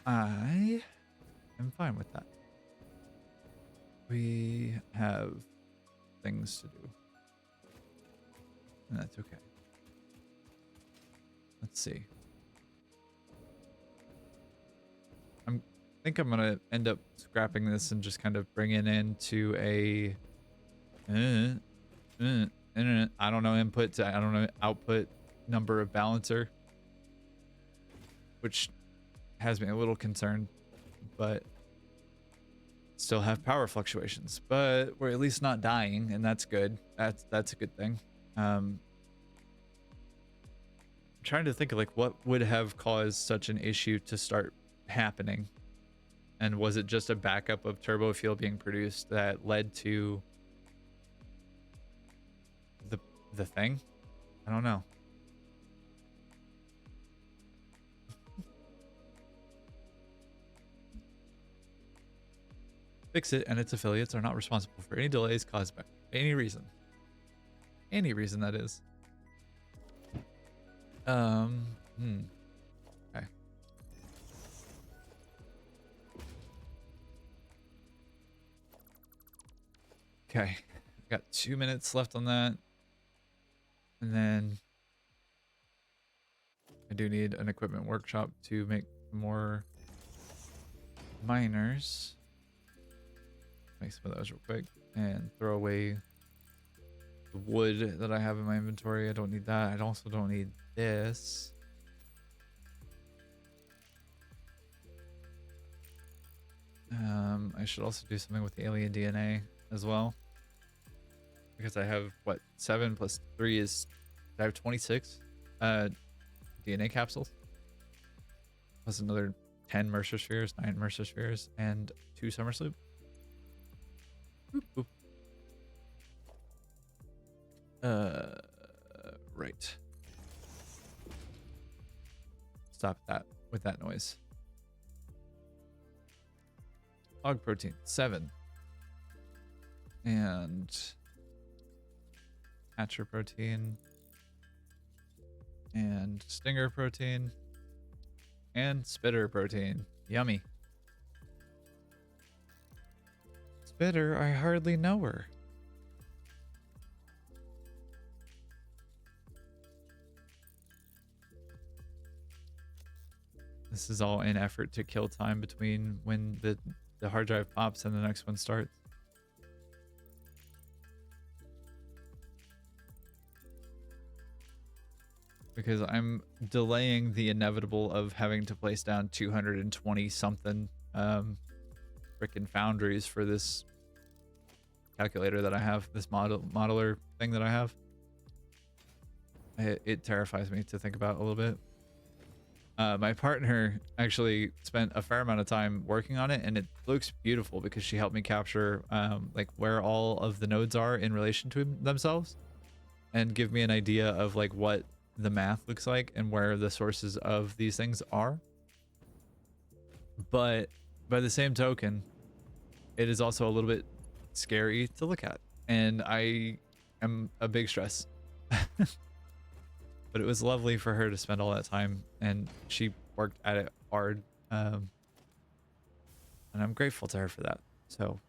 I am fine with that. We have things to do. And that's okay. Let's see. I think I'm gonna end up scrapping this and just kind of bring it into a I don't know, input to I don't know, output number of balancer, which has me a little concerned, but still have power fluctuations, but we're at least not dying, and that's good. That's a good thing. I'm trying to think of like what would have caused such an issue to start happening, and was it just a backup of turbo fuel being produced that led to the thing? I don't know. Fix It and its affiliates are not responsible for any delays caused by any reason. Any reason, that is. Okay. Okay. Got 2 minutes left on that. And then I do need an equipment workshop to make more miners. Make some of those real quick and throw away the wood that I have in my inventory. I don't need that. I also don't need this. I should also do something with the alien DNA as well, because I have what, 7 plus 3 is, I have 26 DNA capsules, plus another 10 Mercer spheres, 9 Mercer spheres, and 2 Summer Sloop. Boop, boop. Right. Stop that with that noise. hog protein 7, and hatcher protein, and stinger protein, and spitter protein. Yummy. Spitter, I hardly know her. This is all in effort to kill time between when the hard drive pops and the next one starts. Because I'm delaying the inevitable of having to place down 220 something frickin' foundries for this calculator that I have, this modeler thing that I have. It terrifies me to think about a little bit. My partner actually spent a fair amount of time working on it, and it looks beautiful because she helped me capture like where all of the nodes are in relation to themselves and give me an idea of like what the math looks like and where the sources of these things are. But by the same token, it is also a little bit scary to look at, and I am a big stress. But it was lovely for her to spend all that time, and she worked at it hard, and I'm grateful to her for that. So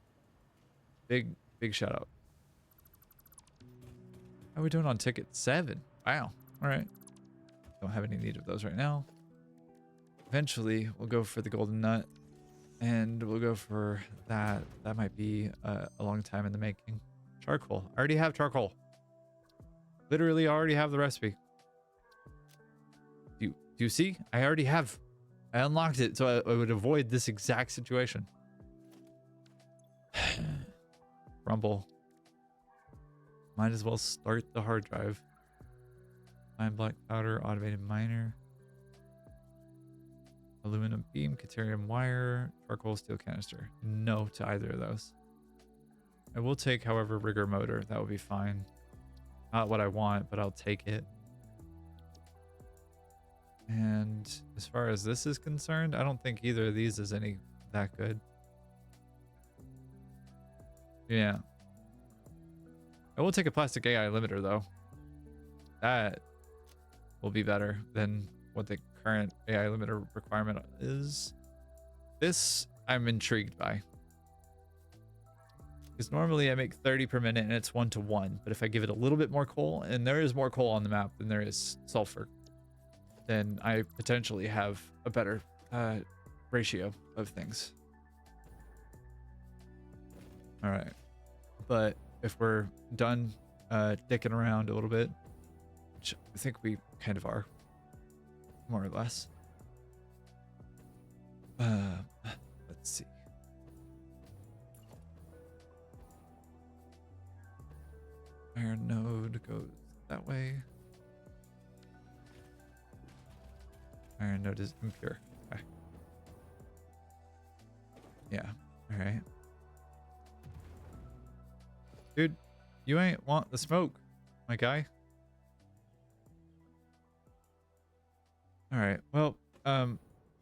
big shout out. How are we doing on ticket 7? Wow. All right. Don't have any need of those right now. Eventually we'll go for the golden nut, and we'll go for that. That might be a long time in the making. Charcoal. I already have charcoal. Literally already have the recipe. Do you see? I already have. I unlocked it so I would avoid this exact situation. Rumble. Might as well start the hard drive. Mine black powder, automated miner. Aluminum beam, Caterium wire, charcoal steel canister. No to either of those. I will take, however, rigger motor. That would be fine. Not what I want, but I'll take it. And as far as this is concerned, I don't think either of these is any that good. Yeah. I will take a plastic AI limiter though. That will be better than what the current AI limiter requirement is. This I'm intrigued by. Because normally I make 30 per minute and it's 1-to-1. But if I give it a little bit more coal, and there is more coal on the map than there is sulfur, then I potentially have a better ratio of things. All right. But if we're done dicking around a little bit, which I think we kind of are, more or less. Let's see. Iron node goes that way. Iron node is impure. Okay. Yeah. All right. Dude, you ain't want the smoke, my guy. All right. Well,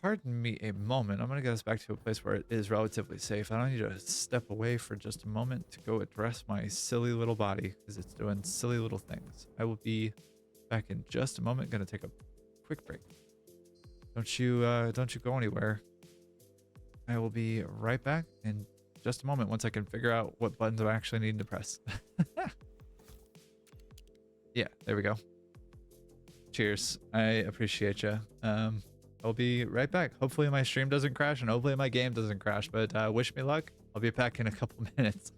pardon me a moment. I'm gonna get us back to a place where it is relatively safe. I don't need to step away for just a moment to go address my silly little body because it's doing silly little things. I will be back in just a moment. Gonna take a quick break. Don't you go anywhere. I will be right back in just a moment once I can figure out what buttons I actually need to press. Yeah, there we go. Cheers. I appreciate you. I'll be right back. Hopefully my stream doesn't crash and hopefully my game doesn't crash, but wish me luck. I'll be back in a couple minutes.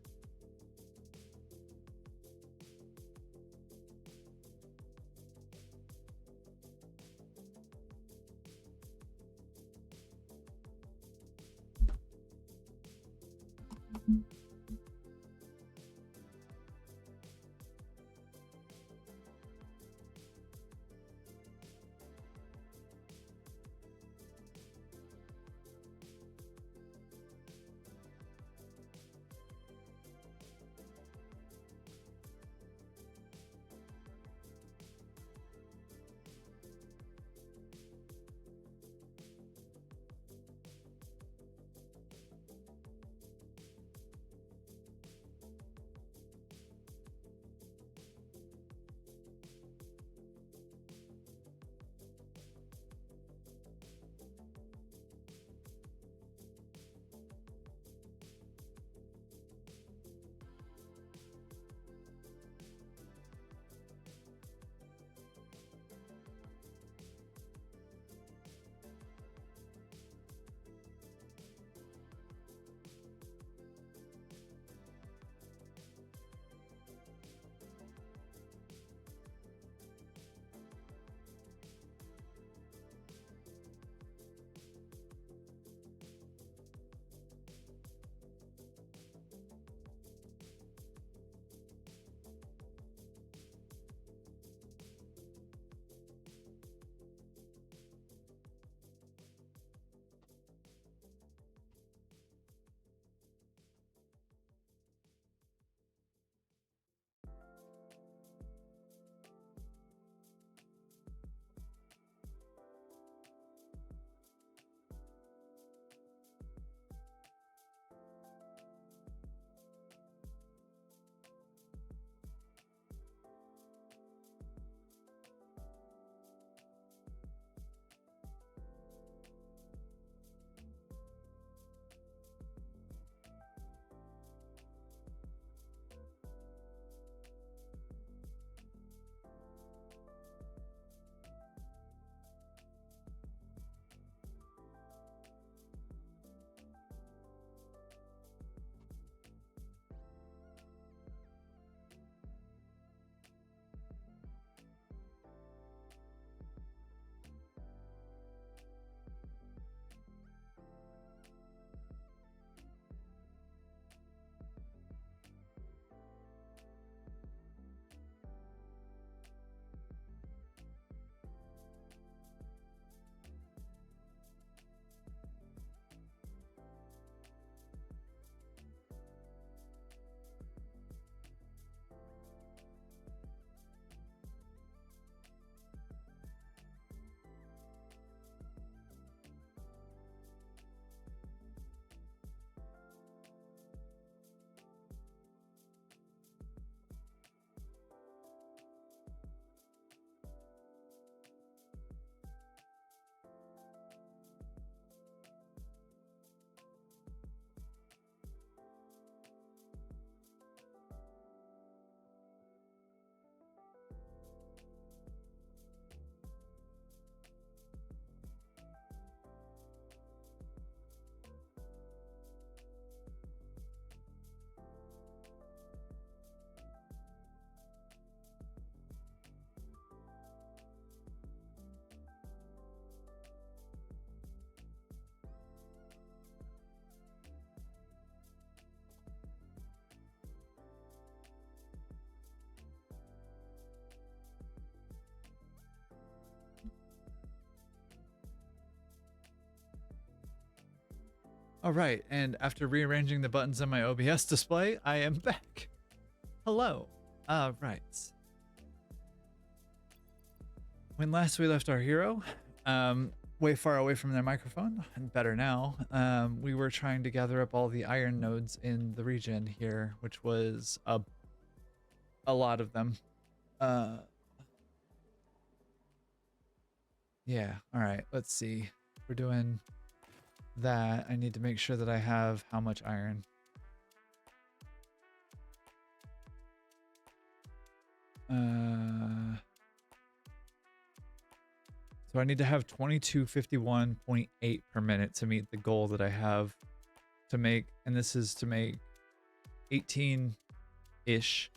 All right, and after rearranging the buttons on my OBS display, I am back. Hello. All right. When last we left our hero, way far away from their microphone, and better now, we were trying to gather up all the iron nodes in the region here, which was a lot of them. Yeah, all right, let's see. We're doing that. I need to make sure that I have how much iron. So I need to have 2251.8 per minute to meet the goal that I have to make, and this is to make 18-ish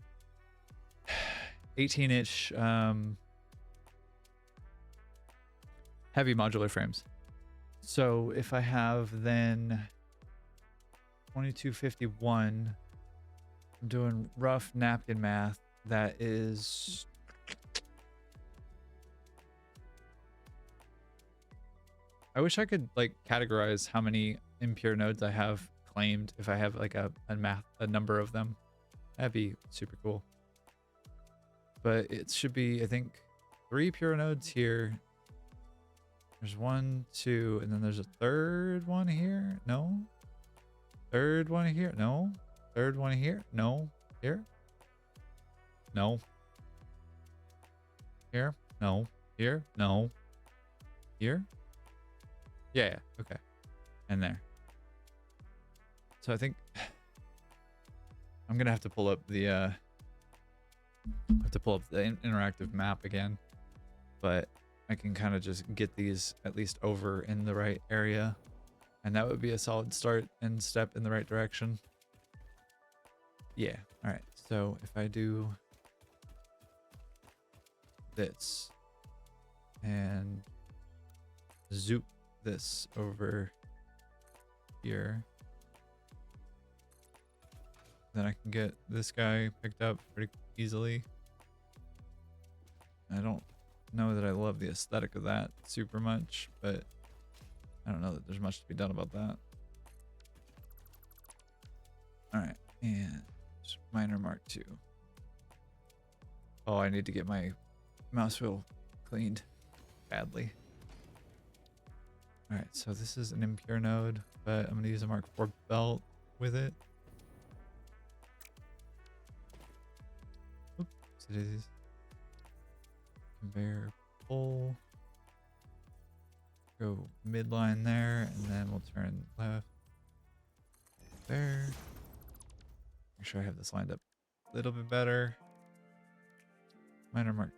heavy modular frames. So if I have then 2251, I'm doing rough napkin math, that is I wish I could like categorize how many impure nodes I have claimed if I have like a number of them. That'd be super cool. But it should be, I think, 3 pure nodes here. There's 1, 2, and then there's a third one here. No. Third one here. No. Third one here. No. Here. No. Here. No. Here. No. Here. Yeah. Okay. And there. So I think I'm gonna have to pull up the interactive map again, but I can kind of just get these at least over in the right area, and that would be a solid start and step in the right direction. Yeah. All right. So if I do this and zoop this over here, then I can get this guy picked up pretty easily. I don't know that I love the aesthetic of that super much, but I don't know that there's much to be done about that. All right, and miner mark 2. Oh, I need to get my mouse wheel cleaned badly. All right, so this is an impure node, but I'm gonna use a Mark 4 belt with it. Oops, daisies. Conveyor pull. Go midline there, and then we'll turn left. There. Make sure I have this lined up a little bit better. Miner mark 2.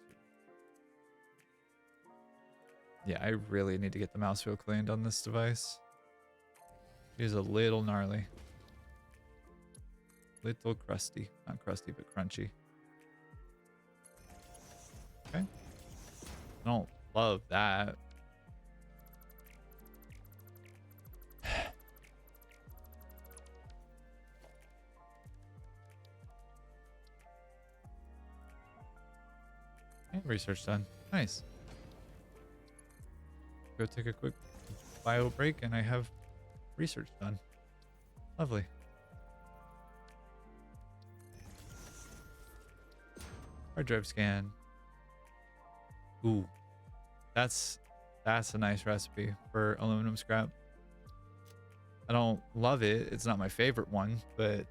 Yeah, I really need to get the mouse wheel cleaned on this device. It is a little gnarly. Little crusty. Not crusty, but crunchy. Okay. I don't love that. And research done. Nice. Go take a quick bio break and I have research done. Lovely. Hard drive scan. Ooh, that's a nice recipe for aluminum scrap. I don't love it. It's not my favorite one, but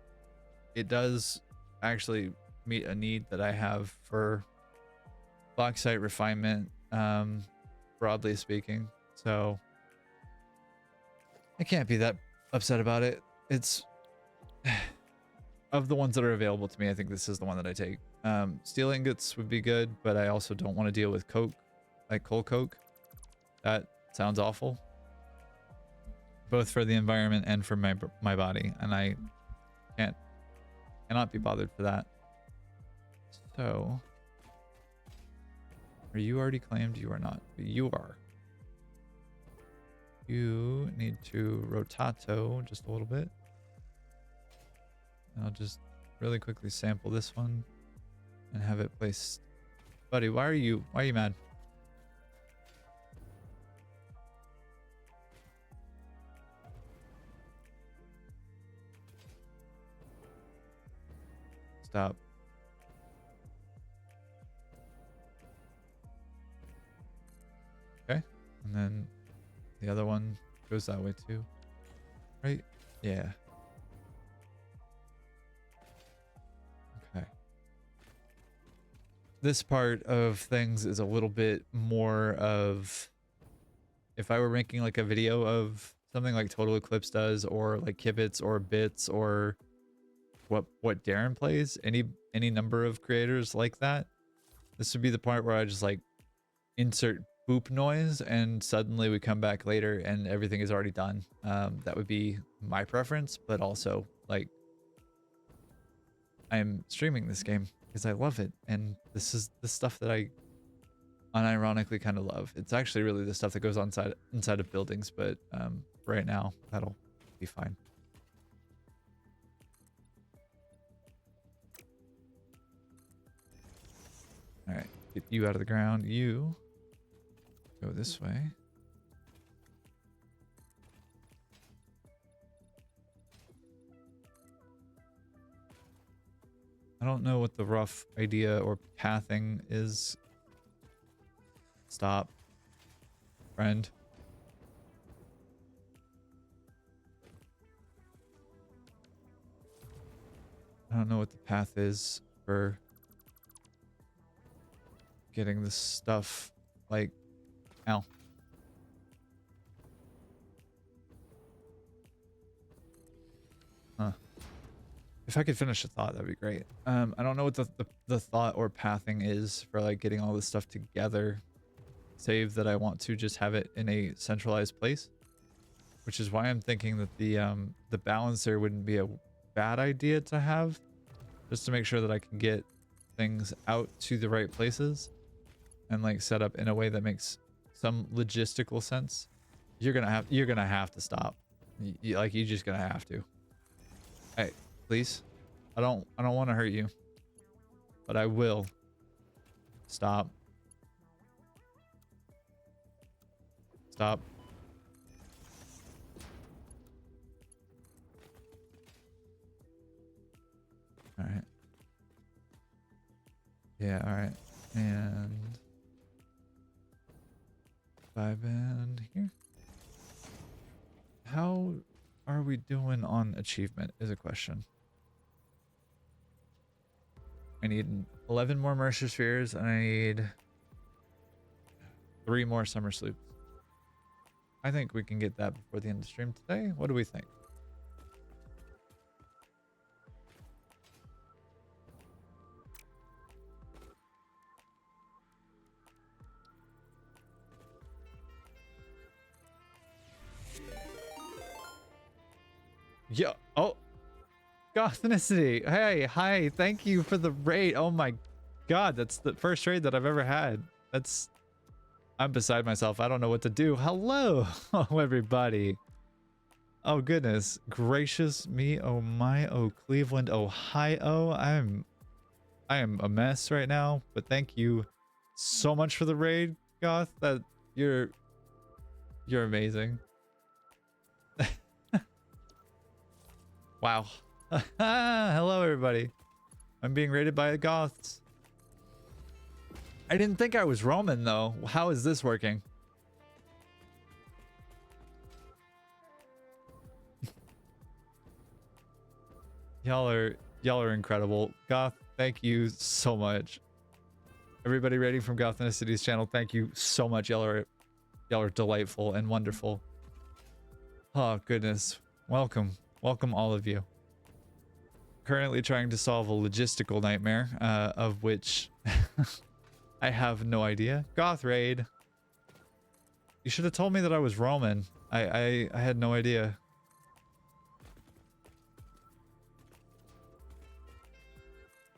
it does actually meet a need that I have for bauxite refinement, broadly speaking. So I can't be that upset about it. It's of the ones that are available to me, I think this is the one that I take. Steel ingots would be good, but I also don't want to deal with coke, like coal coke. That sounds awful, both for the environment and for my body, and I cannot be bothered for that. So, are you already claimed? You are not. You are. You need to rotato just a little bit. And I'll just really quickly sample this one and have it placed. Buddy, why are you mad? Stop. Okay. And then the other one goes that way too. Right? Yeah. Okay. This part of things is a little bit more of, if I were making like a video of something like Total Eclipse does, or like Kibitz or Bits, or what Darren plays, any number of creators like that, this would be the part where I just like insert boop noise and suddenly we come back later and everything is already done. That would be my preference, but also like I'm streaming this game because I love it, and this is the stuff that I unironically kind of love. It's actually really the stuff that goes on inside of buildings, but right now that'll be fine. All right, get you out of the ground. You go this way. I don't know what the rough idea or pathing is. Stop, friend. I don't know what the path is for getting this stuff, like, ow. Huh. If I could finish a thought, that'd be great. I don't know what the thought or pathing is for like getting all this stuff together, save that I want to just have it in a centralized place, which is why I'm thinking that the balancer wouldn't be a bad idea to have, just to make sure that I can get things out to the right places and like set up in a way that makes some logistical sense. You're gonna have to stop. You're just gonna have to. Hey, please. I don't want to hurt you, but I will. Stop. Stop. All right. Yeah, all right. And 5 and here. How are we doing on achievement is a question. I need 11 more Mercer Spheres, and I need 3 more Summer Sloops. I think we can get that before the end of the stream today. What do we think? Yeah. Oh, Gothnicity. Hey, hi. Thank you for the raid. Oh my God, that's the first raid that I've ever had. I'm beside myself. I don't know what to do. Hello, everybody. Oh goodness gracious me. Oh my. Oh Cleveland, Ohio. I am a mess right now, but thank you so much for the raid, Goth. That you're amazing. Wow. Hello, everybody. I'm being raided by the Goths. I didn't think I was Roman, though. How is this working? Y'all are incredible. Goth, thank you so much. Everybody raiding from Gothnicity's channel, thank you so much. Y'all are delightful and wonderful. Oh, goodness. Welcome. Welcome, all of you. Currently trying to solve a logistical nightmare, of which I have no idea. Goth raid. You should have told me that I was Roman. I had no idea.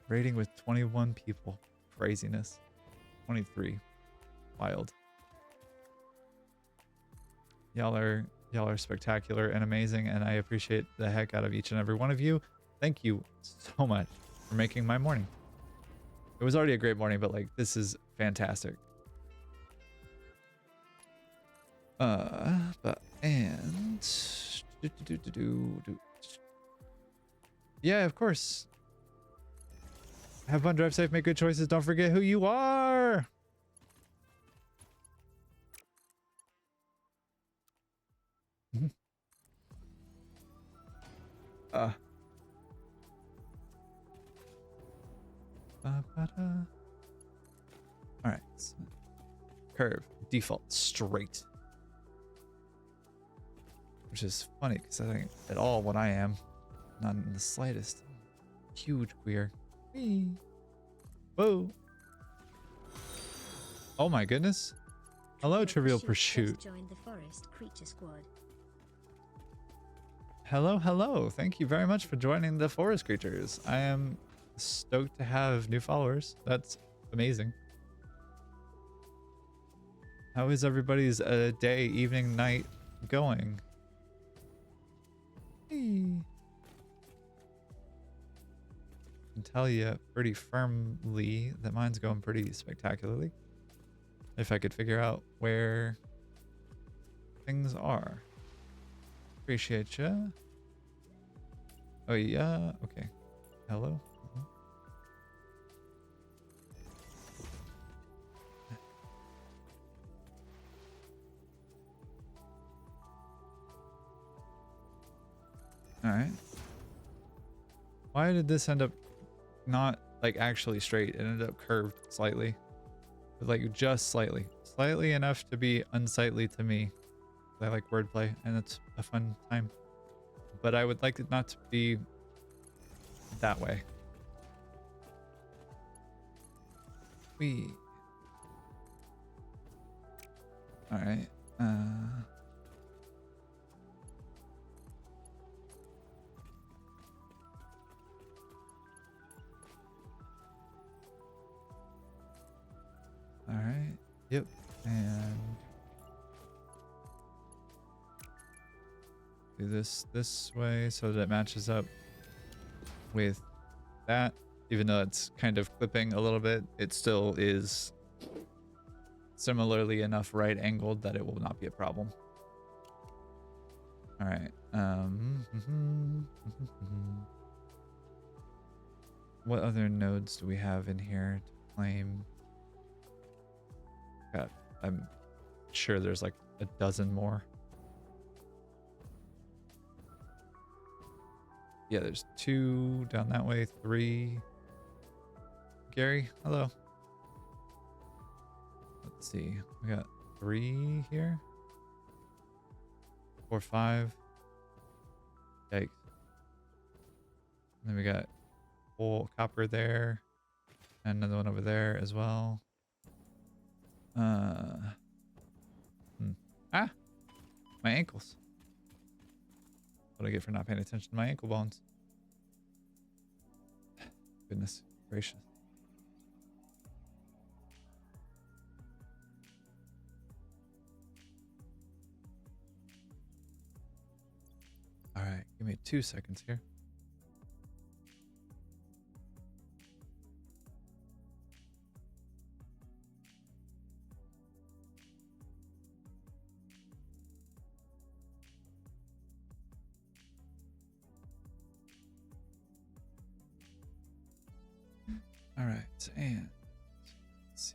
Raiding with 21 people. Craziness. 23. Wild. Y'all are spectacular and amazing, and I appreciate the heck out of each and every one of you. Thank you so much for making my morning. It was already a great morning, but like this is fantastic. Yeah, of course. Have fun, drive safe, make good choices. Don't forget who you are. uh. All right. Curve. Default. Straight. Which is funny because I think at all what I am. Not in the slightest. Huge queer. Whee. Whoa. Oh my goodness. Hello, Trivial Pursuit. Joined the Forest Creature Squad. Hello, hello. Thank you very much for joining the Forest Creatures. I am stoked to have new followers. That's amazing. How is everybody's day, evening, night going? Hey. I can tell you pretty firmly that mine's going pretty spectacularly. If I could figure out where things are. Appreciate ya. Oh yeah, okay. Hello. All right. Why did this end up not like actually straight? It ended up curved slightly, like just slightly, slightly enough to be unsightly to me. I like wordplay and it's a fun time, but I would like it not to be that way. All right. All right. Yep. And do this way so that it matches up with that. Even though it's kind of clipping a little bit, it still is similarly enough right angled that it will not be a problem. All right. What other nodes do we have in here to claim? God, I'm sure there's like a dozen more. Yeah, there's 2 down that way, 3. Gary, hello. Let's see. We got 3 here. 4, 5. Yikes. And then we got full copper there. And another one over there as well. Ah! My ankles. What do I get for not paying attention to my ankle bones? Goodness gracious. All right, give me 2 seconds here. All right, and let's see.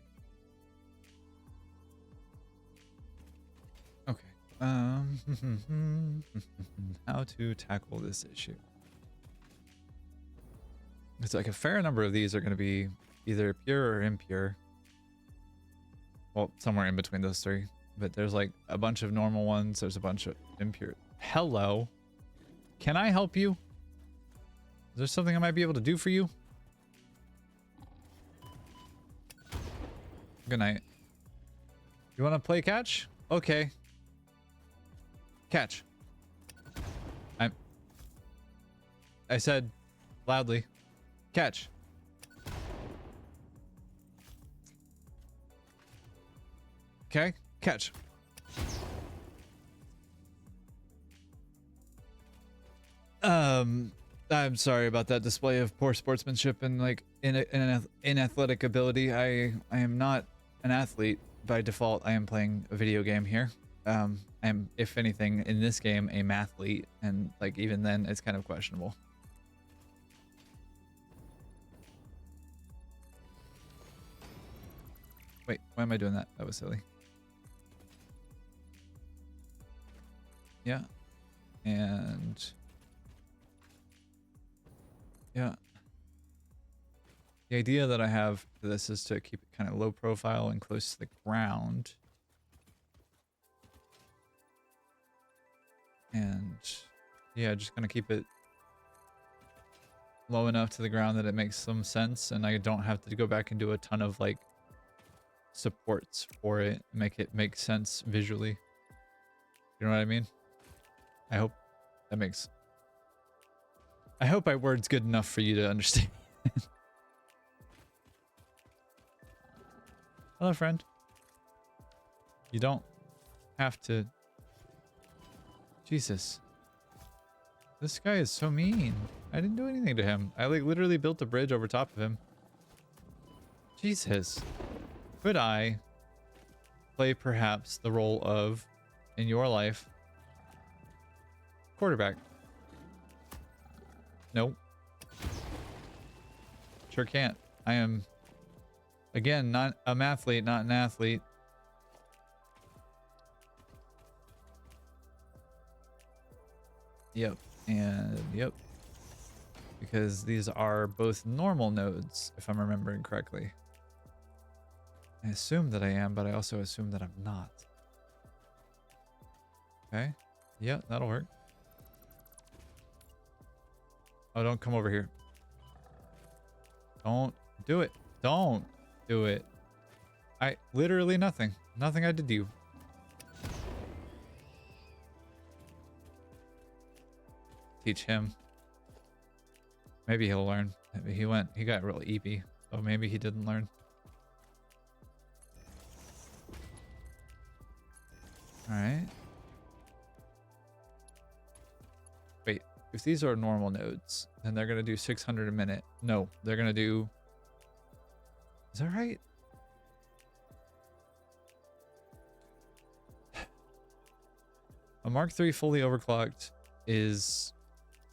Okay. How to tackle this issue? It's like a fair number of these are going to be either pure or impure. Well, somewhere in between those 3. But there's like a bunch of normal ones. There's a bunch of impure. Hello. Can I help you? Is there something I might be able to do for you? Good night. You want to play catch? Okay. Catch. I said loudly. Catch. Okay. Catch. I'm sorry about that display of poor sportsmanship and like in athletic ability. I am not an athlete by default. I am playing a video game here. I am, if anything, in this game, a mathlete, and like even then, it's kind of questionable. Wait, why am I doing that? That was silly. Yeah. And yeah. The idea that I have for this is to keep it kind of low profile and close to the ground. And yeah, just gonna keep it low enough to the ground that it makes some sense and I don't have to go back and do a ton of like supports for it, make it make sense visually. You know what I mean? I hope that makes... I hope my word's good enough for you to understand. Hello, friend. You don't have to... Jesus. This guy is so mean. I didn't do anything to him. I like literally built a bridge over top of him. Jesus. Could I play perhaps the role of, in your life, quarterback? Nope. Sure can't. I am, again, not a mathlete, not an athlete. Yep. And yep. Because these are both normal nodes, if I'm remembering correctly. I assume that I am, but I also assume that I'm not. Okay. Yeah, that'll work. Oh, don't come over here. Don't do it. Don't do it. I literally nothing. Nothing I did to you. Teach him. Maybe he'll learn. Maybe he got real eepy, so maybe he didn't learn. All right. Wait, if these are normal nodes, then they're gonna do 600 a minute. No, they're gonna do... Is that right? A Mark III fully overclocked is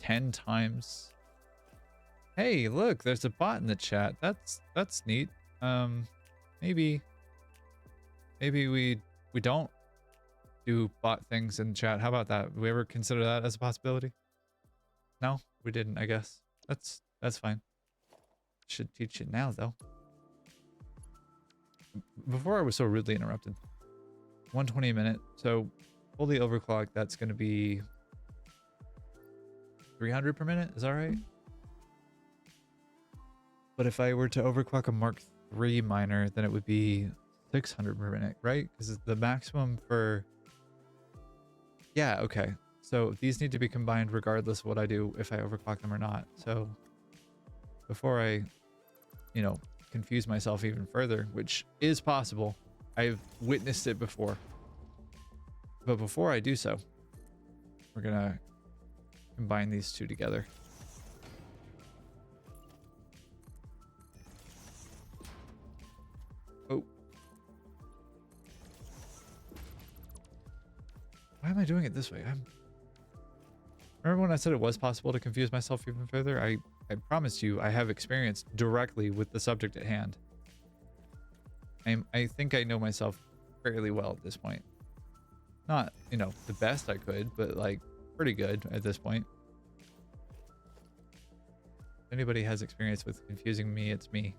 10 times. Hey, look, there's a bot in the chat. That's neat. Maybe we don't do bot things in chat. How about that? Did we ever consider that as a possibility? No, we didn't, I guess. That's fine. Should teach it now though. Before I was so rudely interrupted. 120 a minute. So fully overclocked, that's gonna be 300 per minute, is that right? But if I were to overclock a Mark III miner, then it would be 600 per minute, right? Because the maximum for... Yeah, okay. So these need to be combined regardless of what I do, if I overclock them or not. So before I, you know, confuse myself even further, which is possible, I've witnessed it before. But before I do so, we're gonna combine these two together. Oh. Why am I doing it this way? Remember when I said it was possible to confuse myself even further? I promised you I have experience directly with the subject at hand. I think I know myself fairly well at this point. Not, you know, the best I could, but like pretty good at this point. If anybody has experience with confusing me, it's me.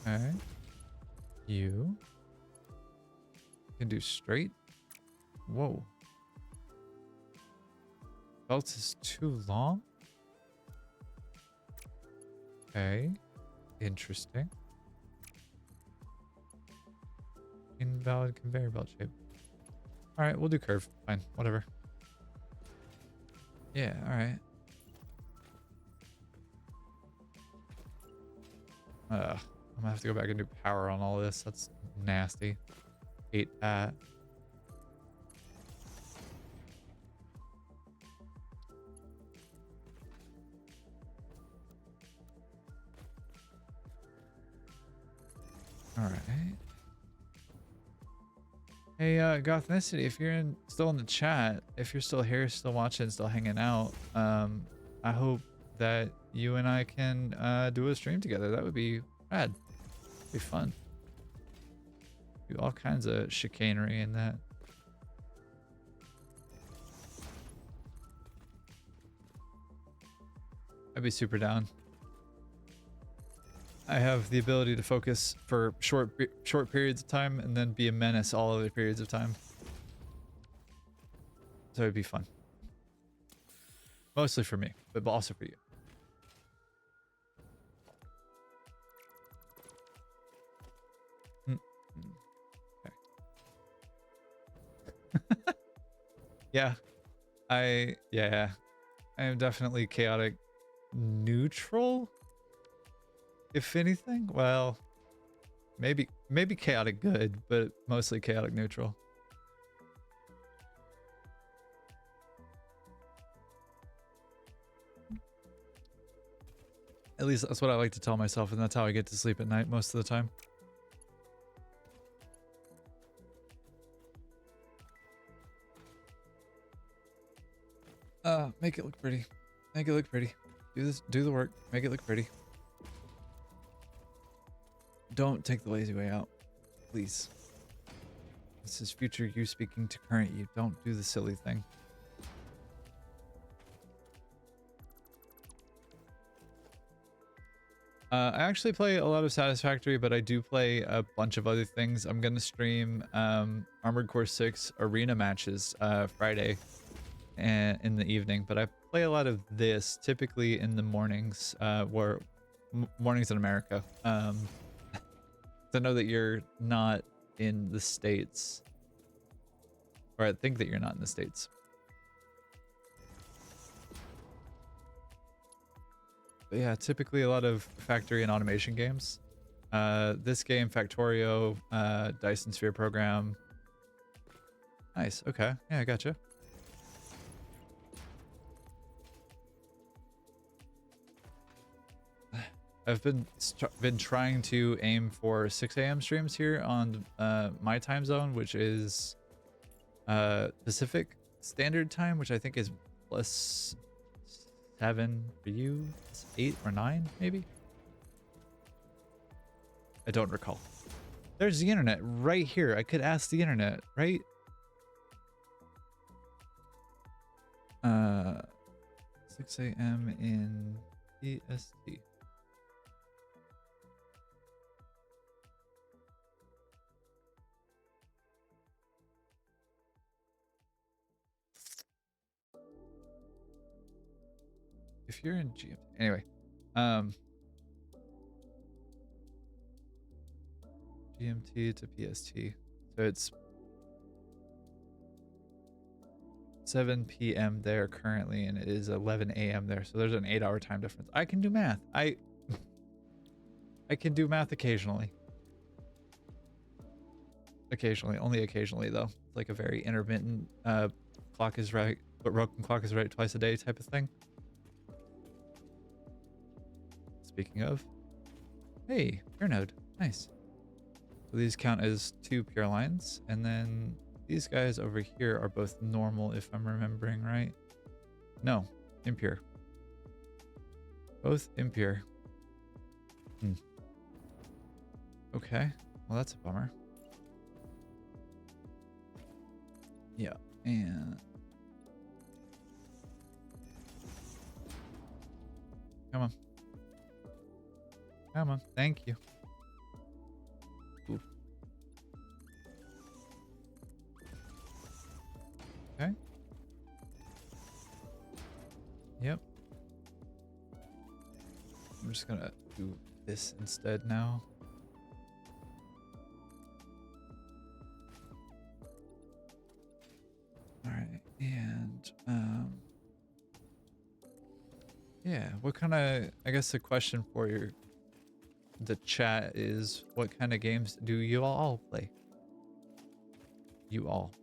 Alright. You can do straight. Whoa. Belt is too long? Okay. Interesting. Invalid conveyor belt shape. Alright, we'll do curve. Fine, whatever. Yeah, alright. I'm gonna have to go back and do power on all this. That's nasty. Hate that. All right. Hey, Gothnicity, if you're still in the chat, if you're still here, still watching, still hanging out, I hope that you and I can do a stream together. That would be rad. Be fun. Do all kinds of chicanery in that. I'd be super down. I have the ability to focus for short periods of time and then be a menace all other periods of time. So it'd be fun. Mostly for me, but also for you. Okay. Yeah. I am definitely chaotic neutral. If anything, well, maybe chaotic good, but mostly chaotic neutral. At least that's what I like to tell myself, and that's how I get to sleep at night most of the time. Make it look pretty. Make it look pretty. Do the work. Make it look pretty. Don't take the lazy way out, please. This is future you speaking to current you. Don't do the silly thing. I actually play a lot of Satisfactory, but I do play a bunch of other things. I'm gonna stream Armored Core 6 arena matches Friday and in the evening, but I play a lot of this typically in the mornings, mornings in America. I know that you're not in the States, or I think that you're not in the States. But yeah, typically a lot of factory and automation games. This game, Factorio, Dyson Sphere program. Nice. Okay. Yeah, I gotcha. I've been trying to aim for 6 a.m. streams here on my time zone, which is Pacific Standard Time, which I think is +7 for you. It's 8 or 9, maybe. I don't recall. There's the internet right here. I could ask the internet, right? 6 a.m. in EST. If you're in GMT, anyway, GMT to PST, so it's 7 p.m. there currently, and it is 11 a.m. there, so there's an 8-hour time difference. I can do math. I can do math occasionally. Occasionally, only occasionally though. It's like a very intermittent clock is right, but broken clock is right twice a day type of thing. Speaking of, hey, pure node, nice. So these count as 2 pure lines, and then these guys over here are both normal, if I'm remembering right. No, impure. Both impure. Okay, well that's a bummer. Yeah, and come on. Come on, thank you. Ooh. Okay. Yep. I'm just gonna do this instead now. All right, and yeah, what kind of, I guess the question for the chat is, what kind of games do you all play? Y'all.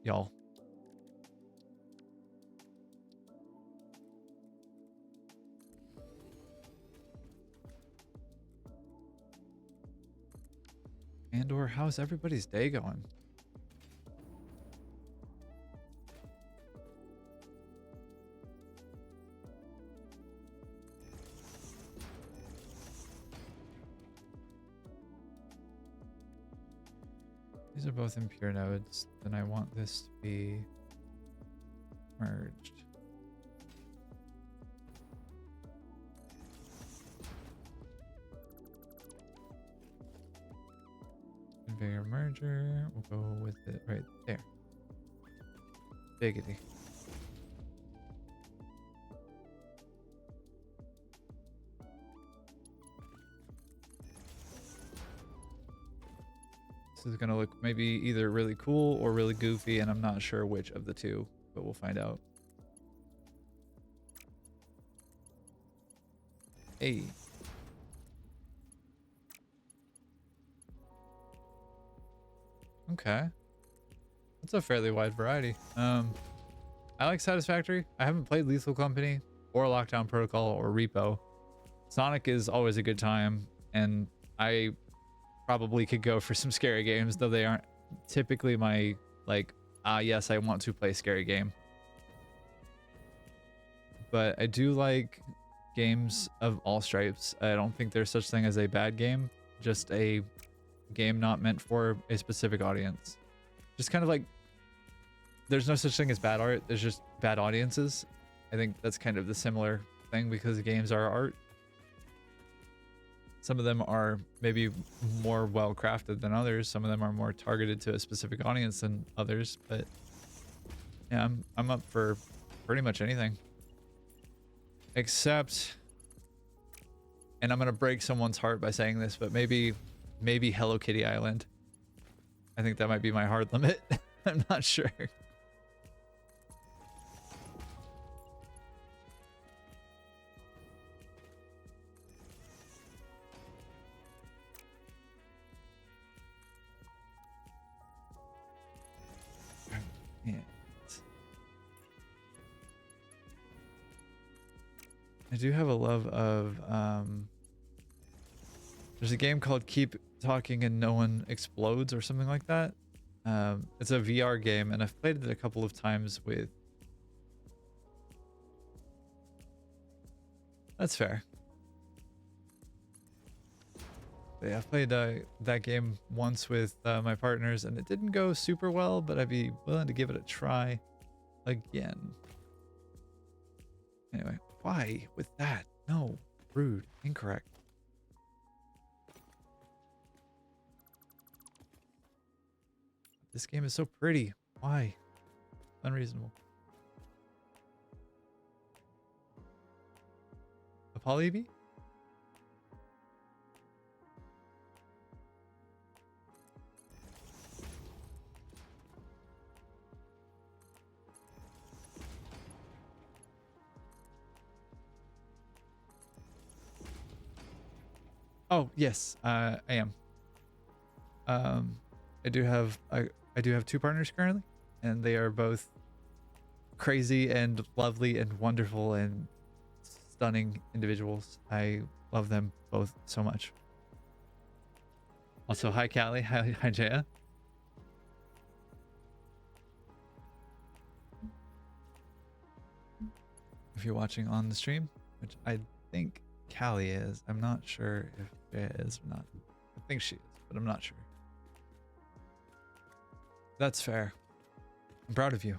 And or how's everybody's day going? These are both impure nodes. Then I want this to be merged. Conveyor merger. We'll go with it right there. Biggity. This is gonna look maybe either really cool or really goofy, and I'm not sure which of the two, but we'll find out. Hey. Okay. That's a fairly wide variety. I like Satisfactory. I haven't played Lethal Company or Lockdown Protocol or Repo. Sonic is always a good time, and I probably could go for some scary games, though they aren't typically my, like, yes, I want to play a scary game. But I do like games of all stripes. I don't think there's such thing as a bad game, just a game not meant for a specific audience. Just kind of like, there's no such thing as bad art, there's just bad audiences. I think that's kind of the similar thing, because games are art. Some of them are maybe more well crafted than others, some of them are more targeted to a specific audience than others, but yeah, I'm up for pretty much anything. Except, and I'm gonna break someone's heart by saying this, but maybe Hello Kitty Island. I think that might be my hard limit. I'm not sure. Yeah. I do have a love of there's a game called Keep Talking and No One Explodes or something like that. It's a VR game, and I've played it a couple of times with... That's fair. But yeah, I've played that game once with my partners, and it didn't go super well, but I'd be willing to give it a try again. Anyway, why with that? No, rude, incorrect. This game is so pretty. Why? Unreasonable. A poly-EV? Oh, yes, I am. I do have two partners currently, and they are both crazy and lovely and wonderful and stunning individuals. I love them both so much. Also, hi Callie, hi Jaya. If you're watching on the stream, which I think Callie is, I'm not sure if Jaya is or not. I think she is, but I'm not sure. That's fair. I'm proud of you.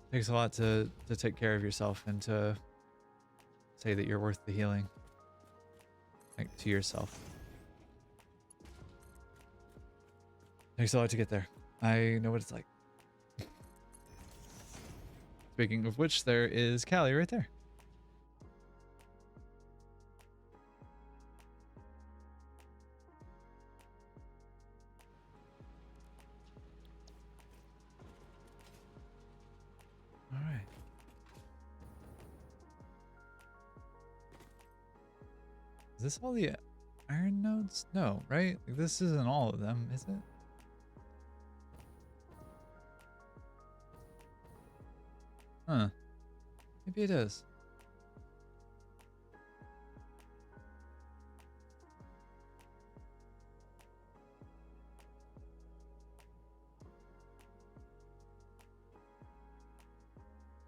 It takes a lot to take care of yourself and to say that you're worth the healing. Like, to yourself. It takes a lot to get there. I know what it's like. Speaking of which, there is Callie right there. All right. Is this all the iron nodes? No, right? Like, this isn't all of them, is it? Huh. Maybe it is.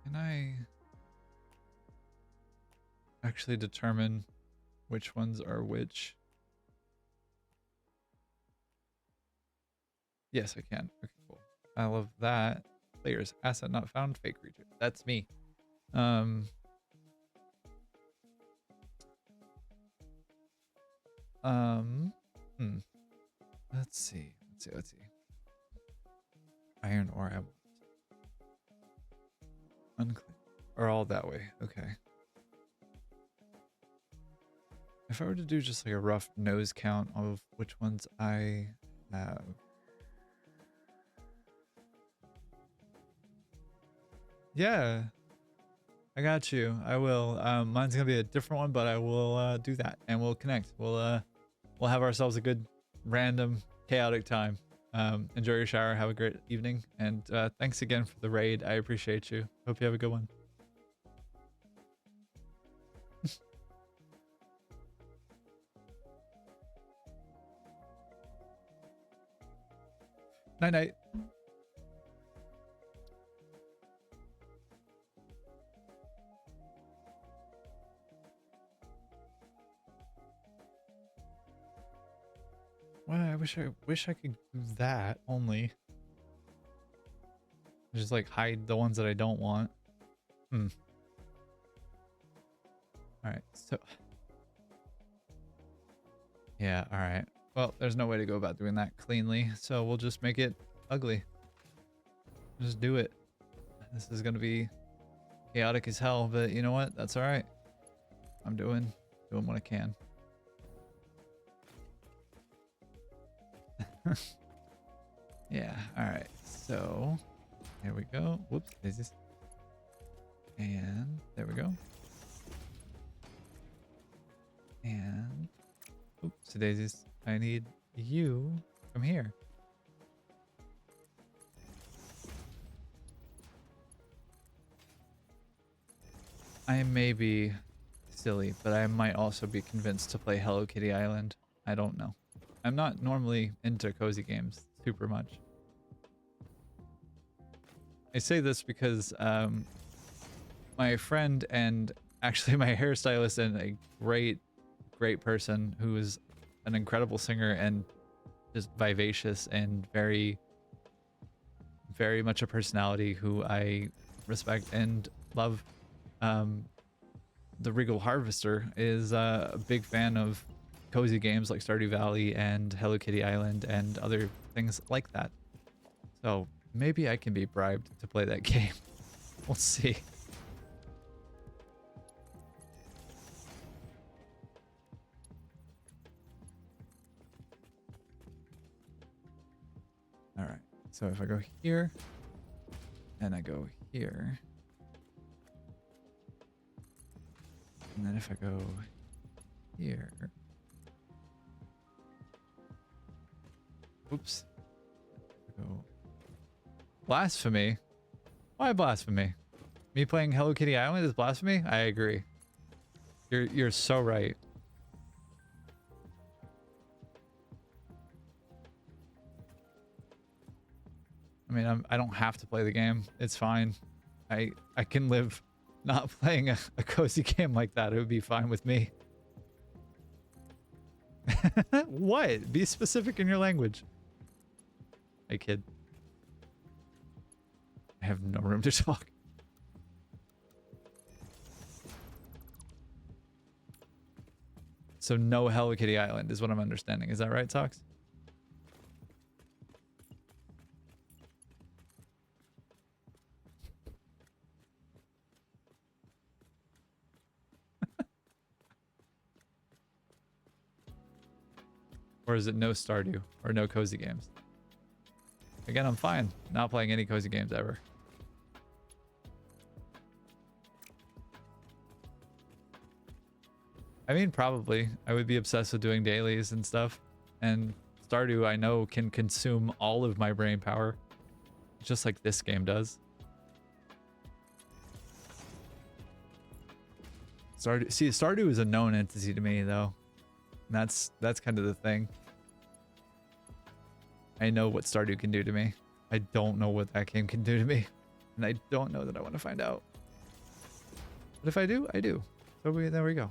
Can I actually determine which ones are which? Yes, I can. Okay, cool. I love that. Players, asset not found, fake creature. That's me. Um, um, hmm. Let's see. Let's see. Iron ore. I want. Unclear. Or all that way. Okay. If I were to do just like a rough nose count of which ones I have. Yeah, I got you. I will. Mine's gonna be a different one, but I will do that and we'll connect. We'll have ourselves a good random chaotic time. Enjoy your shower, have a great evening, and thanks again for the raid. I appreciate you. Hope you have a good one. Night night. Well, I wish I could do that only. Just like hide the ones that I don't want. Hmm. All right. So yeah, all right. Well, there's no way to go about doing that cleanly, so we'll just make it ugly. Just do it. This is gonna be chaotic as hell, but you know what? That's all right. I'm doing what I can. Yeah. All right. So here we go. Whoops. Is this? And there we go. And oops, daisies. I need you from here. I may be silly, but I might also be convinced to play Hello Kitty Island. I don't know. I'm not normally into cozy games super much. I say this because my friend and actually my hairstylist and a great person who is an incredible singer and just vivacious and very much a personality who I respect and love. The Regal Harvester is a big fan of cozy games like Stardew Valley and Hello Kitty Island and other things like that. So maybe I can be bribed to play that game. We'll see. All right. So if I go here and I go here, and then if I go here, oops, I go blasphemy. Why blasphemy? Me playing Hello Kitty Island is blasphemy? I agree. You're so right. I mean, I don't have to play the game. It's fine. I can live not playing a cozy game like that. It would be fine with me. What? Be specific in your language. Hey, kid. I have no room to talk. So no Hello Kitty Island is what I'm understanding. Is that right, Sox? Or is it no Stardew or no cozy games? Again, I'm fine not playing any cozy games ever. I mean, probably. I would be obsessed with doing dailies and stuff. And Stardew, I know, can consume all of my brain power. Just like this game does. Stardew is a known entity to me, though. And that's kind of the thing. I know what Stardew can do to me. I don't know what that game can do to me. And I don't know that I want to find out. But if I do, I do. So there we go.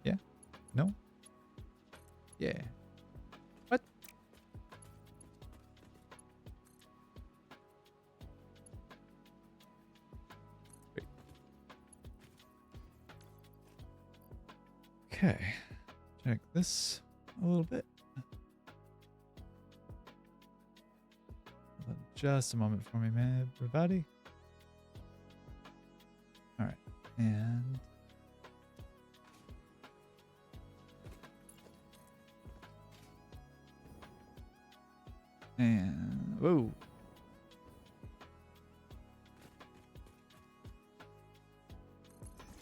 Yeah? No? Yeah. What? Okay. Check this a little bit. Hold on just a moment for me, man, everybody. All right. And whoa.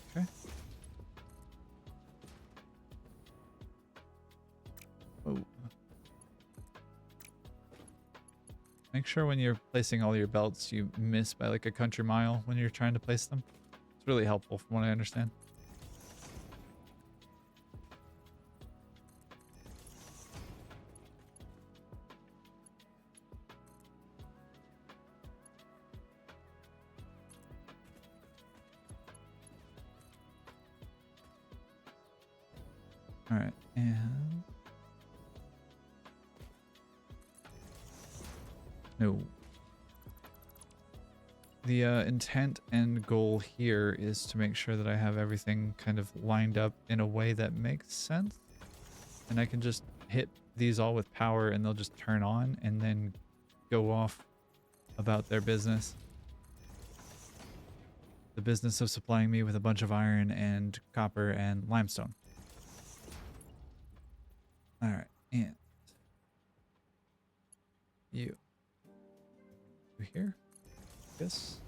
Okay. Whoa. Make sure when you're placing all your belts, you miss by like a country mile when you're trying to place them. It's really helpful from what I understand. All right, and no. The intent and goal here is to make sure that I have everything kind of lined up in a way that makes sense. And I can just hit these all with power and they'll just turn on and then go off about their business. The business of supplying me with a bunch of iron and copper and limestone. All right, and you here? Yes.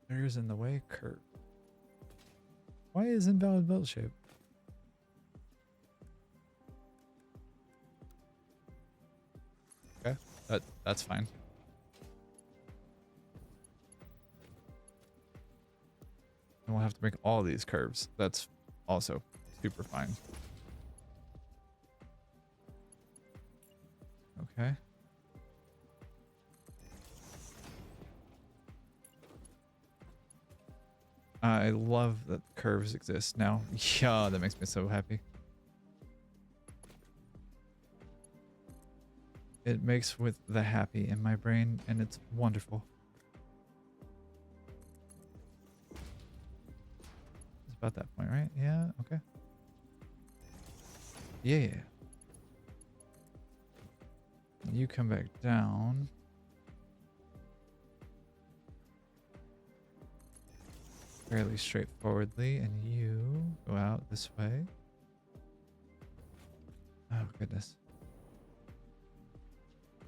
There's in the way curve. Why is invalid belt shape? Okay, that's fine. And we'll have to make all these curves. That's also super fine. Okay. I love that curves exist now. Yeah, that makes me so happy. It makes with the happy in my brain, and it's wonderful. It's about that point, right? Yeah, okay. Yeah. You come back down. Fairly straightforwardly, and you go out this way. Oh, goodness.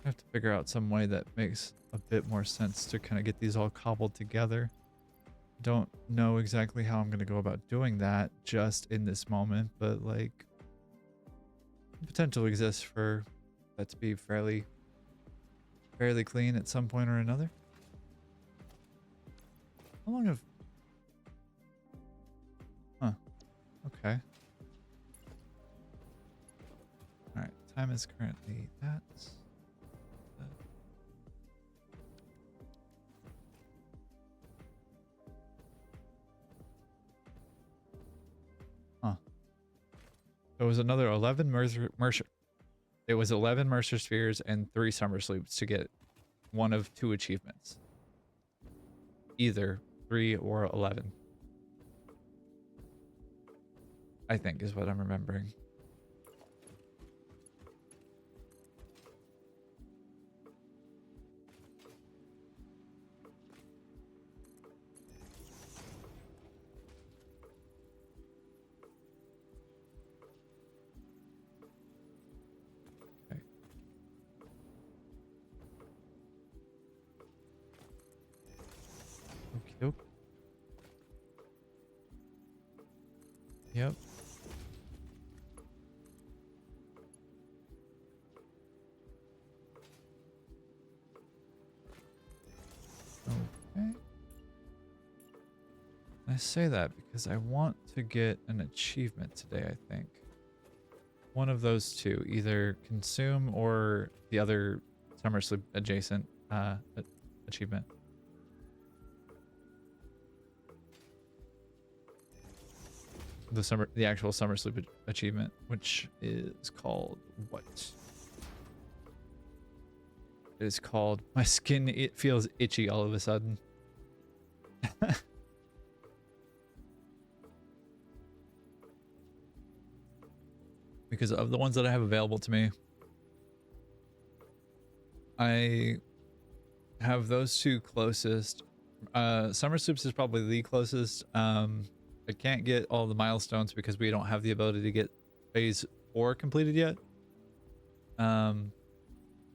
I have to figure out some way that makes a bit more sense to kind of get these all cobbled together. Don't know exactly how I'm going to go about doing that just in this moment, but like the potential exists for that to be fairly clean at some point or another. How long have... Huh. Okay. Alright, time is currently that. Huh. It was another 11 Mercer. It was 11 Mercer Spheres and 3 Summer Sloops to get one of 2 achievements. Either 3 or 11. I think is what I'm remembering. Okay. Okey-doke. Yep. Okay. I say that because I want to get an achievement today, I think. One of those two, either consume or the other Summer Sleep adjacent achievement. The actual Summer Sleep achievement, which is called what? It is called My Skin It Feels Itchy all of a sudden. Because of the ones that I have available to me, I have those two closest. Summer Soups is probably the closest. I can't get all the milestones because we don't have the ability to get phase 4 completed yet.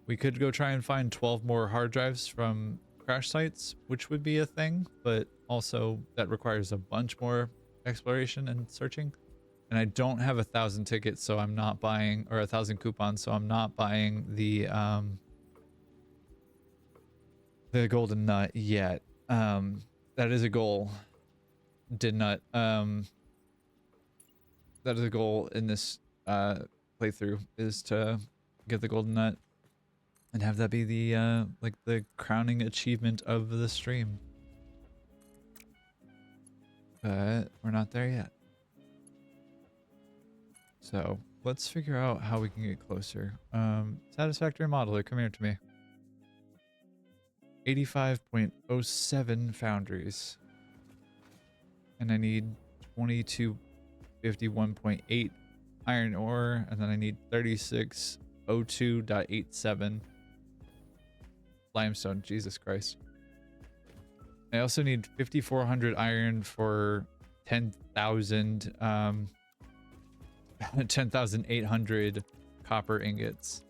We could go try and find 12 more hard drives from crash sites, which would be a thing, but also that requires a bunch more exploration and searching. And I don't have 1,000 tickets, so I'm not buying, or 1,000 coupons, so I'm not buying the golden nut yet. That is a goal. Did not. That is a goal in this playthrough, is to get the golden nut and have that be the like the crowning achievement of the stream. But we're not there yet. So let's figure out how we can get closer. Satisfactory modeler, come here to me. 85.07 foundries. And I need 2251.8 iron ore, and then I need 3602.87 limestone. Jesus Christ. I also need 5400 iron for 10,000 10,800 copper ingots.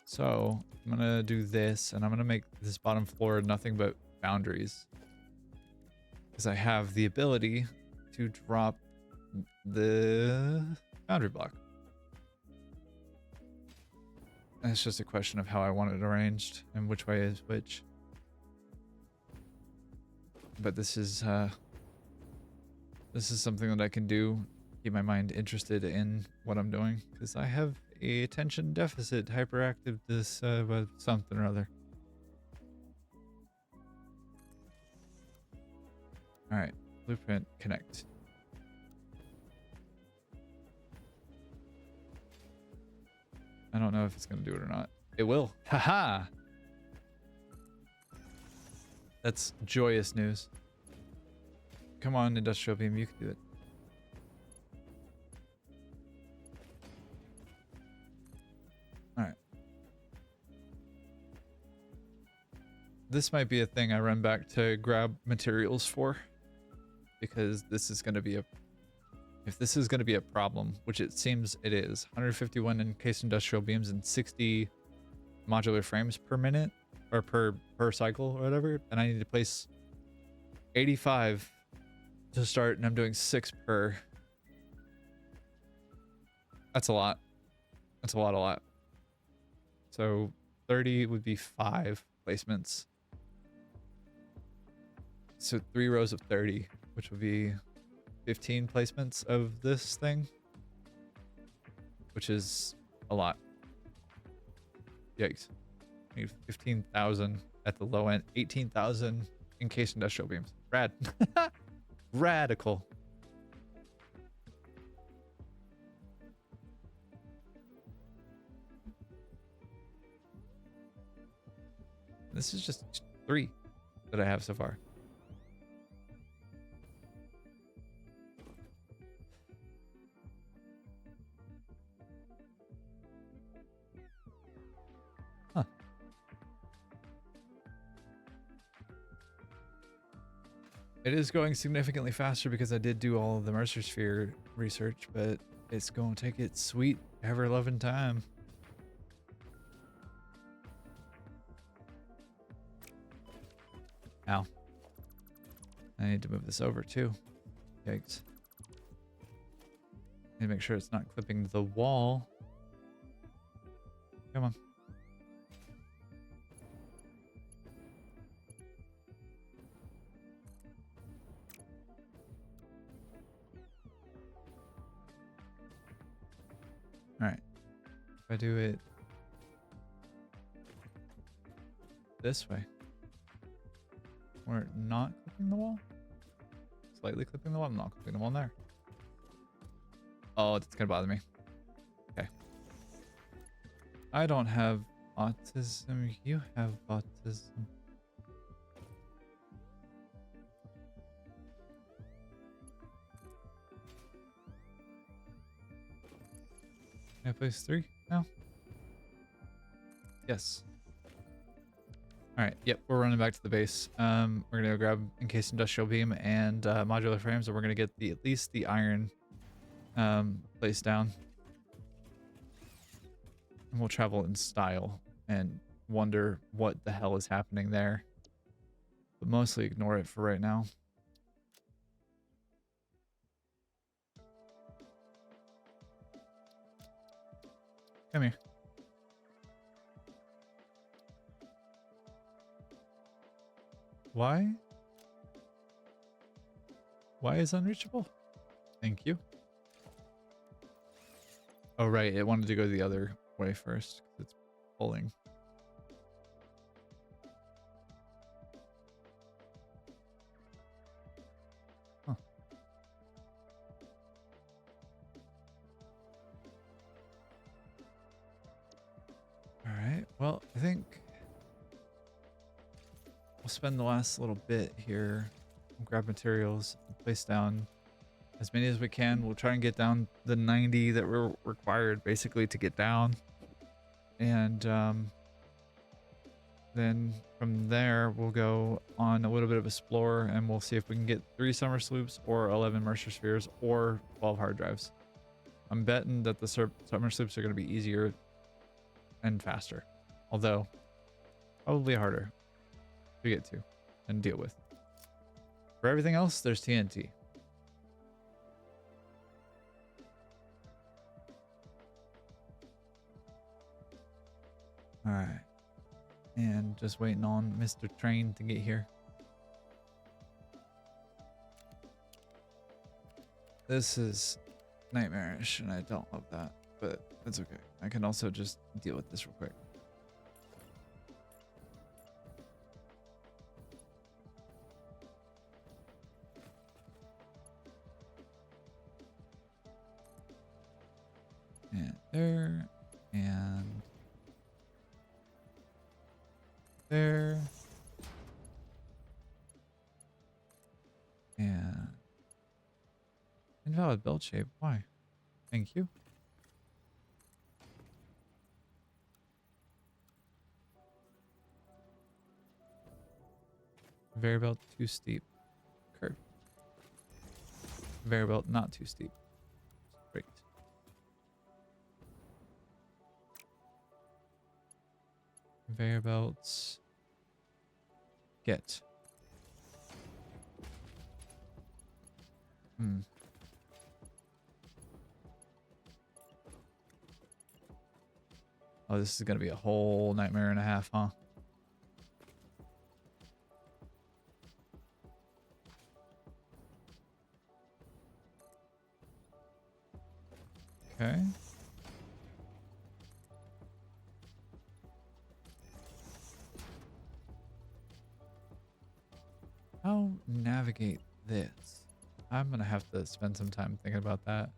So I'm gonna do this, and I'm gonna make this bottom floor nothing but foundries, because I have the ability to drop the foundry block. And it's just a question of how I want it arranged and which way is which. But this is something that I can do, keep my mind interested in what I'm doing, because I have a attention deficit hyperactive this something or other. All right, blueprint connect. I don't know if it's gonna do it or not. It will. Haha. That's joyous news. Come on, industrial beam, you can do it. All right. This might be a thing I run back to grab materials for, because this is going to be a, if this is going to be a problem, which it seems it is, 151 encased industrial beams and 60 modular frames per minute, or per cycle or whatever, and I need to place 85 to start, and I'm doing 6 per. That's a lot. That's a lot. So 30 would be 5 placements. So 3 rows of 30, which would be 15 placements of this thing, which is a lot. Yikes. I need 15,000 at the low end, 18,000 encased industrial beams. Rad. Radical. This is just 3 that I have so far. Huh. It is going significantly faster because I did do all of the Mercer Sphere research, but it's going to take its sweet, ever-loving time. Ow. I need to move this over too. Yikes. Need to make sure it's not clipping the wall. Come on. Alright. If I do it this way. We're not clipping the wall? Slightly clipping the wall? I'm not clipping the wall in there. Oh, that's gonna bother me. Okay. I don't have autism. You have autism. Can I place 3 now? Yes. All right. Yep. We're running back to the base. We're gonna go grab encased industrial beam and modular frames, and we're gonna get at least the iron placed down, and we'll travel in style and wonder what the hell is happening there, but mostly ignore it for right now. Come here. Why? Why is unreachable? Thank you. Oh, right. It wanted to go the other way first. It's pulling. Huh. All right. Well, I think we'll spend the last little bit here, grab materials, place down as many as we can. We'll try and get down the 90 that we're required basically to get down. And then from there, we'll go on a little bit of explore and we'll see if we can get 3 summer sloops or 11 Mercer spheres or 12 hard drives. I'm betting that the summer sloops are going to be easier and faster, although probably harder to get to and deal with. For everything else, there's TNT. All right. And just waiting on Mr. Train to get here. This is nightmarish and I don't love that, but it's okay. I can also just deal with this real quick. And there, and there, and invalid belt shape. Why? Thank you. Conveyor belt too steep. Curve. Conveyor belt not too steep. Great. Conveyor belts. Get. Oh, this is gonna be a whole nightmare and a half, huh? Okay. How navigate this? I'm gonna have to spend some time thinking about that.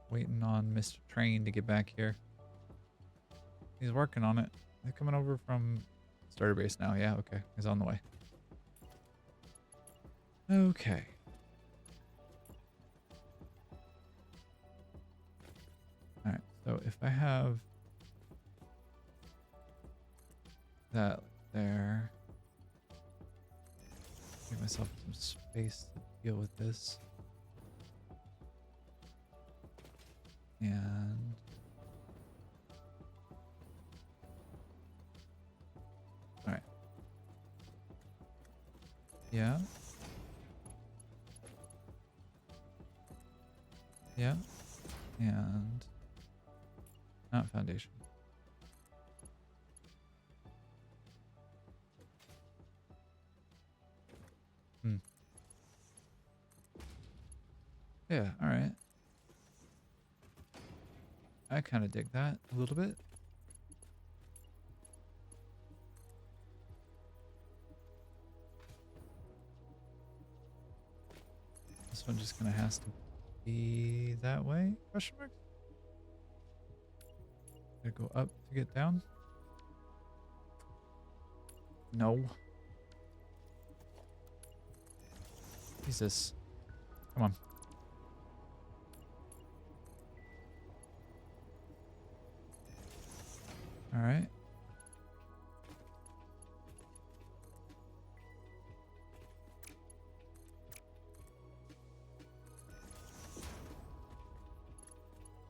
Waiting on Mr. Train to get back here. He's working on it. They're coming over from starter base now. Yeah, okay. He's on the way. Okay. Alright, so if I have that there, give myself some space to deal with this. And alright. Yeah. Yeah. And not foundation. Yeah, alright. I kind of dig that a little bit. This one just kind of has to be that way? Question mark? Gotta go up to get down? No. Jesus. Come on. All right.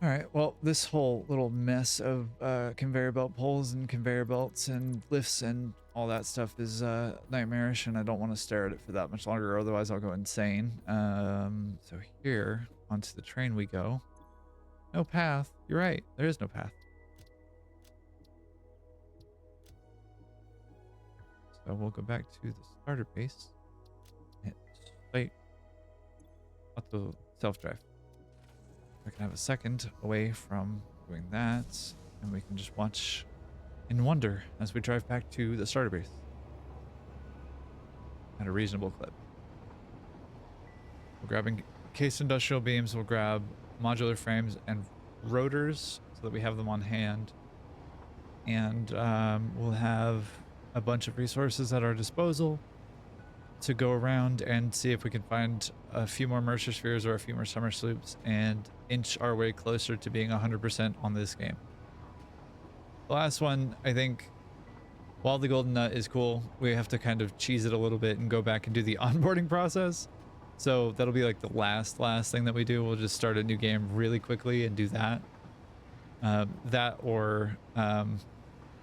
All right, well, this whole little mess of conveyor belt poles and conveyor belts and lifts and all that stuff is nightmarish, and I don't want to stare at it for that much longer, otherwise I'll go insane. So here, onto the train we go. No path. You're right, there is no path. So we'll go back to the starter base. Hit wait. Auto self-drive. I can have a second away from doing that, and we can just watch in wonder as we drive back to the starter base at a reasonable clip. We're grabbing case industrial beams, we'll grab modular frames and rotors so that we have them on hand, and we'll have a bunch of resources at our disposal to go around and see if we can find a few more Mercer Spheres or a few more Summer Sloops and inch our way closer to being 100% on this game. The last one, I think, while the Golden Nut is cool, we have to kind of cheese it a little bit and go back and do the onboarding process. So that'll be like the last thing that we do. We'll just start a new game really quickly and do that.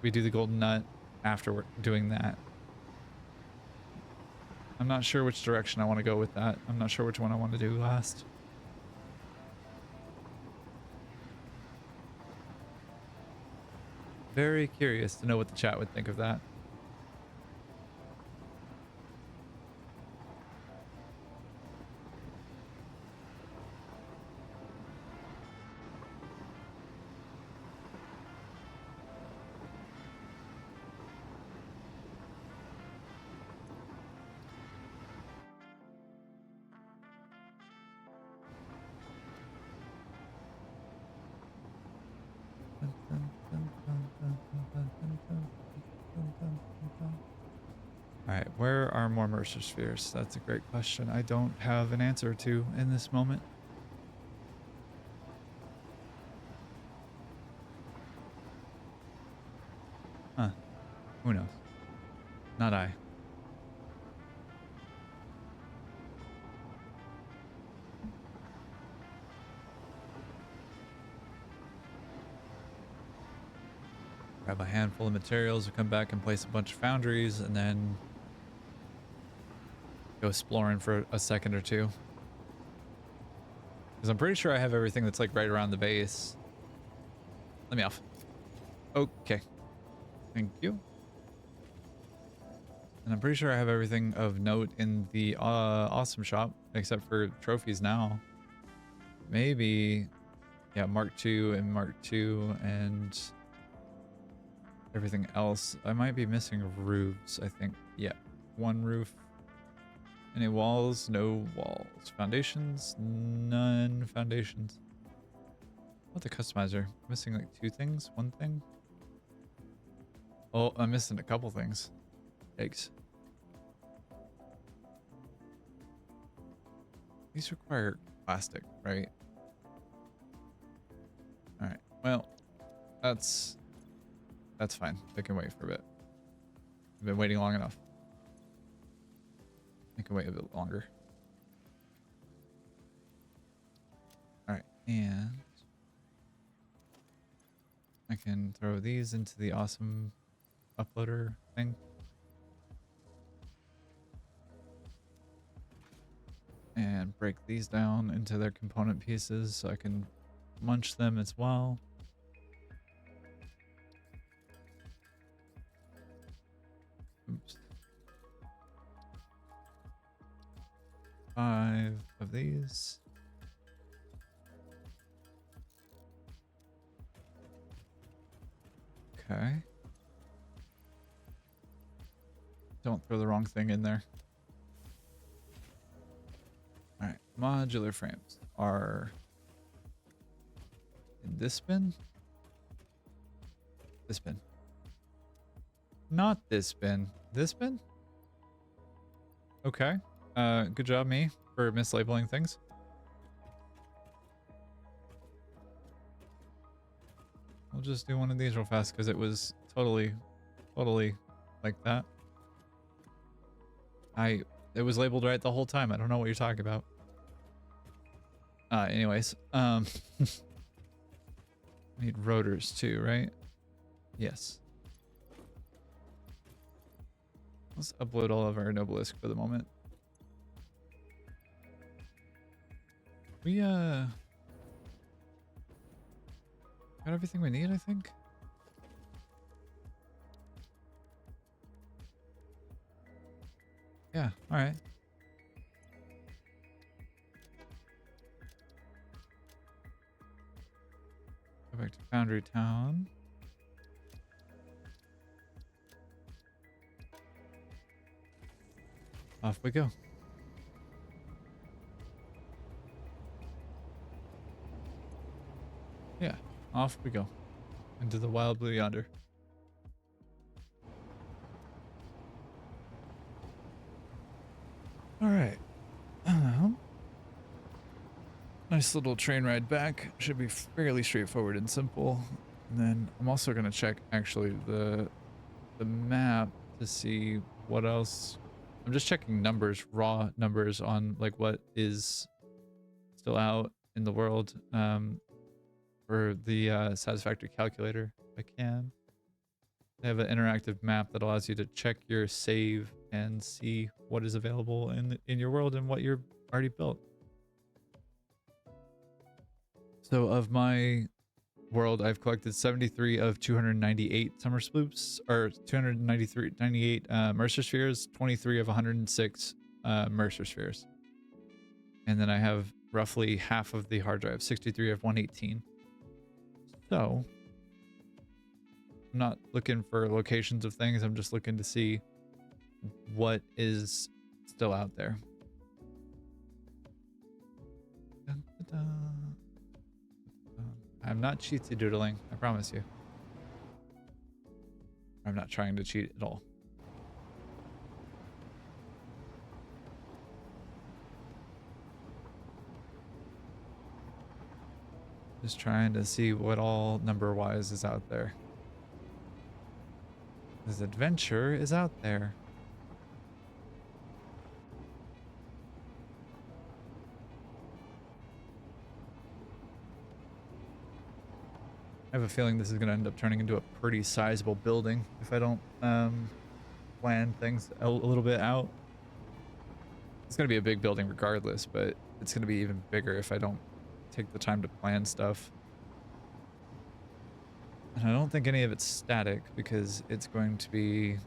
We do the Golden Nut after we're doing that. I'm not sure which direction I want to go with that. I'm not sure which one I want to do last. Very curious to know what the chat would think of that. Alright, where are more Mercer Spheres? That's a great question. I don't have an answer to in this moment. Huh. Who knows? Not I. Grab a handful of materials, we'll come back and place a bunch of foundries, and then go exploring for a second or two. Because I'm pretty sure I have everything that's like right around the base. Let me off. Okay. Thank you. And I'm pretty sure I have everything of note in the awesome shop, except for trophies now. Maybe, yeah, Mark II and Mark II and everything else. I might be missing roofs, I think. Yeah, one roof. Any walls? No walls. Foundations? None foundations. What the customizer? Missing like two things? One thing? Oh, I'm missing a couple things. Eggs. These require plastic, right? Alright, well, that's fine. They can wait for a bit. I've been waiting long enough. I can wait a bit longer. Alright, and I can throw these into the awesome uploader thing. And break these down into their component pieces so I can munch them as well. Oops. 5 of these. Okay. Don't throw the wrong thing in there. All right, modular frames are in this bin. This bin. Not this bin. This bin? Okay. Good job, me, for mislabeling things. I'll just do one of these real fast because it was totally like that. It was labeled right the whole time. I don't know what you're talking about. Anyways, I need rotors too, right? Yes. Let's upload all of our Nobelisk for the moment. We got everything we need, I think. Yeah, all right. Go back to Foundry Town. Off we go. Yeah, off we go. Into the wild blue yonder. All right. Nice little train ride back. Should be fairly straightforward and simple. And then I'm also going to check actually the map to see what else. I'm just checking numbers, raw numbers on like what is still out in the world for the Satisfactory calculator if I can. They have an interactive map that allows you to check your save and see what is available in your world and what you're already built. So of my world, I've collected 73 of 298 summer sloops, or 98 Mercer spheres, 23 of 106 Mercer spheres. And then I have roughly half of the hard drive, 63 of 118. So I'm not looking for locations of things. I'm just looking to see what is still out there. Dun, dun, dun. I'm not cheatsy doodling, I promise you. I'm not trying to cheat at all. Just trying to see what all number-wise is out there. This adventure is out there. I have a feeling this is going to end up turning into a pretty sizable building if I don't plan things a little bit out. It's going to be a big building regardless, but it's going to be even bigger if I don't take the time to plan stuff. And I don't think any of it's static because it's going to be...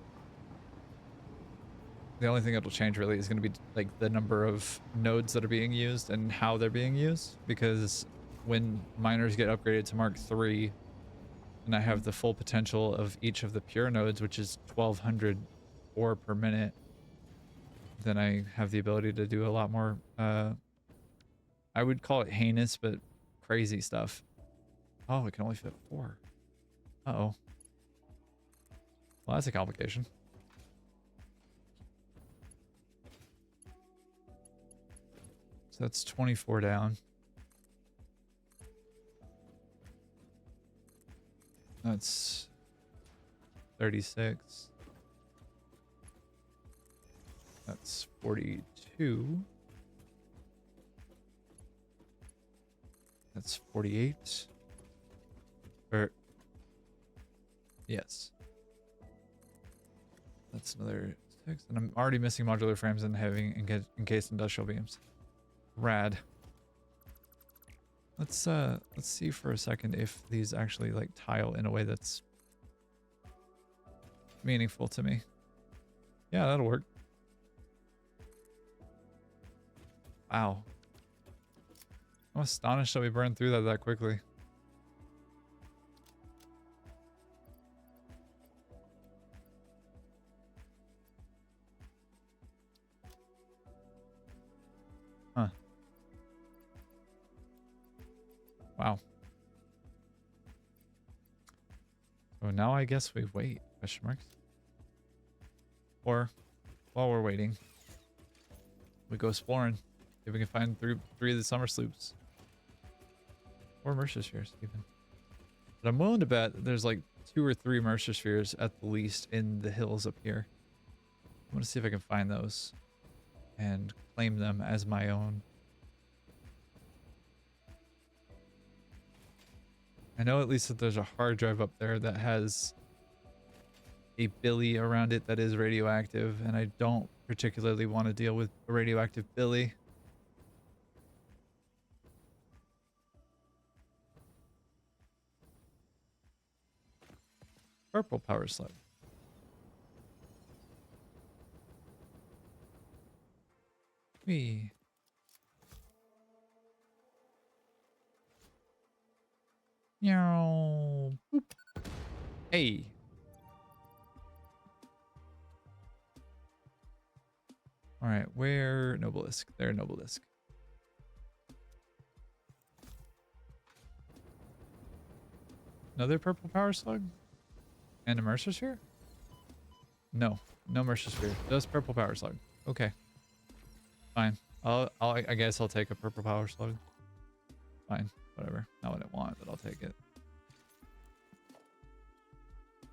The only thing that'll change really is going to be like the number of nodes that are being used and how they're being used, because when miners get upgraded to Mark III and I have the full potential of each of the pure nodes, which is 1200 ore per minute, then I have the ability to do a lot more, I would call it heinous, but crazy stuff. Oh, it can only fit 4. Uh-oh. Well, that's a complication. So that's 24 down. That's 36. That's 42. That's 48. Yes. That's another 6. And I'm already missing modular frames and having encased industrial beams. Rad. Let's see for a second if these actually like tile in a way that's meaningful to me. Yeah, that'll work. Wow. I'm astonished that we burned through that quickly. Huh. Wow. So now I guess we wait, question marks. Or while we're waiting, we go exploring. See if we can find three of the summer sloops. Or Mercer spheres, even. But I'm willing to bet that there's like 2 or 3 Mercer spheres at the least in the hills up here. I'm gonna see if I can find those and claim them as my own. I know at least that there's a hard drive up there that has a billy around it that is radioactive, and I don't particularly want to deal with a radioactive billy. Purple power slug. Wee. Meow. Boop. Hey. All right, where Noblisk? There, Noblisk. Another purple power slug? And a Mercer sphere? No, no Mercer sphere. Just purple power slug. Okay. Fine. I guess I'll take a purple power slug. Fine. Whatever. Not what I want, but I'll take it.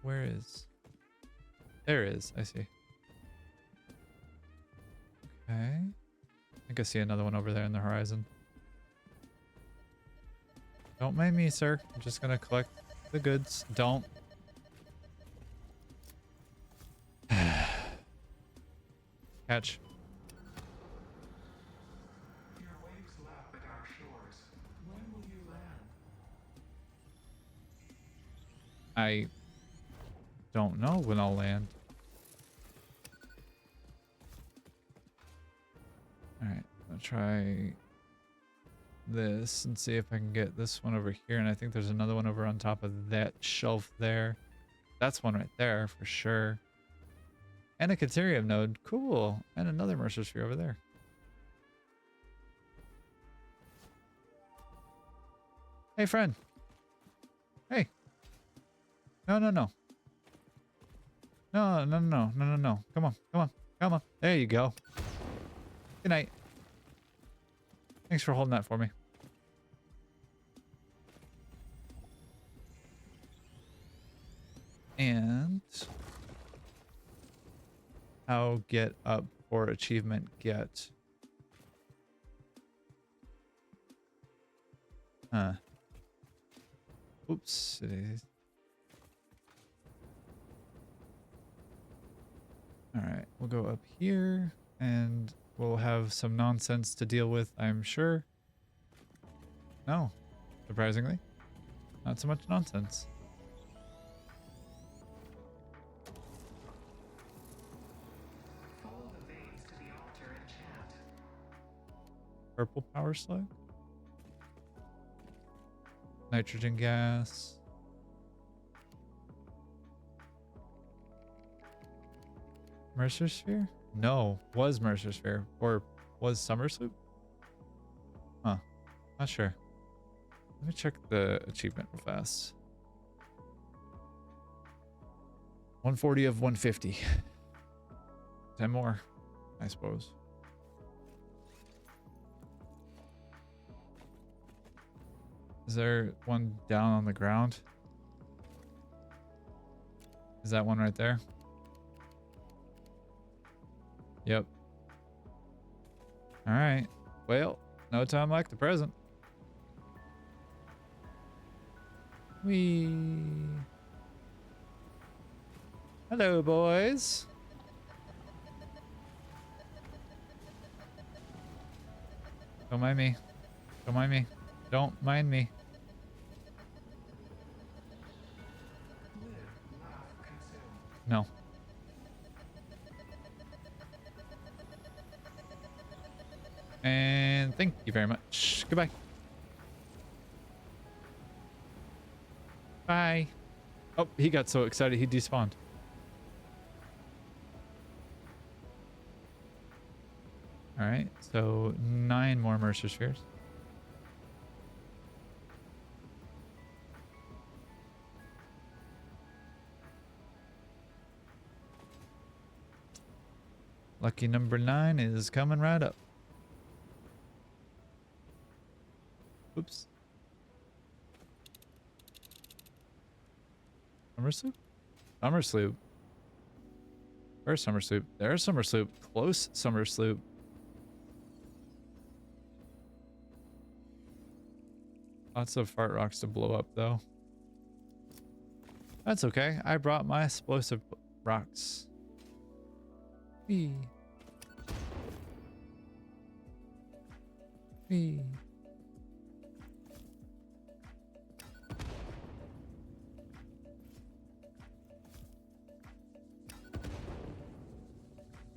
Where is? There is. I see. Okay. I think I see another one over there in the horizon. Don't mind me, sir. I'm just gonna collect the goods. Don't. Catch. Your waves lap at our shores. When will you land? I don't know when I'll land. Alright, I'll try this and see if I can get this one over here. And I think there's another one over on top of that shelf there. That's one right there for sure. And a Caterium node. Cool. And another Mercer sphere over there. Hey, friend. Hey. No, no, no. No, no, no, no, no, no. Come on, come on, come on. There you go. Good night. Thanks for holding that for me. And how get up for achievement get? Huh. Oops. It is. All right, we'll go up here and we'll have some nonsense to deal with, I'm sure. No, surprisingly, not so much nonsense. Follow the veins to the altar and chant. Purple power slug. Nitrogen gas. Mercer sphere? No, was Mercer sphere. Or was Summer Sloop? Huh. Not sure. Let me check the achievement real fast. 140 of 150. 10 more, I suppose. Is there one down on the ground? Is that one right there? Yep. All right. Well, no time like the present. Wee. Hello, boys. Don't mind me. Don't mind me. Don't mind me. Live, laugh, consume. No. And thank you very much. Goodbye. Bye. Oh, he got so excited he despawned. All right, so 9 more Mercer spheres. Lucky number 9 is coming right up. Oops. Summer sloop? Summer sloop. Where's summer sloop? There's summer sloop. Close summer sloop. Lots of fart rocks to blow up though. That's okay. I brought my explosive rocks. Whee. Whee.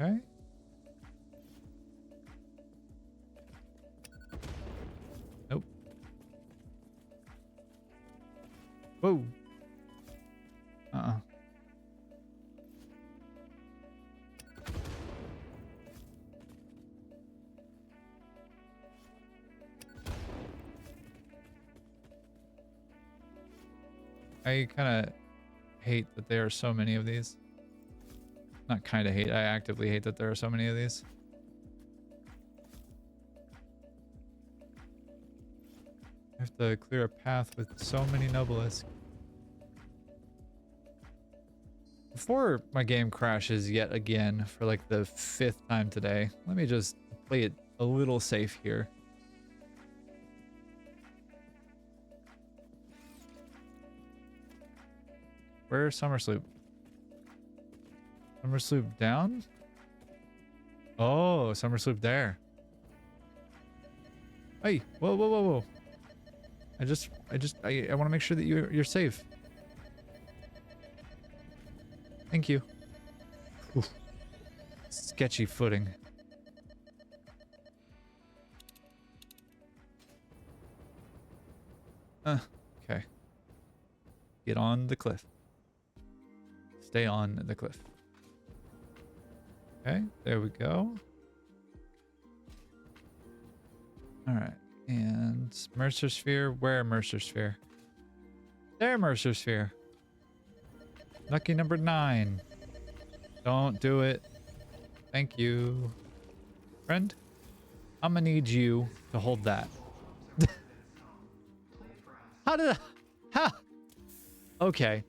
Okay. Nope. Whoa. I kind of hate that there are so many of these. Not kind of hate, I actively hate that there are so many of these. I have to clear a path with so many Nobelisks. Before my game crashes yet again for like the 5th time today, let me just play it a little safe here. Where's Summer Sloop? Summer Sloop down? Oh, Summer Sloop there. Hey, whoa, whoa, whoa, whoa. I want to make sure that you're safe. Thank you. Oof. Sketchy footing. Okay. Get on the cliff. Stay on the cliff. Okay, there we go. All right, and Mercer Sphere. Where Mercer Sphere? There, Mercer Sphere. Lucky number 9. Don't do it. Thank you. Friend, I'm gonna need you to hold that. How did I... How? Okay.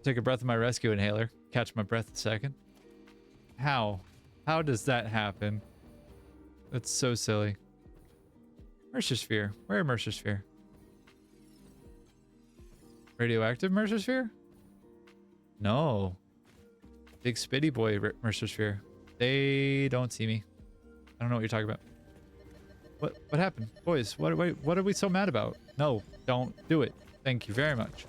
Take a breath of my rescue inhaler. Catch my breath a second. How? How does that happen? That's so silly. Mercer Sphere. Where Mercer Sphere? Radioactive Mercer Sphere? No. Big Spitty Boy Mercer Sphere. They don't see me. I don't know what you're talking about. What happened? Boys, what are we so mad about? No, don't do it. Thank you very much.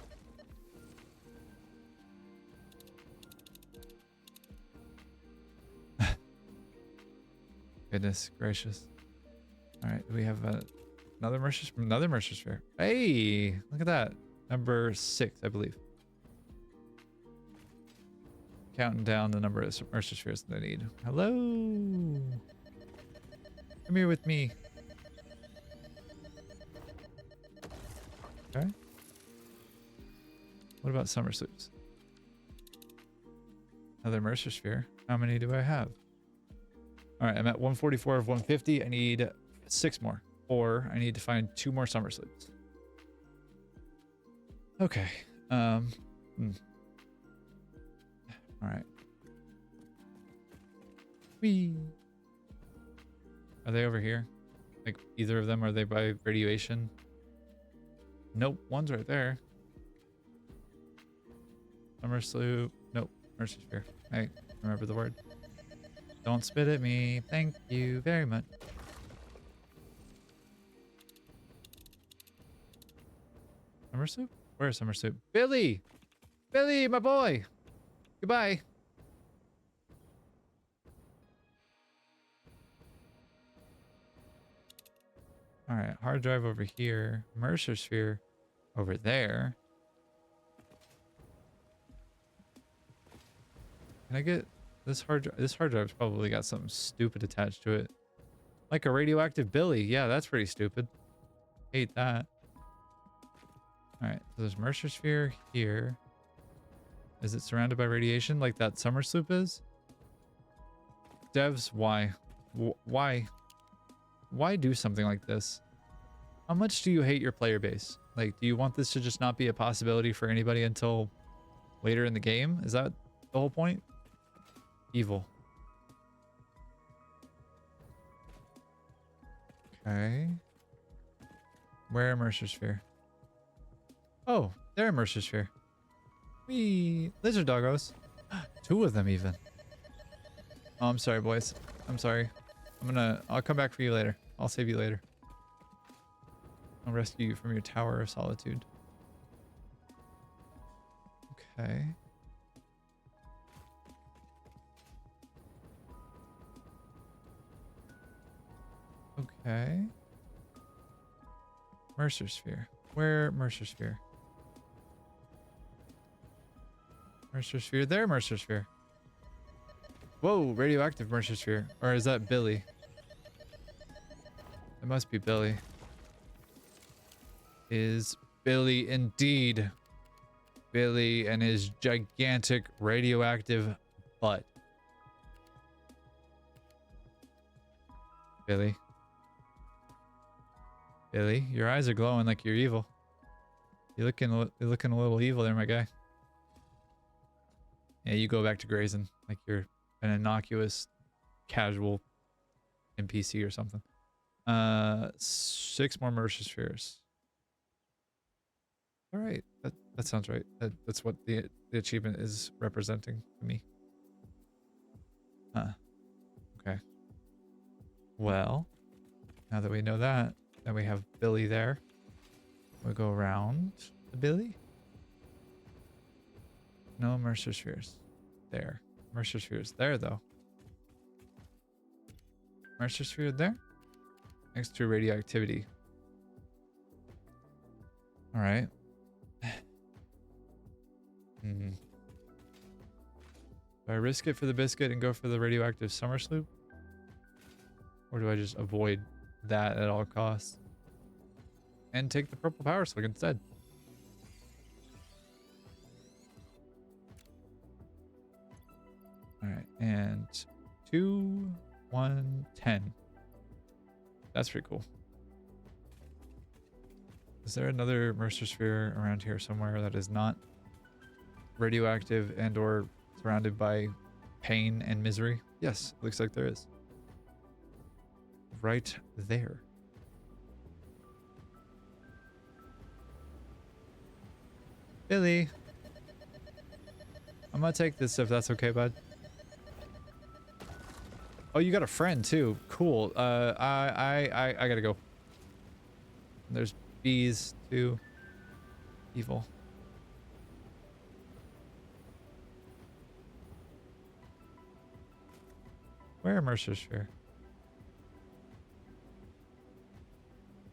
Goodness gracious. All right, we have another Mercer Sphere. Hey, look at that. Number 6, I believe. Counting down the number of Mercer Spheres that I need. Hello. Come here with me. Okay. What about Summer Sloops? Another Mercer Sphere. How many do I have? All right, I'm at 144 of 150. I need 6 more. Or I need to find 2 more Summer Sloops. Okay. All right. Whee. Are they over here? Like either of them, are they by radiation? Nope, one's right there. Summer Sloop. Nope, Mercer Sphere. I remember the word. Don't spit at me. Thank you very much. Summer Sloop? Where's Summer Sloop? Billy! Billy, my boy! Goodbye. All right, hard drive over here. Mercer Sphere over there. Can I get this hard drive? This hard drive's probably got something stupid attached to it. Like a radioactive Billy. Yeah, that's pretty stupid. Hate that. All right, so there's Mercer Sphere here. Is it surrounded by radiation like that Summer Sloop is? Devs, why? Why? Why do something like this? How much do you hate your player base? Like, do you want this to just not be a possibility for anybody until later in the game. Is that the whole point? Evil. Okay. Where Mercer Sphere? Oh, they're Mercer Sphere. Wee, lizard doggos. 2 of them even. Oh, I'm sorry, boys. I'm sorry. I'll come back for you later. I'll save you later. I'll rescue you from your tower of solitude. Okay. Okay. Mercer Sphere. Where Mercer Sphere? Mercer Sphere. There, Mercer Sphere. Whoa, radioactive Mercer Sphere. Or is that Billy? It must be Billy. Is Billy indeed Billy and his gigantic radioactive butt? Billy. Billy, your eyes are glowing like you're evil. You're looking a little evil there, my guy. Yeah, you go back to grazing like you're an innocuous, casual NPC or something. 6 more Mercer Spheres. All right, that sounds right. That's what the achievement is representing to me. Okay. Well, now that we know that, then we have Billy there. We'll go around the Billy. No Mercer Spheres. There. Mercer Spheres there, though. Mercer Sphere there. Next to radioactivity. All right. Do I risk it for the biscuit and go for the radioactive summer sloop? Or do I just avoid that at all costs? And take the purple power slug instead. Alright, and 2, 1, 10. That's pretty cool. Is there another Mercer Sphere around here somewhere that is not radioactive and or surrounded by pain and misery? Yes, looks like there is. Right there. Billy. I'm gonna take this if that's okay, bud. Oh, you got a friend too. Cool. I gotta go. There's bees too. Evil. Where Mercer Sphere?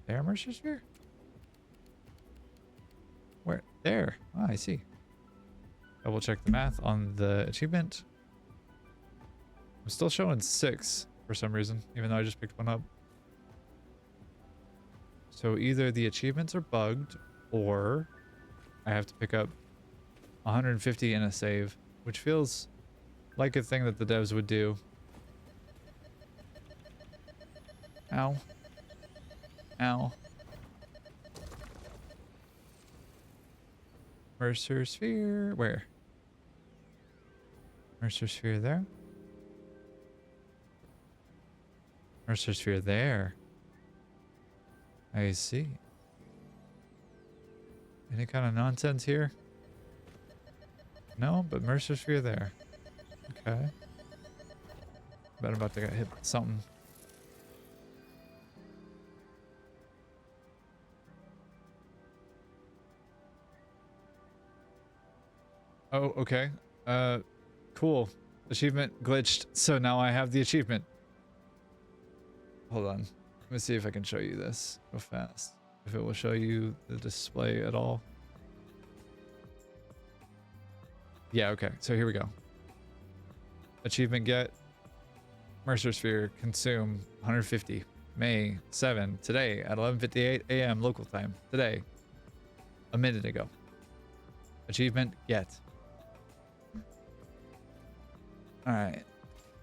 There, Mercer Sphere? Where? There. Ah, I see. Double check the math on the achievement. I'm still showing 6 for some reason, even though I just picked one up. So either the achievements are bugged, or I have to pick up 150 in a save, which feels like a thing that the devs would do. Ow. Ow. Mercer Sphere. Where? Mercer Sphere there. Mercer Sphere there. I see. Any kind of nonsense here? No, but Mercer Sphere there. Okay. Bet I'm about to get hit with something. Oh, okay. Cool. Achievement glitched, so now I have the achievement. Hold on. Let me see if I can show you this real fast. If it will show you the display at all. Yeah, okay. So here we go. Achievement get. Mercer Sphere consume 150. May 7. Today at 11:58 a.m. local time. Today. A minute ago. Achievement get. Alright.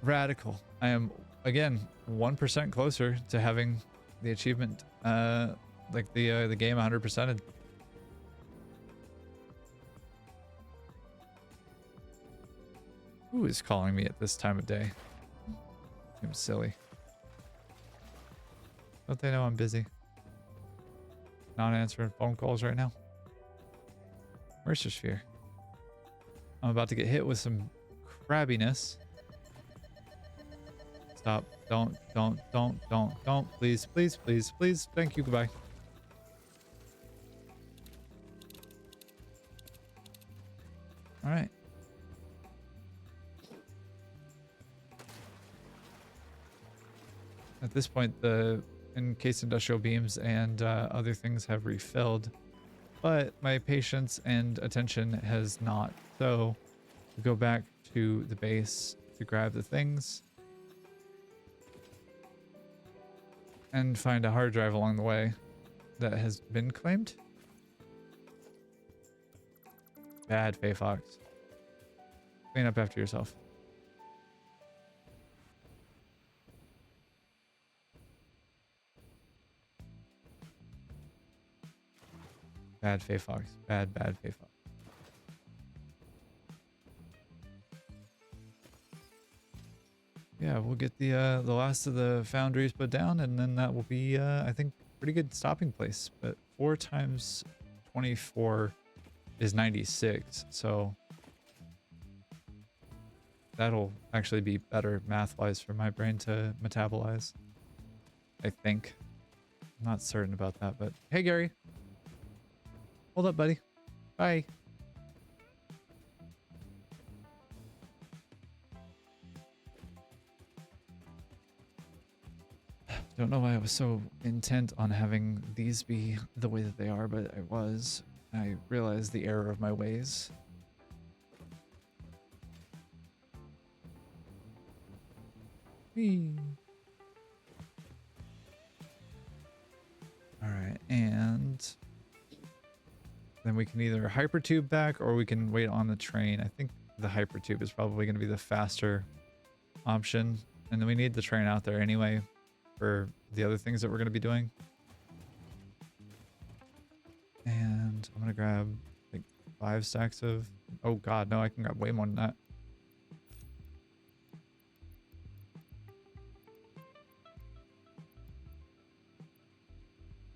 Radical. I am, again, 1% closer to having the achievement, like the game 100%ed. Who is calling me at this time of day? Seems silly. Don't they know I'm busy? Not answering phone calls right now. Mercer Sphere. I'm about to get hit with some crabbiness. Stop. Don't. Please, please, please, please. Thank you. Goodbye. All right. At this point, the encased industrial beams and other things have refilled, but my patience and attention has not. So we go back to the base to grab the things and find a hard drive along the way that has been claimed. Bad, Faye Fox. Clean up after yourself. Bad Faye Fox. Bad Faye Fox. Yeah, we'll get the last of the foundries put down, and then that will be, I think, pretty good stopping place. But 4 times 24 is 96, so that'll actually be better math-wise for my brain to metabolize, I think. I'm not certain about that, but hey, Gary. Hold up, buddy. Bye. Don't know why I was so intent on having these be the way that they are, but I was. I realized the error of my ways. Whee. All right, and then we can either hypertube back or we can wait on the train. I think the hypertube is probably going to be the faster option, and then we need the train out there anyway for the other things that we're going to be doing. And I'm going to grab like 5 stacks of... Oh god, no, I can grab way more than that.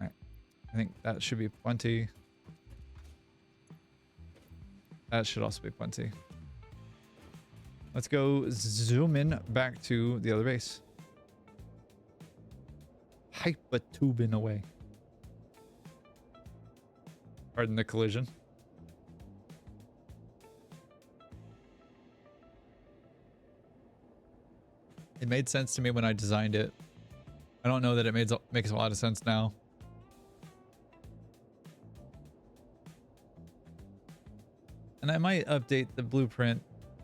Alright, I think that should be plenty. That should also be plenty. Let's go zoom in back to the other base. Hypertubing away. Pardon the collision. It made sense to me when I designed it. I don't know that it makes a lot of sense now. And I might update the blueprint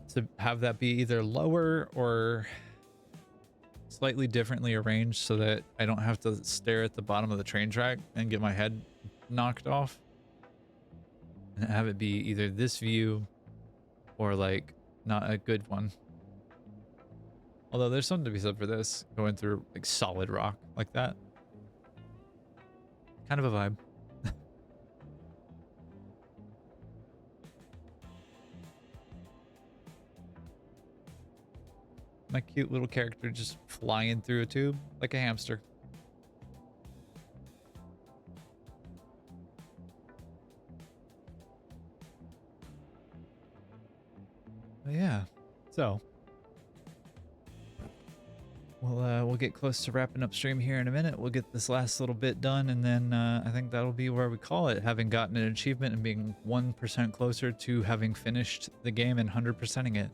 to have that be either lower or slightly differently arranged so that I don't have to stare at the bottom of the train track and get my head knocked off. And have it be either this view or like not a good one. Although there's something to be said for this, going through like solid rock like that. Kind of a vibe. My cute little character just flying through a tube like a hamster. But yeah, so we'll get close to wrapping up stream here in a minute. We'll get this last little bit done, and then I think that'll be where we call it, having gotten an achievement and being 1% closer to having finished the game and 100%ing it.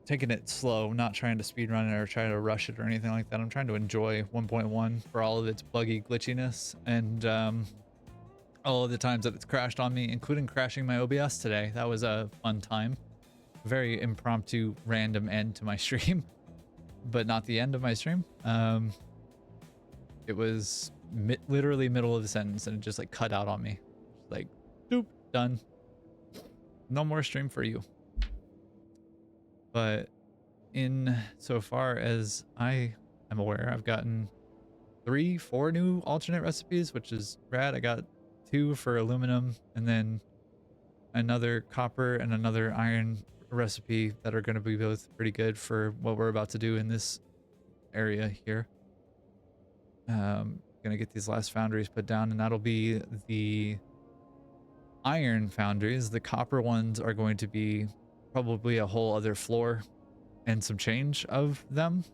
Taking it slow, not trying to speedrun it or try to rush it or anything like that. I'm trying to enjoy 1.1 for all of its buggy glitchiness and all of the times that it's crashed on me, including crashing my OBS today. That was a fun time. Very impromptu, random end to my stream, but not the end of my stream. It was literally middle of the sentence and it just like cut out on me. Like, doop, done. No more stream for you. But in so far as I am aware, I've gotten 3-4 new alternate recipes, which is rad. I got 2 for aluminum and then another copper and another iron a recipe that are going to be both pretty good for what we're about to do in this area here. Gonna get these last foundries put down, and that'll be the iron foundries. The copper ones are going to be probably a whole other floor and some change of them,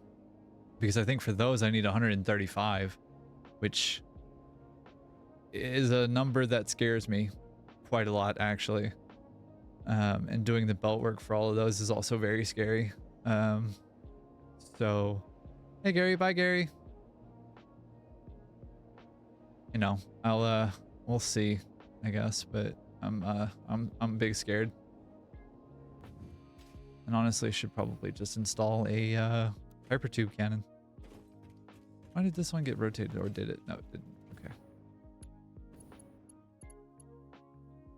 because I think for those I need 135, which is a number that scares me quite a lot, actually. And doing the belt work for all of those is also very scary. So hey Gary, bye Gary. You know, we'll see, I guess, but I'm big scared. And honestly, should probably just install a hyper tube cannon. Why did this one get rotated, or did it? No, it didn't. Okay.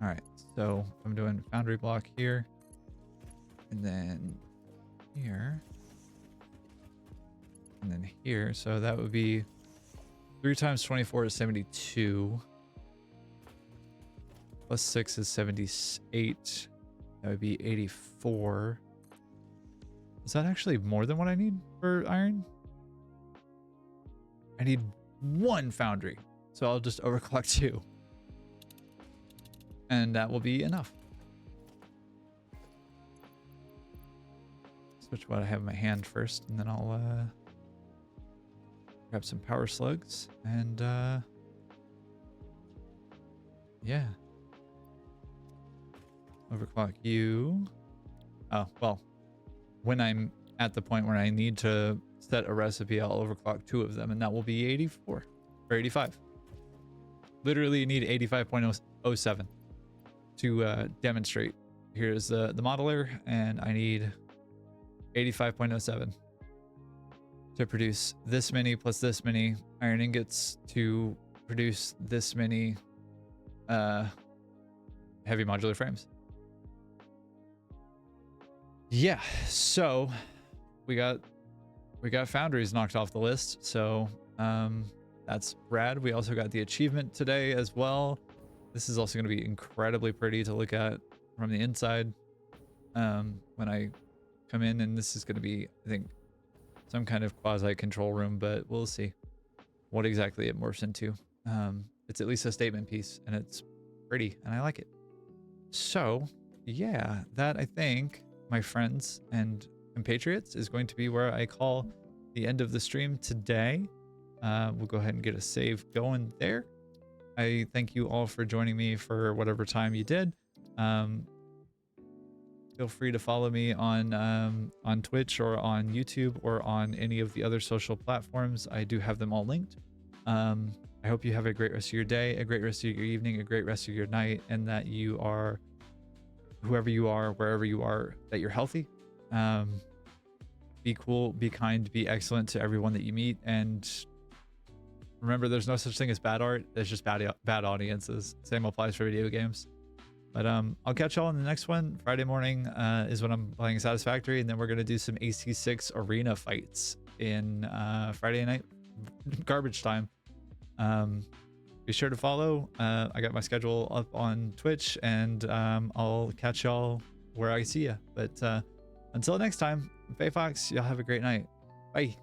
All right, so I'm doing foundry block here, and then here, and then here. So that would be 3 times 24 is 72. Plus 6 is 78. That would be 84. Is that actually more than what I need for iron? I need 1 foundry. So I'll just overclock 2. And that will be enough. Switch what I have in my hand first, and then I'll grab some power slugs, and yeah. Overclock you. Oh, well, when I'm at the point where I need to set a recipe, I'll overclock 2 of them, and that will be 84 or 85. Literally need 85.07 to demonstrate. Here's the modeler, and I need 85.07 to produce this many plus this many iron ingots to produce this many heavy modular frames. Yeah, so we got foundries knocked off the list, so that's rad. We also got the achievement today as well. This is also going to be incredibly pretty to look at from the inside when I come in, and this is going to be, I think, some kind of quasi control room, but we'll see what exactly it morphs into. It's at least a statement piece, and it's pretty, and I like it. So yeah, that, I think, my friends and compatriots, is going to be where I call the end of the stream today. We'll go ahead and get a save going there. I thank you all for joining me for whatever time you did. Feel free to follow me on Twitch or on YouTube or on any of the other social platforms. I do have them all linked. I hope you have a great rest of your day, a great rest of your evening, a great rest of your night, and that you are, whoever you are, wherever you are, that you're healthy. Be cool, be kind, be excellent to everyone that you meet, and remember, there's no such thing as bad art. There's just bad audiences. Same applies for video games. But I'll catch y'all in the next one. Friday morning is when I'm playing Satisfactory, and then we're gonna do some AC6 arena fights in Friday night garbage time. Be sure to follow. I got my schedule up on Twitch, and I'll catch y'all where I see ya. But until next time, Faye Fox, y'all have a great night. Bye.